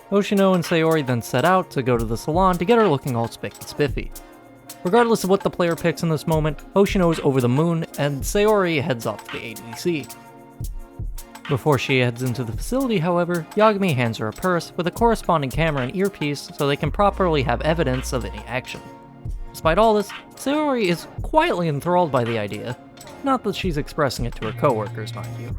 Hoshino and Sayori then set out to go to the salon to get her looking all spick and spiffy. Regardless of what the player picks in this moment, Hoshino is over the moon, and Sayori heads off to the ADC. Before she heads into the facility, however, Yagami hands her a purse with a corresponding camera and earpiece so they can properly have evidence of any action. Despite all this, Sayori is quietly enthralled by the idea. Not that she's expressing it to her co-workers, mind you.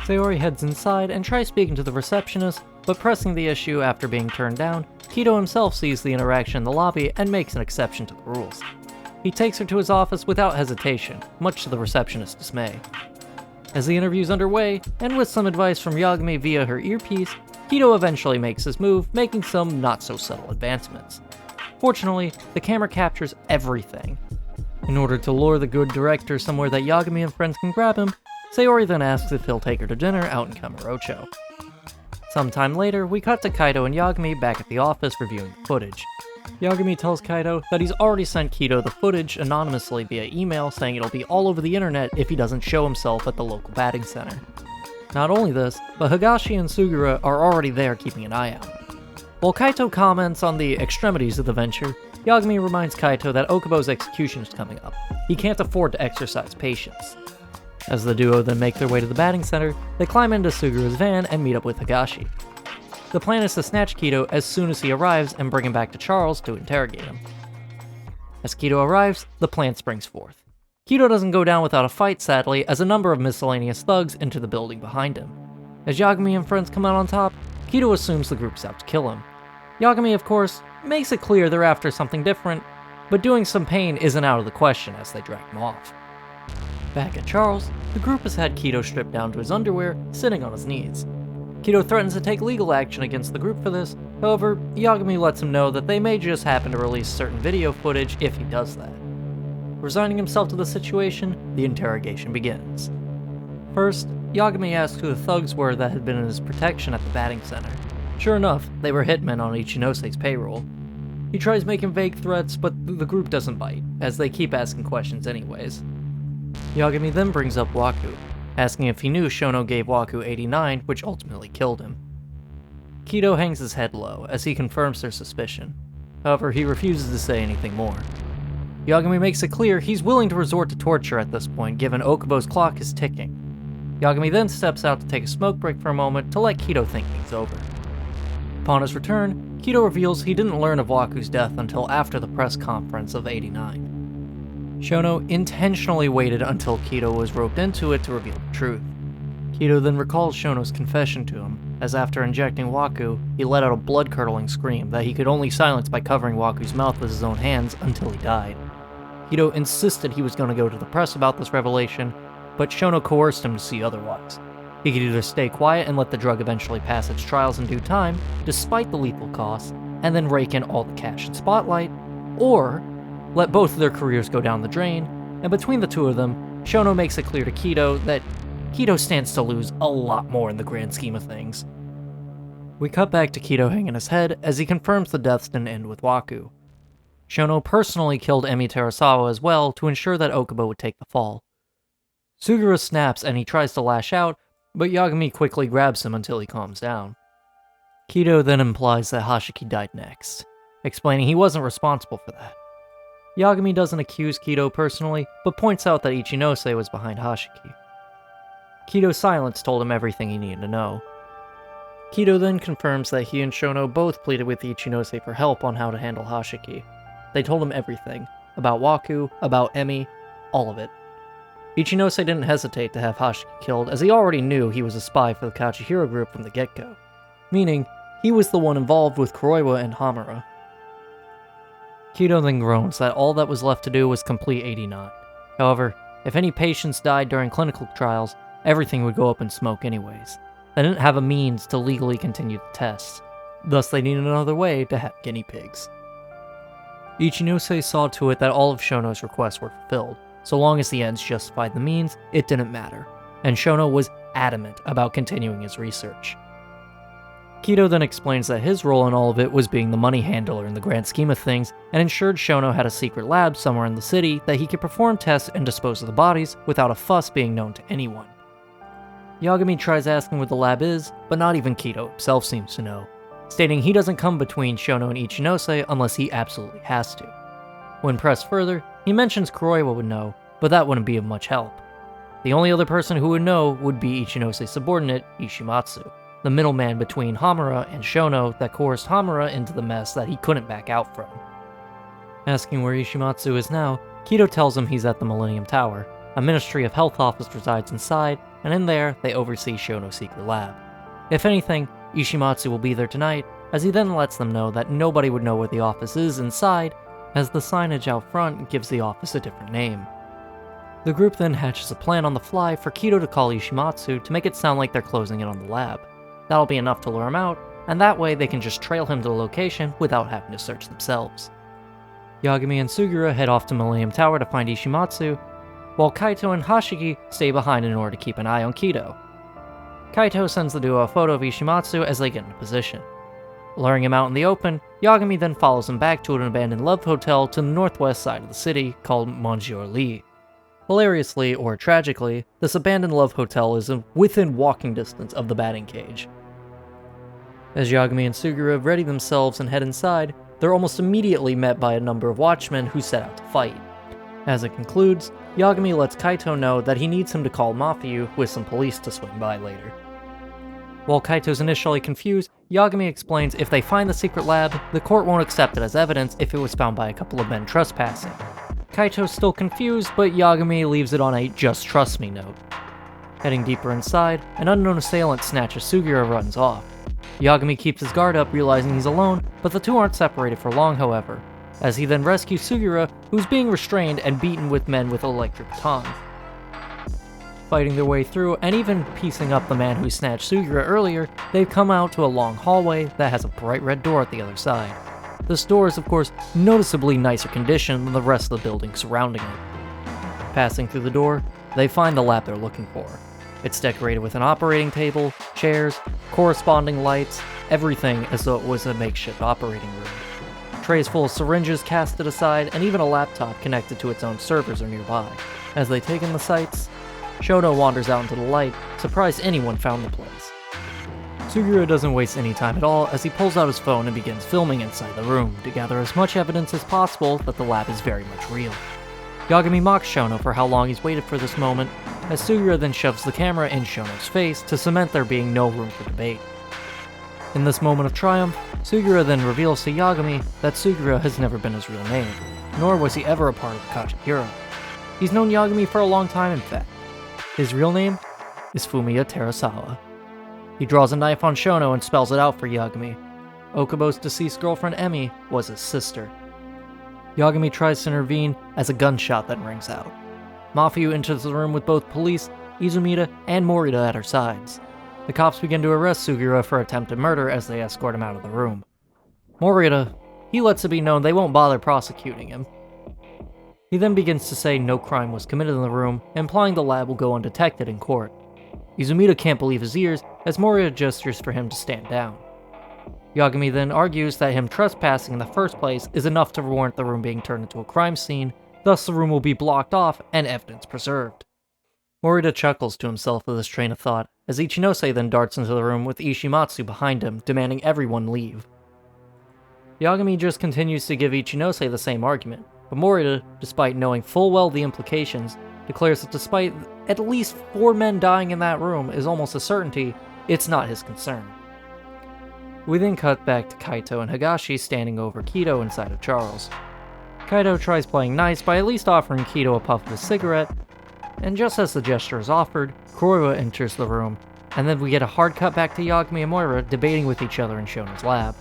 Sayori heads inside and tries speaking to the receptionist, but pressing the issue after being turned down, Kido himself sees the interaction in the lobby and makes an exception to the rules. He takes her to his office without hesitation, much to the receptionist's dismay. As the interview's underway, and with some advice from Yagami via her earpiece, Kido eventually makes his move, making some not-so-subtle advancements. Fortunately, the camera captures everything. In order to lure the good director somewhere that Yagami and friends can grab him, Sayori then asks if he'll take her to dinner out in Kamurocho. Sometime later, we cut to Kaito and Yagami back at the office reviewing the footage. Yagami tells Kaito that he's already sent Kido the footage anonymously via email, saying it'll be all over the internet if he doesn't show himself at the local batting center. Not only this, but Higashi and Sugura are already there keeping an eye out. While Kaito comments on the extremities of the venture, Yagami reminds Kaito that Okubo's execution is coming up. He can't afford to exercise patience. As the duo then make their way to the batting center, they climb into Sugura's van and meet up with Higashi. The plan is to snatch Kito as soon as he arrives and bring him back to Charles to interrogate him. As Kito arrives, the plan springs forth. Kito doesn't go down without a fight, sadly, as a number of miscellaneous thugs enter the building behind him. As Yagami and friends come out on top, Kito assumes the group's out to kill him. Yagami, of course, makes it clear they're after something different, but doing some pain isn't out of the question as they drag him off. Back at Charles, the group has had Kito stripped down to his underwear, sitting on his knees. Kito threatens to take legal action against the group for this, however, Yagami lets him know that they may just happen to release certain video footage if he does that. Resigning himself to the situation, the interrogation begins. First, Yagami asks who the thugs were that had been in his protection at the batting center. Sure enough, they were hitmen on Ichinose payroll. He tries making vague threats, but the group doesn't bite, as they keep asking questions anyways. Yagami then brings up Waku, asking if he knew Shono gave Waku 89, which ultimately killed him. Kito hangs his head low, as he confirms their suspicion. However, he refuses to say anything more. Yagami makes it clear he's willing to resort to torture at this point, given Okubo's clock is ticking. Yagami then steps out to take a smoke break for a moment to let Kito think things over. Upon his return, Kito reveals he didn't learn of Waku's death until after the press conference of 89. Shono intentionally waited until Kito was roped into it to reveal the truth. Kito then recalls Shono's confession to him, as after injecting Waku, he let out a blood-curdling scream that he could only silence by covering Waku's mouth with his own hands until he died. Kito insisted he was going to go to the press about this revelation, but Shono coerced him to see otherwise. He could either stay quiet and let the drug eventually pass its trials in due time, despite the lethal costs, and then rake in all the cash and spotlight, or let both of their careers go down the drain, and between the two of them, Shono makes it clear to Kito that Kito stands to lose a lot more in the grand scheme of things. We cut back to Kito hanging his head as he confirms the deaths didn't end with Waku. Shono personally killed Emi Terasawa as well to ensure that Okubo would take the fall. Sugura snaps and he tries to lash out, but Yagami quickly grabs him until he calms down. Kito then implies that Hashiki died next, explaining he wasn't responsible for that. Yagami doesn't accuse Kito personally, but points out that Ichinose was behind Hashiki. Kito's silence told him everything he needed to know. Kito then confirms that he and Shono both pleaded with Ichinose for help on how to handle Hashiki. They told him everything, about Waku, about Emi, all of it. Ichinose didn't hesitate to have Hashiki killed, as he already knew he was a spy for the Kachihiro group from the get-go, meaning he was the one involved with Kuroiwa and Hamura. Kito then groans that all that was left to do was complete 89. However, if any patients died during clinical trials, everything would go up in smoke anyways. They didn't have a means to legally continue the tests, thus they needed another way to have guinea pigs. Ichinose saw to it that all of Shono's requests were fulfilled. So long as the ends justified the means, it didn't matter, and Shono was adamant about continuing his research. Kito then explains that his role in all of it was being the money handler in the grand scheme of things, and ensured Shono had a secret lab somewhere in the city that he could perform tests and dispose of the bodies without a fuss being known to anyone. Yagami tries asking what the lab is, but not even Kito himself seems to know, stating he doesn't come between Shono and Ichinose unless he absolutely has to. When pressed further, he mentions Kuroiwa would know, but that wouldn't be of much help. The only other person who would know would be Ichinose's subordinate, Ishimatsu, the middleman between Hamura and Shono that coerced Hamura into the mess that he couldn't back out from. Asking where Ishimatsu is now, Kito tells him he's at the Millennium Tower. A Ministry of Health office resides inside, and in there, they oversee Shono's secret lab. If anything, Ishimatsu will be there tonight, as he then lets them know that nobody would know where the office is inside, as the signage out front gives the office a different name. The group then hatches a plan on the fly for Kito to call Ishimatsu to make it sound like they're closing in on the lab. That'll be enough to lure him out, and that way they can just trail him to the location without having to search themselves. Yagami and Sugura head off to Millennium Tower to find Ishimatsu, while Kaito and Hashiki stay behind in order to keep an eye on Kito. Kaito sends the duo a photo of Ishimatsu as they get into position. Luring him out in the open, Yagami then follows him back to an abandoned love hotel to the northwest side of the city called Monsieur Lee. Hilariously, or tragically, this abandoned love hotel is within walking distance of the batting cage. As Yagami and Sugura ready themselves and head inside, they're almost immediately met by a number of watchmen who set out to fight. As it concludes, Yagami lets Kaito know that he needs him to call Mafiu with some police to swing by later. While Kaito's initially confused, Yagami explains if they find the secret lab, the court won't accept it as evidence if it was found by a couple of men trespassing. Kaito's still confused, but Yagami leaves it on a just trust me note. Heading deeper inside, an unknown assailant snatches Sugura and runs off. Yagami keeps his guard up, realizing he's alone, but the two aren't separated for long, however, as he then rescues Sugura, who's being restrained and beaten with men with electric batons. Fighting their way through, and even piecing up the man who snatched Sugura earlier, they've come out to a long hallway that has a bright red door at the other side. This door is, of course, noticeably nicer condition than the rest of the building surrounding it. Passing through the door, they find the lab they're looking for. It's decorated with an operating table, chairs, corresponding lights, everything as though it was a makeshift operating room. Trays full of syringes casted aside, and even a laptop connected to its own servers are nearby. As they take in the sights, Shono wanders out into the light, surprised anyone found the place. Sugura doesn't waste any time at all as he pulls out his phone and begins filming inside the room to gather as much evidence as possible that the lab is very much real. Yagami mocks Shono for how long he's waited for this moment, as Sugura then shoves the camera in Shono's face to cement there being no room for debate. In this moment of triumph, Sugura then reveals to Yagami that Sugura has never been his real name, nor was he ever a part of the Kachihiro. He's known Yagami for a long time, in fact. His real name is Fumiya Terasawa. He draws a knife on Shono and spells it out for Yagami. Okubo's deceased girlfriend Emi was his sister. Yagami tries to intervene as a gunshot then rings out. Mafiu enters the room with both police, Izumida, and Morita at her sides. The cops begin to arrest Sugura for attempted murder as they escort him out of the room. Morita, he lets it be known they won't bother prosecuting him. He then begins to say no crime was committed in the room, implying the lab will go undetected in court. Izumida can't believe his ears as Morita gestures for him to stand down. Yagami then argues that him trespassing in the first place is enough to warrant the room being turned into a crime scene, thus the room will be blocked off and evidence preserved. Morita chuckles to himself at this train of thought, as Ichinose then darts into the room with Ishimatsu behind him, demanding everyone leave. Yagami just continues to give Ichinose the same argument, but Morita, despite knowing full well the implications, declares that despite at least 4 men dying in that room is almost a certainty, it's not his concern. We then cut back to Kaito and Higashi standing over Kido inside of Charles. Kaito tries playing nice by at least offering Kido a puff of his cigarette, and just as the gesture is offered, Kuroiwa enters the room, and then we get a hard cut back to Yagami and Moira debating with each other in Shono's lab.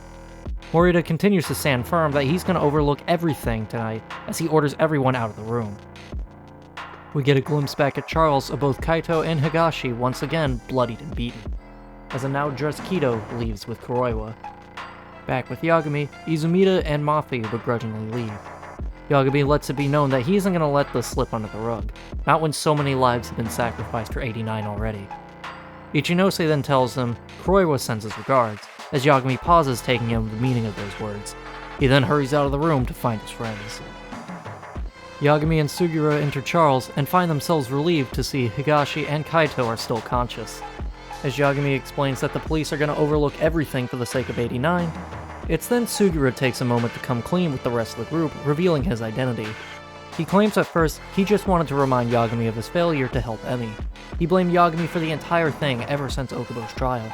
Morita continues to stand firm that he's going to overlook everything tonight as he orders everyone out of the room. We get a glimpse back at Charles of both Kaito and Higashi once again bloodied and beaten, as a now dressed Kido leaves with Kuroiwa. Back with Yagami, Izumida and Mafi begrudgingly leave. Yagami lets it be known that he isn't going to let this slip under the rug, not when so many lives have been sacrificed for 89 already. Ichinose then tells him Kuroiwa sends his regards, as Yagami pauses taking in the meaning of those words. He then hurries out of the room to find his friends. Yagami and Sugura enter Charles and find themselves relieved to see Higashi and Kaito are still conscious. As Yagami explains that the police are going to overlook everything for the sake of 89, it's then Sugura takes a moment to come clean with the rest of the group, revealing his identity. He claims at first he just wanted to remind Yagami of his failure to help Emi. He blamed Yagami for the entire thing ever since Okubo's trial.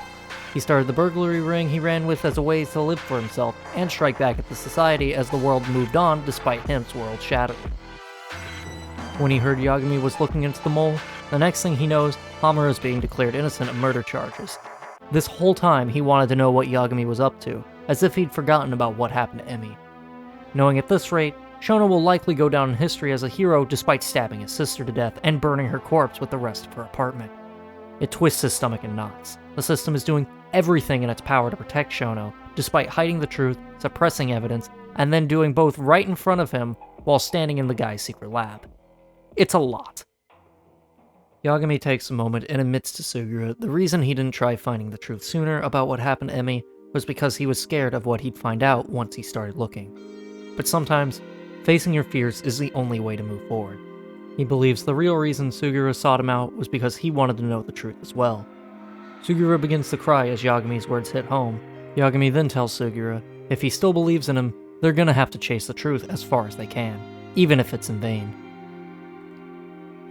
He started the burglary ring he ran with as a way to live for himself and strike back at the society as the world moved on despite him's world shattering. When he heard Yagami was looking into the mole, the next thing he knows, Hamura is being declared innocent of murder charges. This whole time he wanted to know what Yagami was up to, as if he'd forgotten about what happened to Emi. Knowing at this rate, Shono will likely go down in history as a hero despite stabbing his sister to death and burning her corpse with the rest of her apartment. It twists his stomach in knots. The system is doing everything in its power to protect Shono, despite hiding the truth, suppressing evidence, and then doing both right in front of him while standing in the guy's secret lab. It's a lot. Yagami takes a moment and admits to Sugura the reason he didn't try finding the truth sooner about what happened to Emi was because he was scared of what he'd find out once he started looking. But sometimes, facing your fears is the only way to move forward. He believes the real reason Sugura sought him out was because he wanted to know the truth as well. Sugura begins to cry as Yagami's words hit home. Yagami then tells Sugura if he still believes in him, they're gonna have to chase the truth as far as they can, even if it's in vain.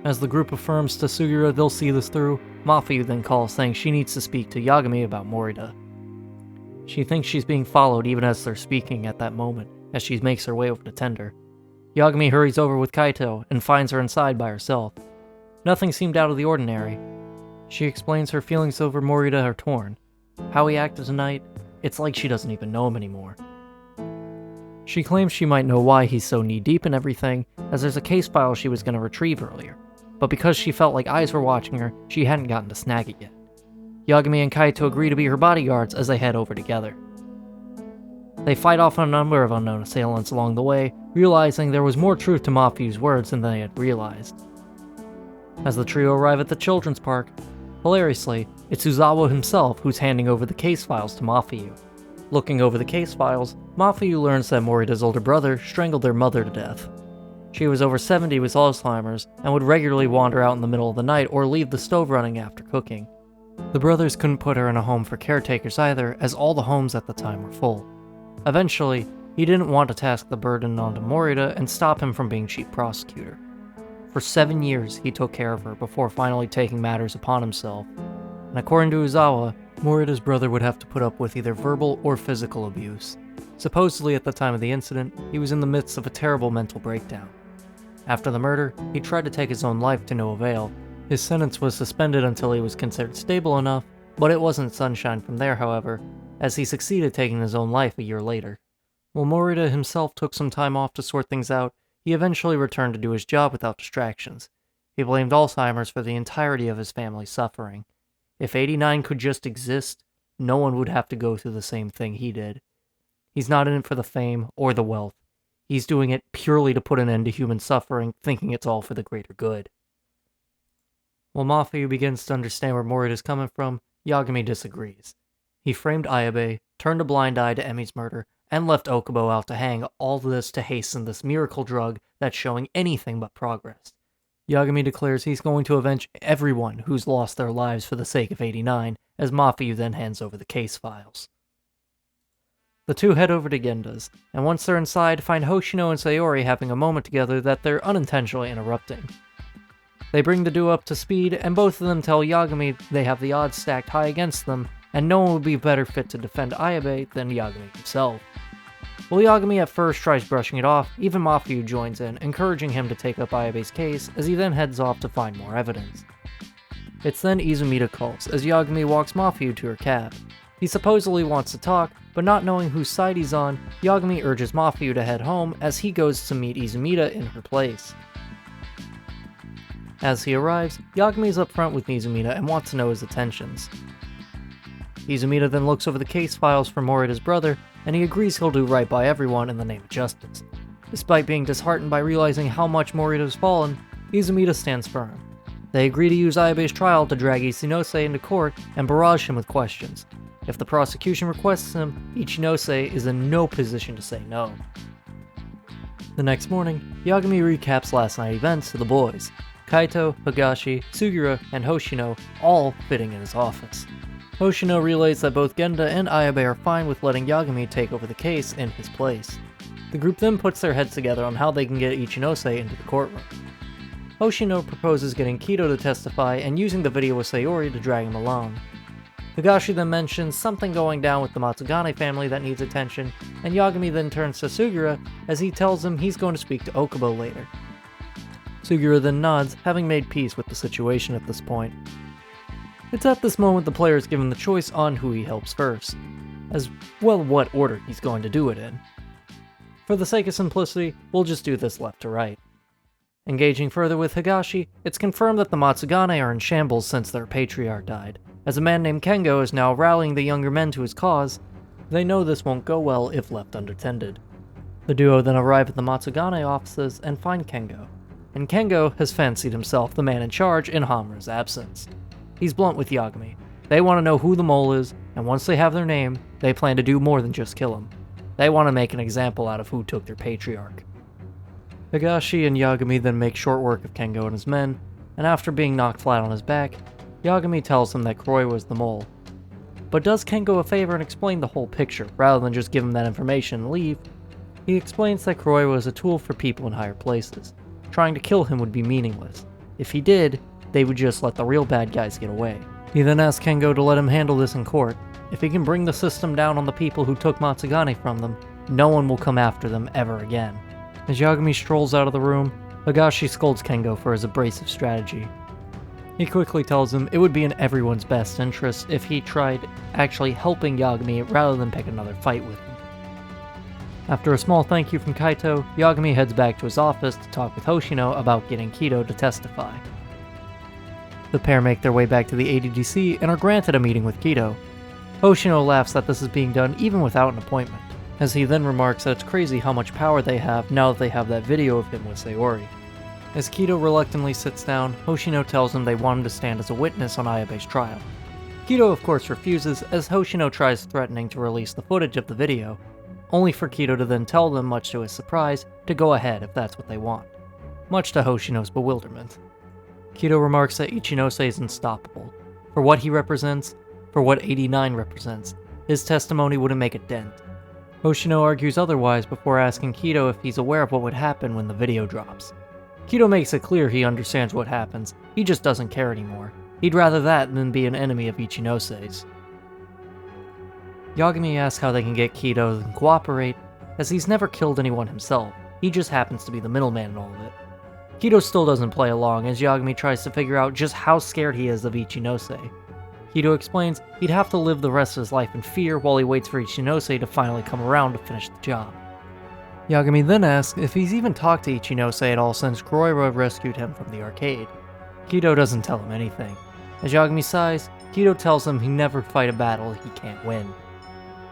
As the group affirms to Sugura they'll see this through, Mafuyu then calls saying she needs to speak to Yagami about Morita. She thinks she's being followed even as they're speaking at that moment, as she makes her way over to Tender. Yagami hurries over with Kaito and finds her inside by herself. Nothing seemed out of the ordinary. She explains her feelings over Morita are torn. How he acted tonight, it's like she doesn't even know him anymore. She claims she might know why he's so knee-deep in everything, as there's a case file she was going to retrieve earlier, but because she felt like eyes were watching her, she hadn't gotten to snag it yet. Yagami and Kaito agree to be her bodyguards as they head over together. They fight off a number of unknown assailants along the way, realizing there was more truth to Mafuyu's words than they had realized. As the trio arrive at the children's park, hilariously, it's Uzawa himself who's handing over the case files to Mafuyu. Looking over the case files, Mafuyu learns that Morita's older brother strangled their mother to death. She was over 70 with Alzheimer's and would regularly wander out in the middle of the night or leave the stove running after cooking. The brothers couldn't put her in a home for caretakers either, as all the homes at the time were full. Eventually, he didn't want to task the burden onto Morita and stop him from being chief prosecutor. For 7 years, he took care of her before finally taking matters upon himself. And according to Uzawa, Morita's brother would have to put up with either verbal or physical abuse. Supposedly at the time of the incident, he was in the midst of a terrible mental breakdown. After the murder, he tried to take his own life to no avail. His sentence was suspended until he was considered stable enough, but it wasn't sunshine from there, however, as he succeeded taking his own life a year later. While Morita himself took some time off to sort things out, he eventually returned to do his job without distractions. He blamed Alzheimer's for the entirety of his family's suffering. If 89 could just exist, no one would have to go through the same thing he did. He's not in it for the fame or the wealth. He's doing it purely to put an end to human suffering, thinking it's all for the greater good. While Mafuyu begins to understand where Morita's coming from, Yagami disagrees. He framed Ayabe, turned a blind eye to Emi's murder, and left Okubo out to hang, all this to hasten this miracle drug that's showing anything but progress. Yagami declares he's going to avenge everyone who's lost their lives for the sake of 89, as Mafuyu then hands over the case files. The two head over to Genda's, and once they're inside, find Hoshino and Sayori having a moment together that they're unintentionally interrupting. They bring the duo up to speed, and both of them tell Yagami they have the odds stacked high against them, and no one would be better fit to defend Ayabe than Yagami himself. While Yagami at first tries brushing it off, even Mafuyu joins in, encouraging him to take up Ayabe's case as he then heads off to find more evidence. It's then Izumida calls, as Yagami walks Mafuyu to her cab. He supposedly wants to talk, but not knowing whose side he's on, Yagami urges Mafuyu to head home as he goes to meet Izumida in her place. As he arrives, Yagami is up front with Izumida and wants to know his intentions. Izumida then looks over the case files for Morita's brother, and he agrees he'll do right by everyone in the name of justice. Despite being disheartened by realizing how much Morita's fallen, Izumida stands firm. They agree to use Ayabe's trial to drag Ichinose into court and barrage him with questions. If the prosecution requests him, Ichinose is in no position to say no. The next morning, Yagami recaps last night's events to the boys. Kaito, Higashi, Sugura, and Hoshino all fitting in his office. Hoshino relays that both Genda and Ayabe are fine with letting Yagami take over the case in his place. The group then puts their heads together on how they can get Ichinose into the courtroom. Hoshino proposes getting Kido to testify and using the video with Sayori to drag him along. Higashi then mentions something going down with the Matsugane family that needs attention, and Yagami then turns to Sugura as he tells him he's going to speak to Okubo later. Sugura then nods, having made peace with the situation at this point. It's at this moment the player is given the choice on who he helps first, as well what order he's going to do it in. For the sake of simplicity, we'll just do this left to right. Engaging further with Higashi, it's confirmed that the Matsugane are in shambles since their patriarch died. As a man named Kengo is now rallying the younger men to his cause, they know this won't go well if left unattended. The duo then arrive at the Matsugane offices and find Kengo, and Kengo has fancied himself the man in charge in Hamura's absence. He's blunt with Yagami. They want to know who the mole is, and once they have their name, they plan to do more than just kill him. They want to make an example out of who took their patriarch. Higashi and Yagami then make short work of Kengo and his men, and after being knocked flat on his back, Yagami tells him that Kuroi was the mole, but does Kengo a favor and explain the whole picture, rather than just give him that information and leave. He explains that Kuroi was a tool for people in higher places. Trying to kill him would be meaningless. If he did, they would just let the real bad guys get away. He then asks Kengo to let him handle this in court. If he can bring the system down on the people who took Matsugane from them, no one will come after them ever again. As Yagami strolls out of the room, Higashi scolds Kengo for his abrasive strategy. He quickly tells him it would be in everyone's best interest if he tried actually helping Yagami rather than pick another fight with him. After a small thank you from Kaito, Yagami heads back to his office to talk with Hoshino about getting Kido to testify. The pair make their way back to the ADDC and are granted a meeting with Kido. Hoshino laughs that this is being done even without an appointment, as he then remarks that it's crazy how much power they have now that they have that video of him with Sayori. As Kido reluctantly sits down, Hoshino tells him they want him to stand as a witness on Ayabe's trial. Kido of course refuses, as Hoshino tries threatening to release the footage of the video, only for Kido to then tell them, much to his surprise, to go ahead if that's what they want, much to Hoshino's bewilderment. Kido remarks that Ichinose is unstoppable. For what he represents, for what 89 represents, his testimony wouldn't make a dent. Hoshino argues otherwise before asking Kido if he's aware of what would happen when the video drops. Kido makes it clear he understands what happens, he just doesn't care anymore. He'd rather that than be an enemy of Ichinose's. Yagami asks how they can get Kido to cooperate, as he's never killed anyone himself, he just happens to be the middleman in all of it. Kido still doesn't play along, as Yagami tries to figure out just how scared he is of Ichinose. Kido explains he'd have to live the rest of his life in fear while he waits for Ichinose to finally come around to finish the job. Yagami then asks if he's even talked to Ichinose at all since Kuroiwa rescued him from the arcade. Kido doesn't tell him anything. As Yagami sighs, Kido tells him he never fight a battle he can't win.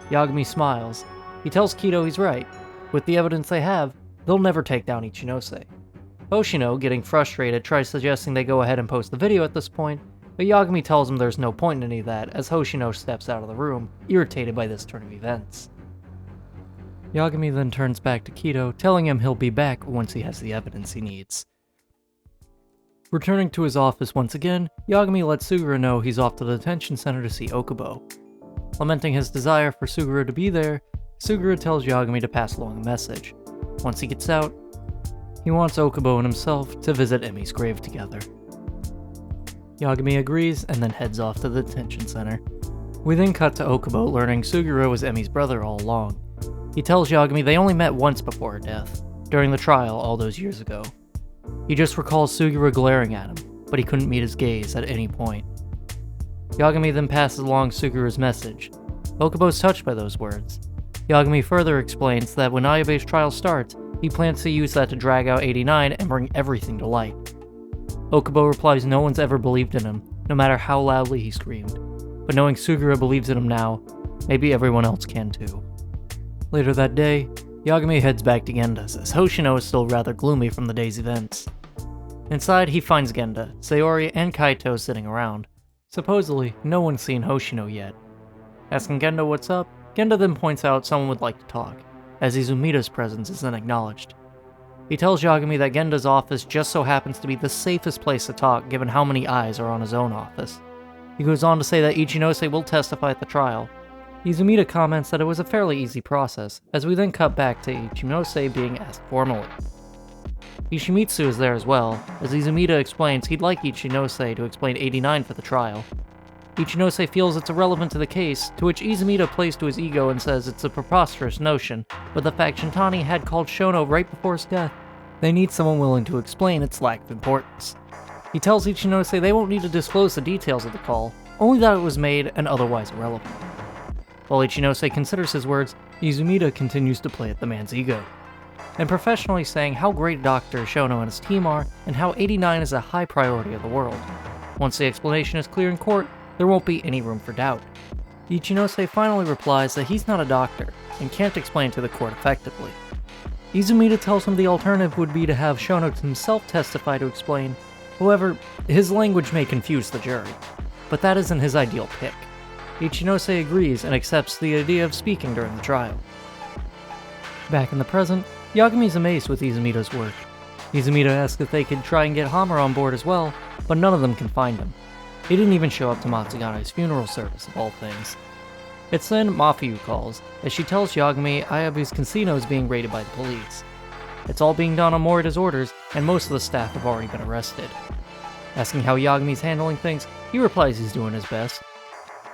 Yagami smiles. He tells Kido he's right. With the evidence they have, they'll never take down Ichinose. Hoshino, getting frustrated, tries suggesting they go ahead and post the video at this point, but Yagami tells him there's no point in any of that as Hoshino steps out of the room, irritated by this turn of events. Yagami then turns back to Kido, telling him he'll be back once he has the evidence he needs. Returning to his office once again, Yagami lets Suguru know he's off to the detention center to see Okubo. Lamenting his desire for Suguru to be there, Suguru tells Yagami to pass along a message. Once he gets out, he wants Okubo and himself to visit Emi's grave together. Yagami agrees and then heads off to the detention center. We then cut to Okubo learning Suguru was Emi's brother all along. He tells Yagami they only met once before her death, during the trial all those years ago. He just recalls Suguru glaring at him, but he couldn't meet his gaze at any point. Yagami then passes along Suguru's message. Okubo's touched by those words. Yagami further explains that when Ayabe's trial starts, he plans to use that to drag out 89 and bring everything to light. Okubo replies no one's ever believed in him, no matter how loudly he screamed. But knowing Suguru believes in him now, maybe everyone else can too. Later that day, Yagami heads back to Genda's, as Hoshino is still rather gloomy from the day's events. Inside, he finds Genda, Sayori, and Kaito sitting around. Supposedly, no one's seen Hoshino yet. Asking Genda what's up, Genda then points out someone would like to talk, as Izumida's presence is then acknowledged. He tells Yagami that Genda's office just so happens to be the safest place to talk given how many eyes are on his own office. He goes on to say that Ichinose will testify at the trial. Izumida comments that it was a fairly easy process, as we then cut back to Ichinose being asked formally. Yoshimitsu is there as well, as Izumida explains he'd like Ichinose to explain 89 for the trial. Ichinose feels it's irrelevant to the case, to which Izumida plays to his ego and says it's a preposterous notion, but the fact Shintani had called Shono right before his death, they need someone willing to explain its lack of importance. He tells Ichinose they won't need to disclose the details of the call, only that it was made and otherwise irrelevant. While Ichinose considers his words, Izumida continues to play at the man's ego, and professionally saying how great Dr. Shono and his team are, and how 89 is a high priority of the world. Once the explanation is clear in court, there won't be any room for doubt. Ichinose finally replies that he's not a doctor, and can't explain to the court effectively. Izumida tells him the alternative would be to have Shono himself testify to explain. However, his language may confuse the jury, but that isn't his ideal pick. Ichinose agrees and accepts the idea of speaking during the trial. Back in the present, Yagami's amazed with Izumida's work. Izumida asks if they could try and get Hamura on board as well, but none of them can find him. He didn't even show up to Matsugane's funeral service, of all things. It's then Mafiu calls, as she tells Yagami Ayabu's casino is being raided by the police. It's all being done on Morida's orders, and most of the staff have already been arrested. Asking how Yagami's handling things, he replies he's doing his best.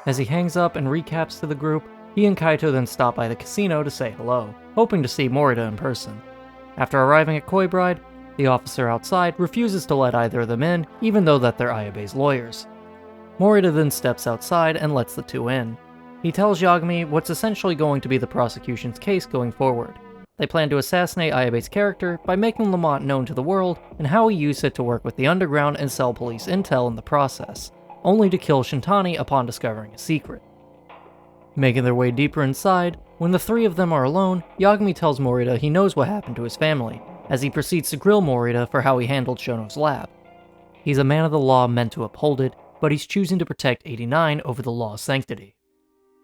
As he hangs up and recaps to the group, he and Kaito then stop by the casino to say hello, hoping to see Morida in person. After arriving at Koi Bride, the officer outside refuses to let either of them in, even though that they're Ayabe's lawyers. Morida then steps outside and lets the two in. He tells Yagami what's essentially going to be the prosecution's case going forward. They plan to assassinate Ayabe's character by making Lamont known to the world and how he used it to work with the underground and sell police intel in the process, only to kill Shintani upon discovering a secret. Making their way deeper inside, when the three of them are alone, Yagami tells Morida he knows what happened to his family, as he proceeds to grill Morida for how he handled Shono's lab. He's a man of the law meant to uphold it, but he's choosing to protect 89 over the law's sanctity.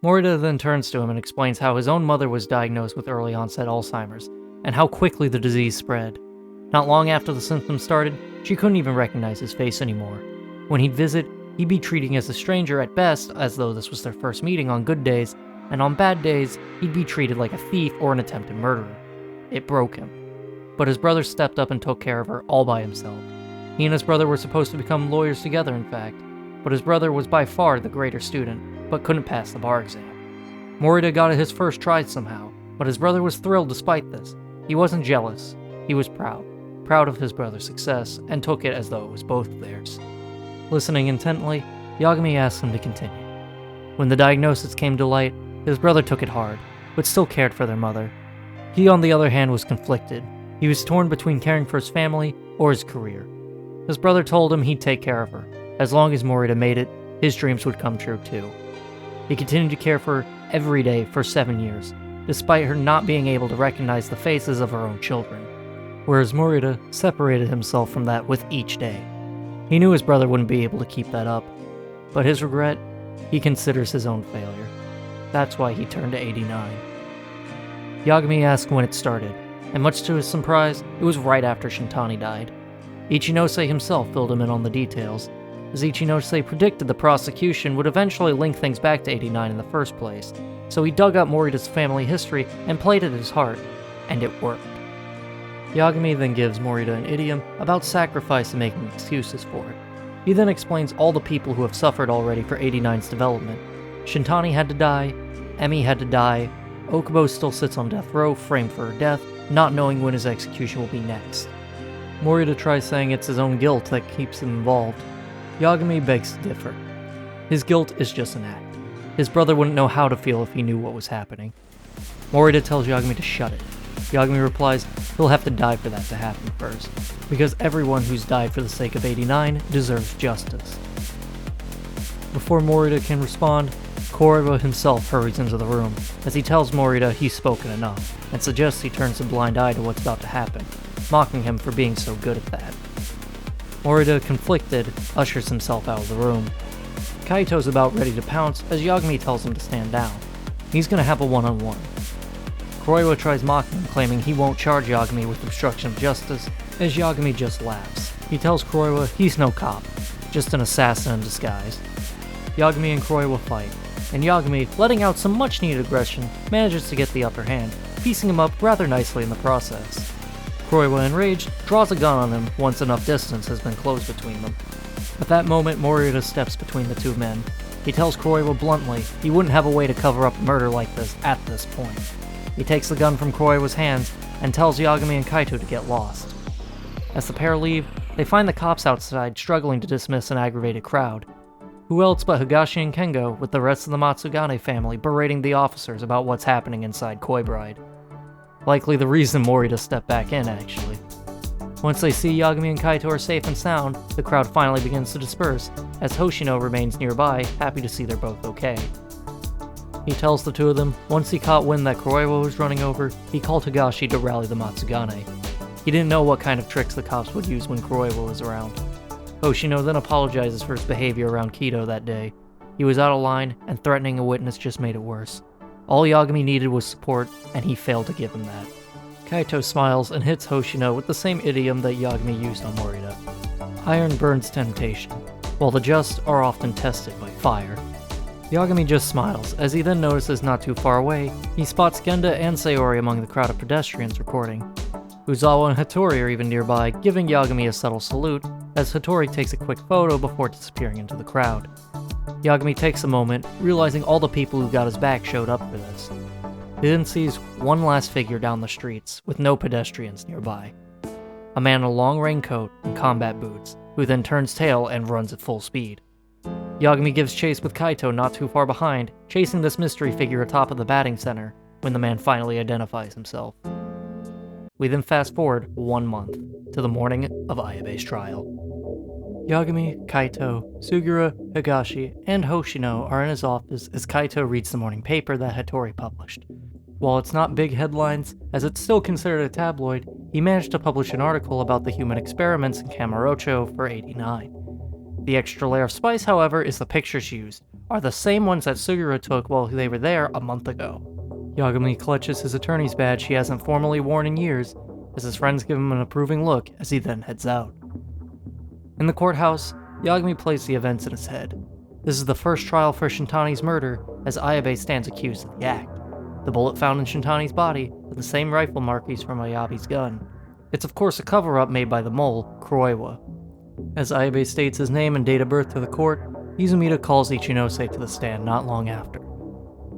Morida then turns to him and explains how his own mother was diagnosed with early onset Alzheimer's, and how quickly the disease spread. Not long after the symptoms started, she couldn't even recognize his face anymore. When he'd visit, he'd be treating as a stranger at best, as though this was their first meeting on good days, and on bad days, he'd be treated like a thief or an attempted murderer. It broke him. But his brother stepped up and took care of her all by himself. He and his brother were supposed to become lawyers together, in fact, but his brother was by far the greater student, but couldn't pass the bar exam. Morida got it his first try somehow, but his brother was thrilled despite this. He wasn't jealous, he was proud of his brother's success, and took it as though it was both of theirs. Listening intently, Yagami asked him to continue. When the diagnosis came to light, his brother took it hard, but still cared for their mother. He, on the other hand, was conflicted. He was torn between caring for his family or his career. His brother told him he'd take care of her. As long as Morida made it, his dreams would come true too. He continued to care for her every day for 7 years, despite her not being able to recognize the faces of her own children, whereas Morida separated himself from that with each day. He knew his brother wouldn't be able to keep that up, but his regret, he considers his own failure. That's why he turned to 89. Yagami asked when it started, and much to his surprise, it was right after Shintani died. Ichinose himself filled him in on the details, as Ichinose predicted the prosecution would eventually link things back to 89 in the first place, so he dug up Morida's family history and played at his heart, and it worked. Yagami then gives Morida an idiom about sacrifice and making excuses for it. He then explains all the people who have suffered already for 89's development. Shintani had to die, Emi had to die, Okubo still sits on death row framed for her death, not knowing when his execution will be next. Morida tries saying it's his own guilt that keeps him involved. Yagami begs to differ. His guilt is just an act. His brother wouldn't know how to feel if he knew what was happening. Morida tells Yagami to shut it. Yagami replies he'll have to die for that to happen first, because everyone who's died for the sake of 89 deserves justice. Before Morida can respond, Koriwa himself hurries into the room, as he tells Morida he's spoken enough, and suggests he turns a blind eye to what's about to happen, mocking him for being so good at that. Morida, conflicted, ushers himself out of the room. Kaito's about ready to pounce as Yagami tells him to stand down. He's gonna have a one-on-one. Koriwa tries mocking him, claiming he won't charge Yagami with obstruction of justice, as Yagami just laughs. He tells Koriwa he's no cop, just an assassin in disguise. Yagami and Koriwa fight, and Yagami, letting out some much-needed aggression, manages to get the upper hand, piecing him up rather nicely in the process. Koriwa, enraged, draws a gun on him once enough distance has been closed between them. At that moment, Morida steps between the two men. He tells Koriwa bluntly he wouldn't have a way to cover up a murder like this at this point. He takes the gun from Koriwa's hands and tells Yagami and Kaito to get lost. As the pair leave, they find the cops outside struggling to dismiss an aggravated crowd. Who else but Higashi and Kengo with the rest of the Matsugane family berating the officers about what's happening inside Koi Bride. Likely the reason Morida stepped back in, actually. Once they see Yagami and Kaito are safe and sound, the crowd finally begins to disperse, as Hoshino remains nearby, happy to see they're both okay. He tells the two of them, once he caught wind that Koriwa was running over, he called Higashi to rally the Matsugane. He didn't know what kind of tricks the cops would use when Koriwa was around. Hoshino then apologizes for his behavior around Kido that day. He was out of line, and threatening a witness just made it worse. All Yagami needed was support, and he failed to give him that. Kaito smiles and hits Hoshino with the same idiom that Yagami used on Morita. Iron burns temptation, while the just are often tested by fire. Yagami just smiles, as he then notices not too far away, he spots Genda and Sayori among the crowd of pedestrians recording. Uzawa and Hattori are even nearby, giving Yagami a subtle salute, as Hattori takes a quick photo before disappearing into the crowd. Yagami takes a moment, realizing all the people who got his back showed up for this. He then sees one last figure down the streets, with no pedestrians nearby. A man in a long raincoat and combat boots, who then turns tail and runs at full speed. Yagami gives chase with Kaito not too far behind, chasing this mystery figure atop of the batting center, when the man finally identifies himself. We then fast forward 1 month, to the morning of Ayabe's trial. Yagami, Kaito, Sugura, Higashi, and Hoshino are in his office as Kaito reads the morning paper that Hattori published. While it's not big headlines, as it's still considered a tabloid, he managed to publish an article about the human experiments in Kamurocho for 89. The extra layer of spice, however, is the pictures used, are the same ones that Sugura took while they were there a month ago. Yagami clutches his attorney's badge he hasn't formally worn in years, as his friends give him an approving look as he then heads out. In the courthouse, Yagami plays the events in his head. This is the first trial for Shintani's murder, as Ayabe stands accused of the act. The bullet found in Shintani's body are the same rifle markings from Ayabe's gun. It's of course a cover-up made by the mole, Kuroiwa. As Ayabe states his name and date of birth to the court, Izumida calls Ichinose to the stand not long after.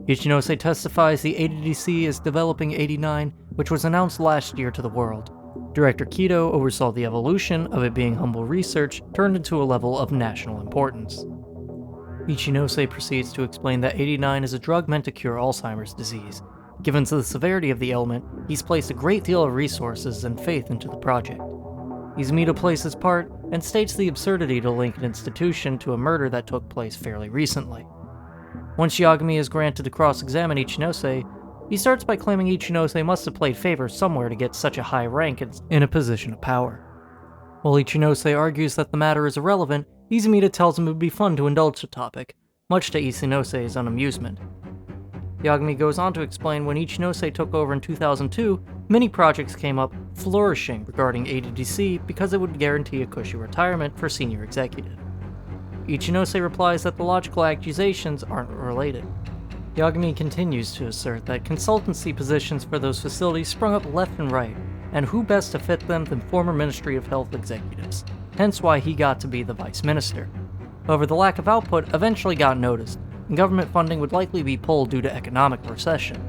Ichinose testifies the ADDC is developing 89, which was announced last year to the world. Director Kido oversaw the evolution of it being humble research turned into a level of national importance. Ichinose proceeds to explain that 89 is a drug meant to cure Alzheimer's disease. Given the severity of the ailment, he's placed a great deal of resources and faith into the project. Izumida plays his part and states the absurdity to link an institution to a murder that took place fairly recently. Once Yagami is granted to cross-examine Ichinose, he starts by claiming Ichinose must have played favor somewhere to get such a high rank in a position of power. While Ichinose argues that the matter is irrelevant, Izumida tells him it would be fun to indulge the topic, much to Ichinose's unamusement. Yagami goes on to explain when Ichinose took over in 2002, many projects came up flourishing regarding ADDC because it would guarantee a cushy retirement for senior executive. Ichinose replies that the logical accusations aren't related. Yagami continues to assert that consultancy positions for those facilities sprung up left and right, and who best to fit them than former Ministry of Health executives, hence why he got to be the vice minister. However, the lack of output eventually got noticed, and government funding would likely be pulled due to economic recession.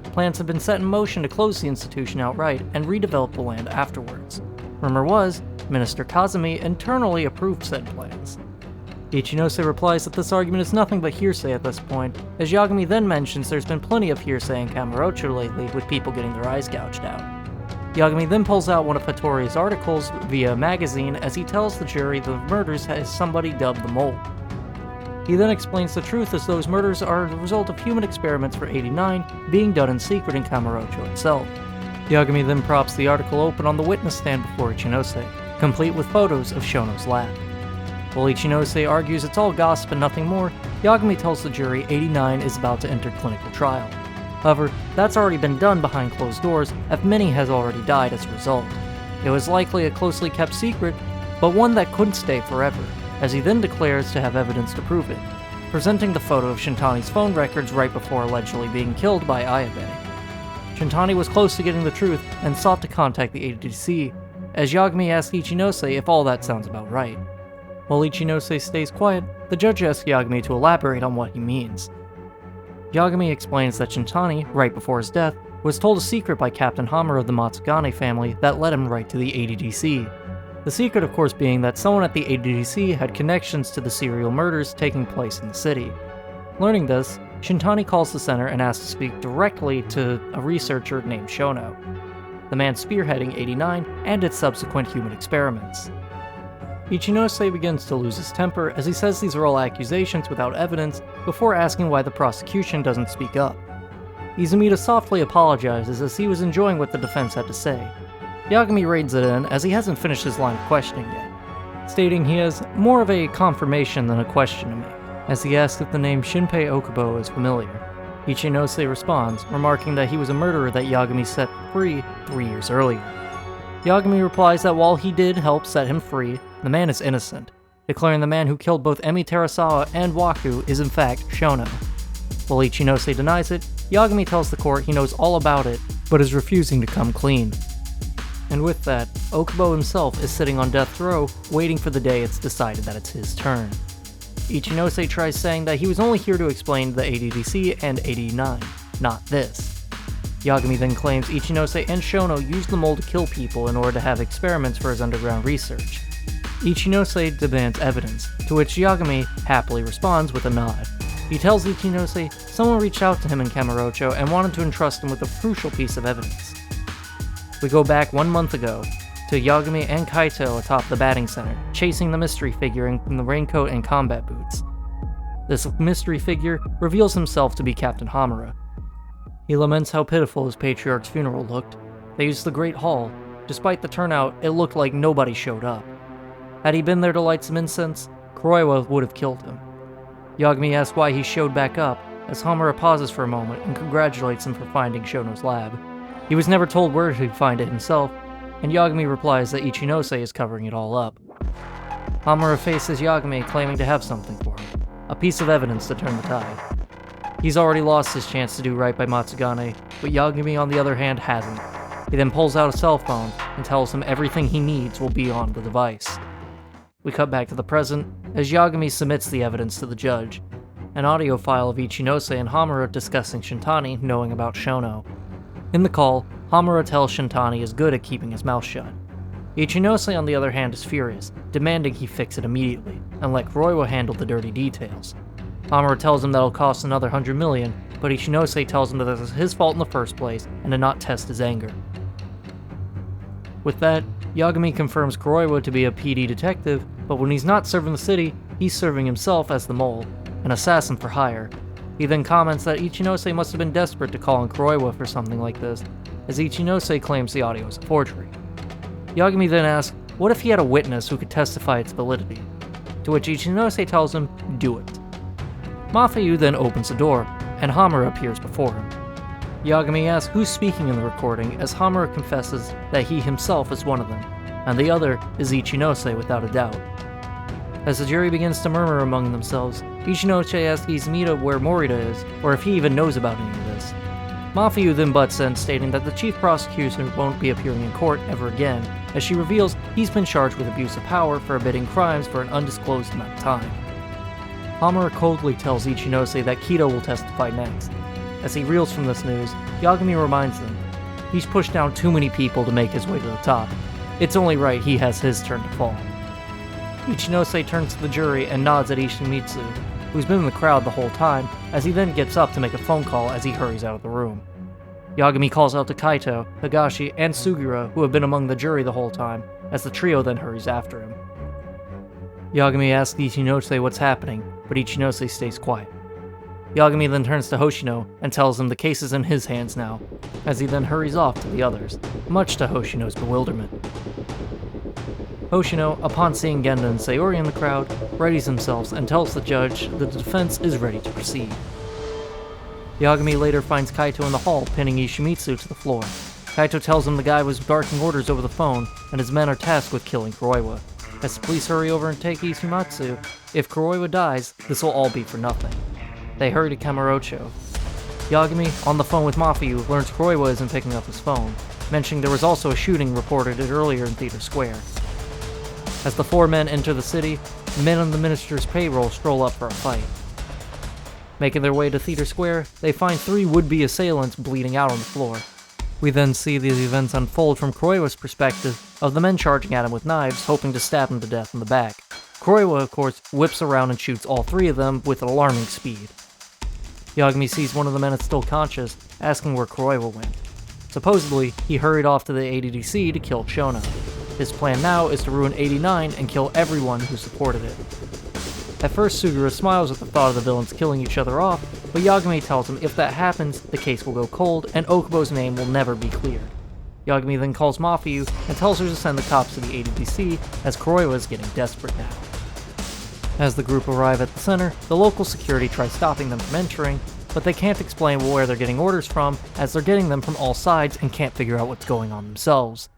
Plans have been set in motion to close the institution outright and redevelop the land afterwards. Rumor was, Minister Kazumi internally approved said plans. Ichinose replies that this argument is nothing but hearsay at this point, as Yagami then mentions there's been plenty of hearsay in Kamurocho lately with people getting their eyes gouged out. Yagami then pulls out one of Hattori's articles via a magazine as he tells the jury the murders has somebody dubbed the Mole. He then explains the truth as those murders are the result of human experiments for 89 being done in secret in Kamurocho itself. Yagami then props the article open on the witness stand before Ichinose, complete with photos of Shono's lab. While Ichinose argues it's all gossip and nothing more, Yagami tells the jury 89 is about to enter clinical trial. However, that's already been done behind closed doors, as many has already died as a result. It was likely a closely kept secret, but one that couldn't stay forever, as he then declares to have evidence to prove it, presenting the photo of Shintani's phone records right before allegedly being killed by Ayabe. Shintani was close to getting the truth and sought to contact the ADDC, as Yagami asked Ichinose if all that sounds about right. While Ichinose stays quiet, the judge asks Yagami to elaborate on what he means. Yagami explains that Shintani, right before his death, was told a secret by Captain Hammer of the Matsugane family that led him right to the ADDC. The secret, of course, being that someone at the ADDC had connections to the serial murders taking place in the city. Learning this, Shintani calls the center and asks to speak directly to a researcher named Shono, the man spearheading 89 and its subsequent human experiments. Ichinose begins to lose his temper as he says these are all accusations without evidence before asking why the prosecution doesn't speak up. Izumida softly apologizes as he was enjoying what the defense had to say. Yagami reins it in as he hasn't finished his line of questioning yet, stating he has more of a confirmation than a question to make, as he asks if the name Shinpei Okubo is familiar. Ichinose responds, remarking that he was a murderer that Yagami set free 3 years earlier. Yagami replies that while he did help set him free, the man is innocent, declaring the man who killed both Emi Terasawa and Waku is in fact Shono. While Ichinose denies it, Yagami tells the court he knows all about it, but is refusing to come clean. And with that, Okubo himself is sitting on death row, waiting for the day it's decided that it's his turn. Ichinose tries saying that he was only here to explain the ADDC and 89, not this. Yagami then claims Ichinose and Shono used the mole to kill people in order to have experiments for his underground research. Ichinose demands evidence, to which Yagami happily responds with a nod. He tells Ichinose someone reached out to him in Kamurocho and wanted to entrust him with a crucial piece of evidence. We go back 1 month ago, to Yagami and Kaito atop the batting center, chasing the mystery figure in the raincoat and combat boots. This mystery figure reveals himself to be Captain Hamura. He laments how pitiful his patriarch's funeral looked. They used the Great Hall. Despite the turnout, it looked like nobody showed up. Had he been there to light some incense, Kuroiwa would have killed him. Yagami asks why he showed back up, as Hamura pauses for a moment and congratulates him for finding Shono's lab. He was never told where he'd find it himself, and Yagami replies that Ichinose is covering it all up. Hamura faces Yagami claiming to have something for him, a piece of evidence to turn the tide. He's already lost his chance to do right by Matsugane, but Yagami on the other hand hasn't. He then pulls out a cell phone and tells him everything he needs will be on the device. We cut back to the present, as Yagami submits the evidence to the judge, an audio file of Ichinose and Hamura discussing Shintani knowing about Shono. In the call, Hamura tells Shintani is good at keeping his mouth shut. Ichinose on the other hand is furious, demanding he fix it immediately, and let Kuroiwa handle the dirty details. Hamura tells him that it'll cost another 100 million, but Ichinose tells him that this is his fault in the first place, and to not test his anger. With that, Yagami confirms Kuroiwa to be a PD detective, but when he's not serving the city, he's serving himself as the mole, an assassin for hire. He then comments that Ichinose must have been desperate to call on Kuroiwa for something like this, as Ichinose claims the audio is a forgery. Yagami then asks, what if he had a witness who could testify its validity? To which Ichinose tells him, do it. Mafayu then opens the door, and Hamura appears before him. Yagami asks who's speaking in the recording, as Hamura confesses that he himself is one of them, and the other is Ichinose without a doubt. As the jury begins to murmur among themselves, Ichinose asks Izumida where Morita is, or if he even knows about any of this. Mafayu then butts in, stating that the chief prosecutor won't be appearing in court ever again, as she reveals he's been charged with abuse of power for abetting crimes for an undisclosed amount of time. Hamura coldly tells Ichinose that Kido will testify next. As he reels from this news, Yagami reminds them, he's pushed down too many people to make his way to the top. It's only right he has his turn to fall. Ichinose turns to the jury and nods at Ishimitsu, who's been in the crowd the whole time, as he then gets up to make a phone call as he hurries out of the room. Yagami calls out to Kaito, Higashi, and Sugiura, who have been among the jury the whole time, as the trio then hurries after him. Yagami asks Ichinose what's happening, but Ichinose stays quiet. Yagami then turns to Hoshino and tells him the case is in his hands now, as he then hurries off to the others, much to Hoshino's bewilderment. Hoshino, upon seeing Genda and Sayori in the crowd, readies himself and tells the judge the defense is ready to proceed. Yagami later finds Kaito in the hall, pinning Ishimitsu to the floor. Kaito tells him the guy was barking orders over the phone, and his men are tasked with killing Kuroiwa. As the police hurry over and take Ishimitsu, if Kuroiwa dies, this will all be for nothing. They hurry to Kamurocho. Yagami, on the phone with Mafayu, learns Kuroiwa isn't picking up his phone, mentioning there was also a shooting reported earlier in Theater Square. As the four men enter the city, the men on the minister's payroll stroll up for a fight. Making their way to Theater Square, they find three would-be assailants bleeding out on the floor. We then see these events unfold from Kuroiwa's perspective of the men charging at him with knives, hoping to stab him to death in the back. Kuroiwa, of course, whips around and shoots all three of them with alarming speed. Yagami sees one of the men is still conscious, asking where Kuroiwa went. Supposedly, he hurried off to the ADDC to kill Shono. His plan now is to ruin 89 and kill everyone who supported it. At first, Sugiura smiles at the thought of the villains killing each other off, but Yagami tells him if that happens, the case will go cold and Okubo's name will never be cleared. Yagami then calls Mafayu and tells her to send the cops to the ADDC, as Kuroiwa is getting desperate now. As the group arrive at the center, the local security tries stopping them from entering, but they can't explain where they're getting orders from, as they're getting them from all sides and can't figure out what's going on themselves.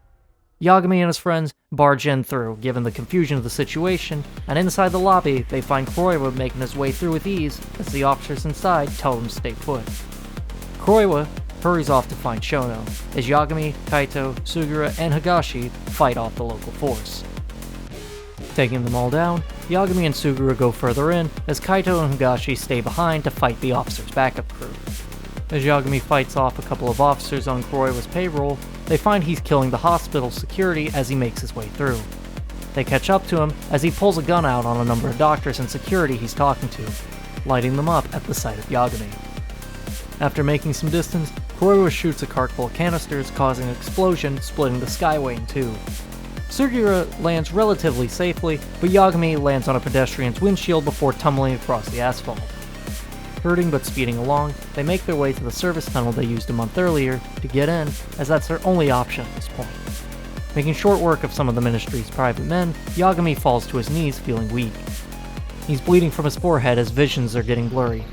Yagami and his friends barge in through, given the confusion of the situation, and inside the lobby, they find Kuroiwa making his way through with ease, as the officers inside tell him to stay put. Kuroiwa hurries off to find Shono, as Yagami, Kaito, Sugura, and Higashi fight off the local force. Taking them all down, Yagami and Sugura go further in, as Kaito and Higashi stay behind to fight the officers' backup crew. As Yagami fights off a couple of officers on Kuroiwa's payroll, they find he's killing the hospital security as he makes his way through. They catch up to him as he pulls a gun out on a number of doctors and security he's talking to, lighting them up at the sight of Yagami. After making some distance, Kuroiwa shoots a cart full of canisters, causing an explosion, splitting the skyway in two. Sugura lands relatively safely, but Yagami lands on a pedestrian's windshield before tumbling across the asphalt. Hurting but speeding along, they make their way to the service tunnel they used a month earlier to get in, as that's their only option at this point. Making short work of some of the Ministry's private men, Yagami falls to his knees feeling weak. He's bleeding from his forehead as visions are getting blurry.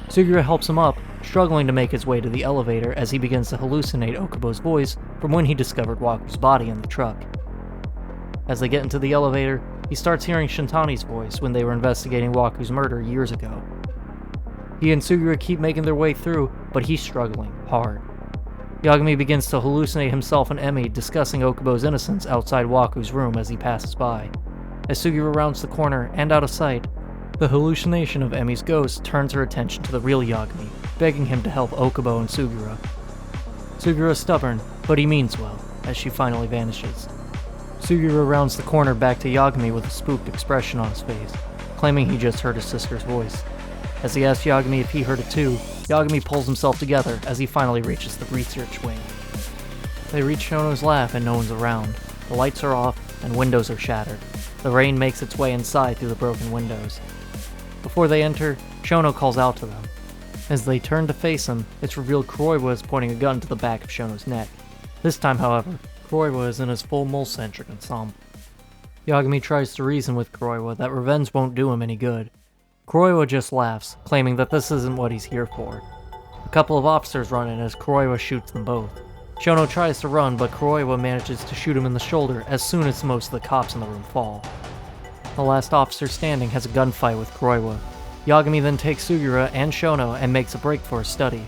Sugura helps him up, struggling to make his way to the elevator as he begins to hallucinate Okubo's voice from when he discovered Waku's body in the truck. As they get into the elevator, he starts hearing Shintani's voice when they were investigating Waku's murder years ago. He and Sugura keep making their way through, but he's struggling hard. Yagami begins to hallucinate himself and Emi discussing Okubo's innocence outside Waku's room as he passes by. As Sugura rounds the corner and out of sight, the hallucination of Emi's ghost turns her attention to the real Yagami, begging him to help Okubo and Sugura. Sugura is stubborn, but he means well, as she finally vanishes. Sugura rounds the corner back to Yagami with a spooked expression on his face, claiming he just heard his sister's voice. As he asks Yagami if he heard it too, Yagami pulls himself together as he finally reaches the research wing. They reach Shono's lab and no one's around. The lights are off and windows are shattered. The rain makes its way inside through the broken windows. Before they enter, Shono calls out to them. As they turn to face him, it's revealed Kuroiwa is pointing a gun to the back of Shono's neck. This time, however, Kuroiwa is in his full mole-centric ensemble. Yagami tries to reason with Kuroiwa that revenge won't do him any good. Kuroiwa just laughs, claiming that this isn't what he's here for. A couple of officers run in as Kuroiwa shoots them both. Shono tries to run, but Kuroiwa manages to shoot him in the shoulder as soon as most of the cops in the room fall. The last officer standing has a gunfight with Kuroiwa. Yagami then takes Sugura and Shono and makes a break for his study.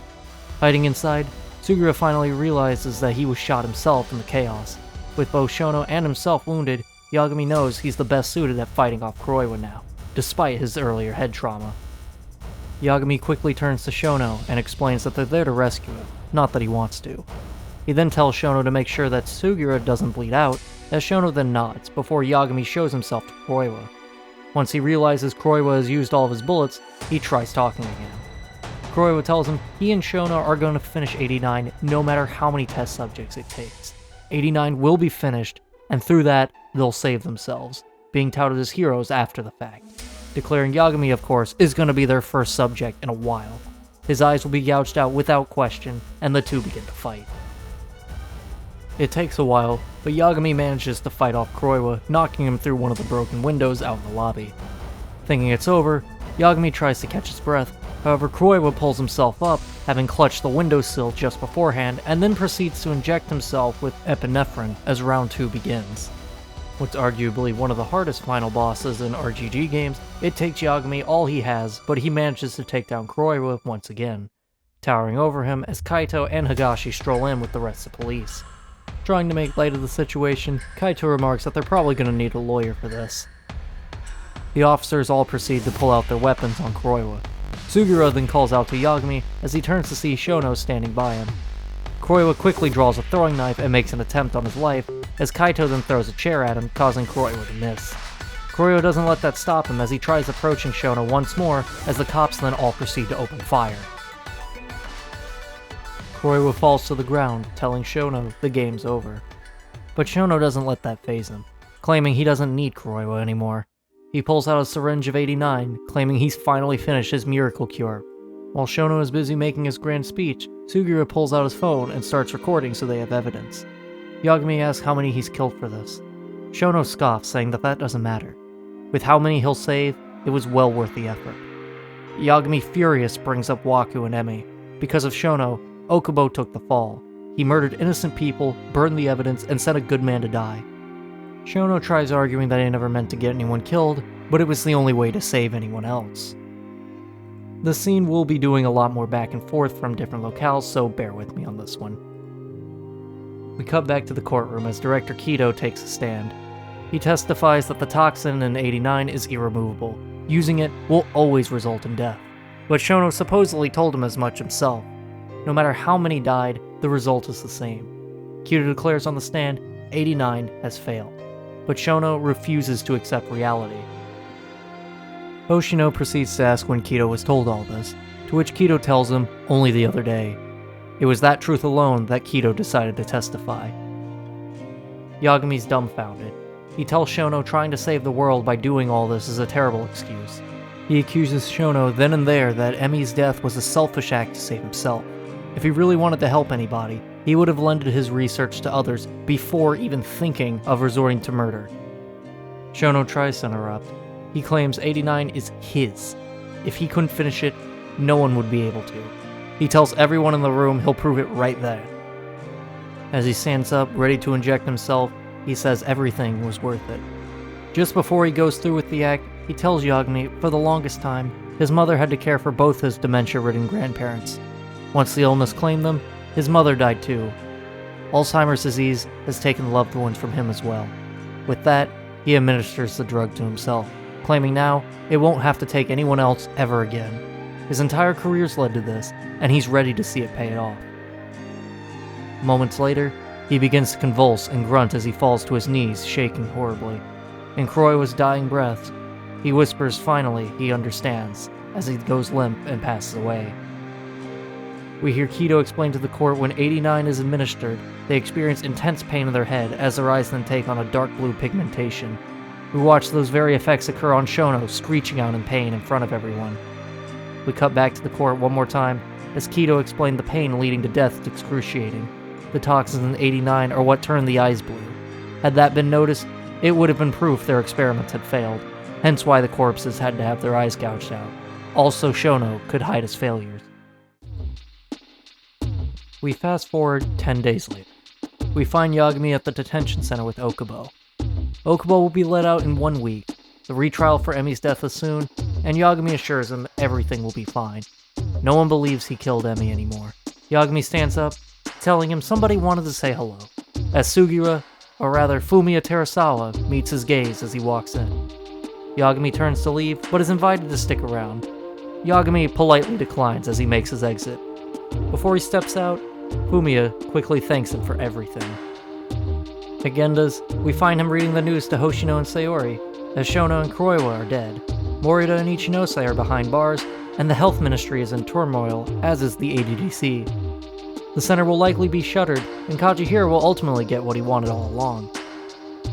Hiding inside, Sugura finally realizes that he was shot himself in the chaos. With both Shono and himself wounded, Yagami knows he's the best suited at fighting off Kuroiwa now, despite his earlier head trauma. Yagami quickly turns to Shono and explains that they're there to rescue him, not that he wants to. He then tells Shono to make sure that Sugura doesn't bleed out, as Shono then nods before Yagami shows himself to Kuroiwa. Once he realizes Kuroiwa has used all of his bullets, he tries talking again. Kuroiwa tells him he and Shono are going to finish 89 no matter how many test subjects it takes. 89 will be finished, and through that, they'll save themselves, being touted as heroes after the fact. Declaring Yagami, of course, is going to be their first subject in a while. His eyes will be gouged out without question, and the two begin to fight. It takes a while, but Yagami manages to fight off Kuroiwa, knocking him through one of the broken windows out in the lobby. Thinking it's over, Yagami tries to catch his breath, however Kuroiwa pulls himself up, having clutched the windowsill just beforehand, and then proceeds to inject himself with epinephrine as round 2 begins. What's arguably one of the hardest final bosses in RGG games, it takes Yagami all he has, but he manages to take down Kuroiwa once again, towering over him as Kaito and Higashi stroll in with the rest of the police. Trying to make light of the situation, Kaito remarks that they're probably going to need a lawyer for this. The officers all proceed to pull out their weapons on Kuroiwa. Sugura then calls out to Yagami as he turns to see Shono standing by him. Kuroiwa quickly draws a throwing knife and makes an attempt on his life, as Kaito then throws a chair at him, causing Kuroiwa to miss. Kuroiwa doesn't let that stop him as he tries approaching Shono once more, as the cops then all proceed to open fire. Kuroiwa falls to the ground, telling Shono the game's over. But Shono doesn't let that faze him, claiming he doesn't need Kuroiwa anymore. He pulls out a syringe of 89, claiming he's finally finished his miracle cure. While Shono is busy making his grand speech, Sugura pulls out his phone and starts recording so they have evidence. Yagami asks how many he's killed for this. Shono scoffs, saying that doesn't matter. With how many he'll save, it was well worth the effort. Yagami, furious, brings up Waku and Emi. Because of Shono, Okubo took the fall. He murdered innocent people, burned the evidence, and sent a good man to die. Shono tries arguing that he never meant to get anyone killed, but it was the only way to save anyone else. The scene will be doing a lot more back and forth from different locales, so bear with me on this one. We cut back to the courtroom as Director Kido takes a stand. He testifies that the toxin in 89 is irremovable. Using it will always result in death. But Shono supposedly told him as much himself. No matter how many died, the result is the same. Kido declares on the stand, 89 has failed. But Shono refuses to accept reality. Hoshino proceeds to ask when Kido was told all this, to which Kido tells him only the other day. It was that truth alone that Kido decided to testify. Yagami's dumbfounded. He tells Shono trying to save the world by doing all this is a terrible excuse. He accuses Shono then and there that Emi's death was a selfish act to save himself. If he really wanted to help anybody, he would have lended his research to others before even thinking of resorting to murder. Shono tries to interrupt. He claims 89 is his. If he couldn't finish it, no one would be able to. He tells everyone in the room he'll prove it right then. As he stands up, ready to inject himself, he says everything was worth it. Just before he goes through with the act, he tells Yagami, for the longest time, his mother had to care for both his dementia-ridden grandparents. Once the illness claimed them, his mother died too. Alzheimer's disease has taken loved ones from him as well. With that, he administers the drug to himself, claiming now it won't have to take anyone else ever again. His entire career's led to this, and he's ready to see it pay it off. Moments later, he begins to convulse and grunt as he falls to his knees, shaking horribly. In Croywa's dying breaths, he whispers finally he understands, as he goes limp and passes away. We hear Kido explain to the court when 89 is administered, they experience intense pain in their head as their eyes then take on a dark blue pigmentation. We watch those very effects occur on Shono, screeching out in pain in front of everyone. We cut back to the court one more time, as Kido explained the pain leading to death is excruciating. The toxins in 89 are what turned the eyes blue. Had that been noticed, it would have been proof their experiments had failed, hence why the corpses had to have their eyes gouged out. Also, Shono could hide his failures. We fast forward 10 days later. We find Yagami at the detention center with Okubo. Okubo will be let out in 1 week. The retrial for Emi's death is soon, and Yagami assures him everything will be fine. No one believes he killed Emi anymore. Yagami stands up, telling him somebody wanted to say hello, as Sugiura, or rather Fumiya Terasawa, meets his gaze as he walks in. Yagami turns to leave, but is invited to stick around. Yagami politely declines as he makes his exit. Before he steps out, Fumiya quickly thanks him for everything. At Genda's, we find him reading the news to Hoshino and Sayori, as Shono and Kuroiwa are dead. Morita and Ichinose are behind bars, and the health ministry is in turmoil, as is the ADDC. The center will likely be shuttered, and Kajihira will ultimately get what he wanted all along.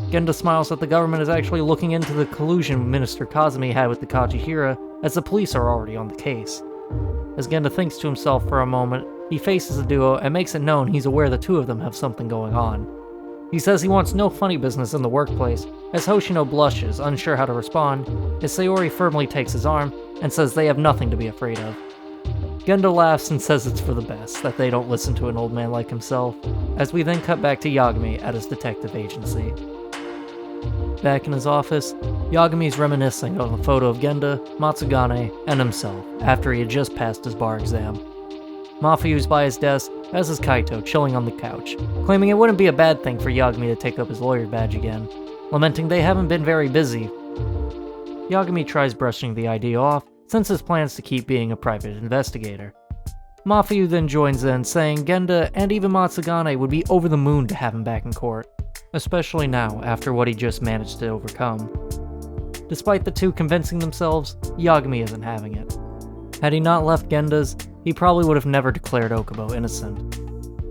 Genda smiles that the government is actually looking into the collusion Minister Kazumi had with the Kajihira, as the police are already on the case. As Genda thinks to himself for a moment, he faces the duo and makes it known he's aware the two of them have something going on. He says he wants no funny business in the workplace, as Hoshino blushes, unsure how to respond, as Sayori firmly takes his arm and says they have nothing to be afraid of. Genda laughs and says it's for the best that they don't listen to an old man like himself, as we then cut back to Yagami at his detective agency. Back in his office, Yagami's reminiscing on the photo of Genda, Matsugane, and himself after he had just passed his bar exam. Mafuyu's by his desk, as is Kaito, chilling on the couch, claiming it wouldn't be a bad thing for Yagami to take up his lawyer badge again, lamenting they haven't been very busy. Yagami tries brushing the idea off, since his plans to keep being a private investigator. Mafuyu then joins in, saying Genda and even Matsugane would be over the moon to have him back in court, especially now after what he just managed to overcome. Despite the two convincing themselves, Yagami isn't having it. Had he not left Genda's, he probably would have never declared Okubo innocent.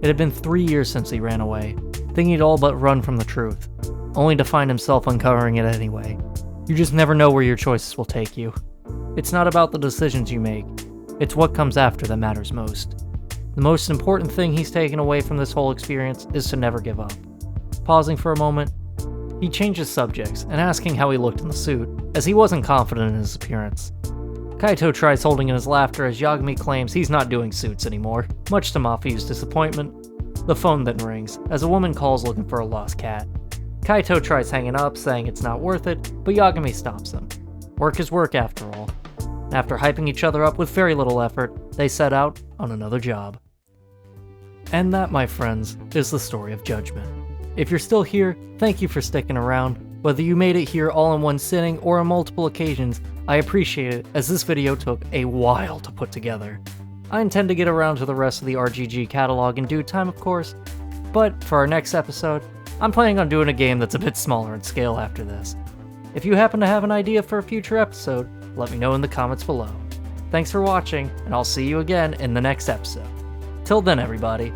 It had been 3 years since he ran away, thinking he'd all but run from the truth, only to find himself uncovering it anyway. You just never know where your choices will take you. It's not about the decisions you make, it's what comes after that matters most. The most important thing he's taken away from this whole experience is to never give up. Pausing for a moment, he changes subjects and asking how he looked in the suit, as he wasn't confident in his appearance. Kaito tries holding in his laughter as Yagami claims he's not doing suits anymore, much to Mafuyu's disappointment. The phone then rings, as a woman calls looking for a lost cat. Kaito tries hanging up, saying it's not worth it, but Yagami stops him. Work is work after all. After hyping each other up with very little effort, they set out on another job. And that, my friends, is the story of Judgment. If you're still here, thank you for sticking around. Whether you made it here all in one sitting or on multiple occasions, I appreciate it, as this video took a while to put together. I intend to get around to the rest of the RGG catalog in due time, of course, but for our next episode, I'm planning on doing a game that's a bit smaller in scale after this. If you happen to have an idea for a future episode, let me know in the comments below. Thanks for watching, and I'll see you again in the next episode. Till then, everybody,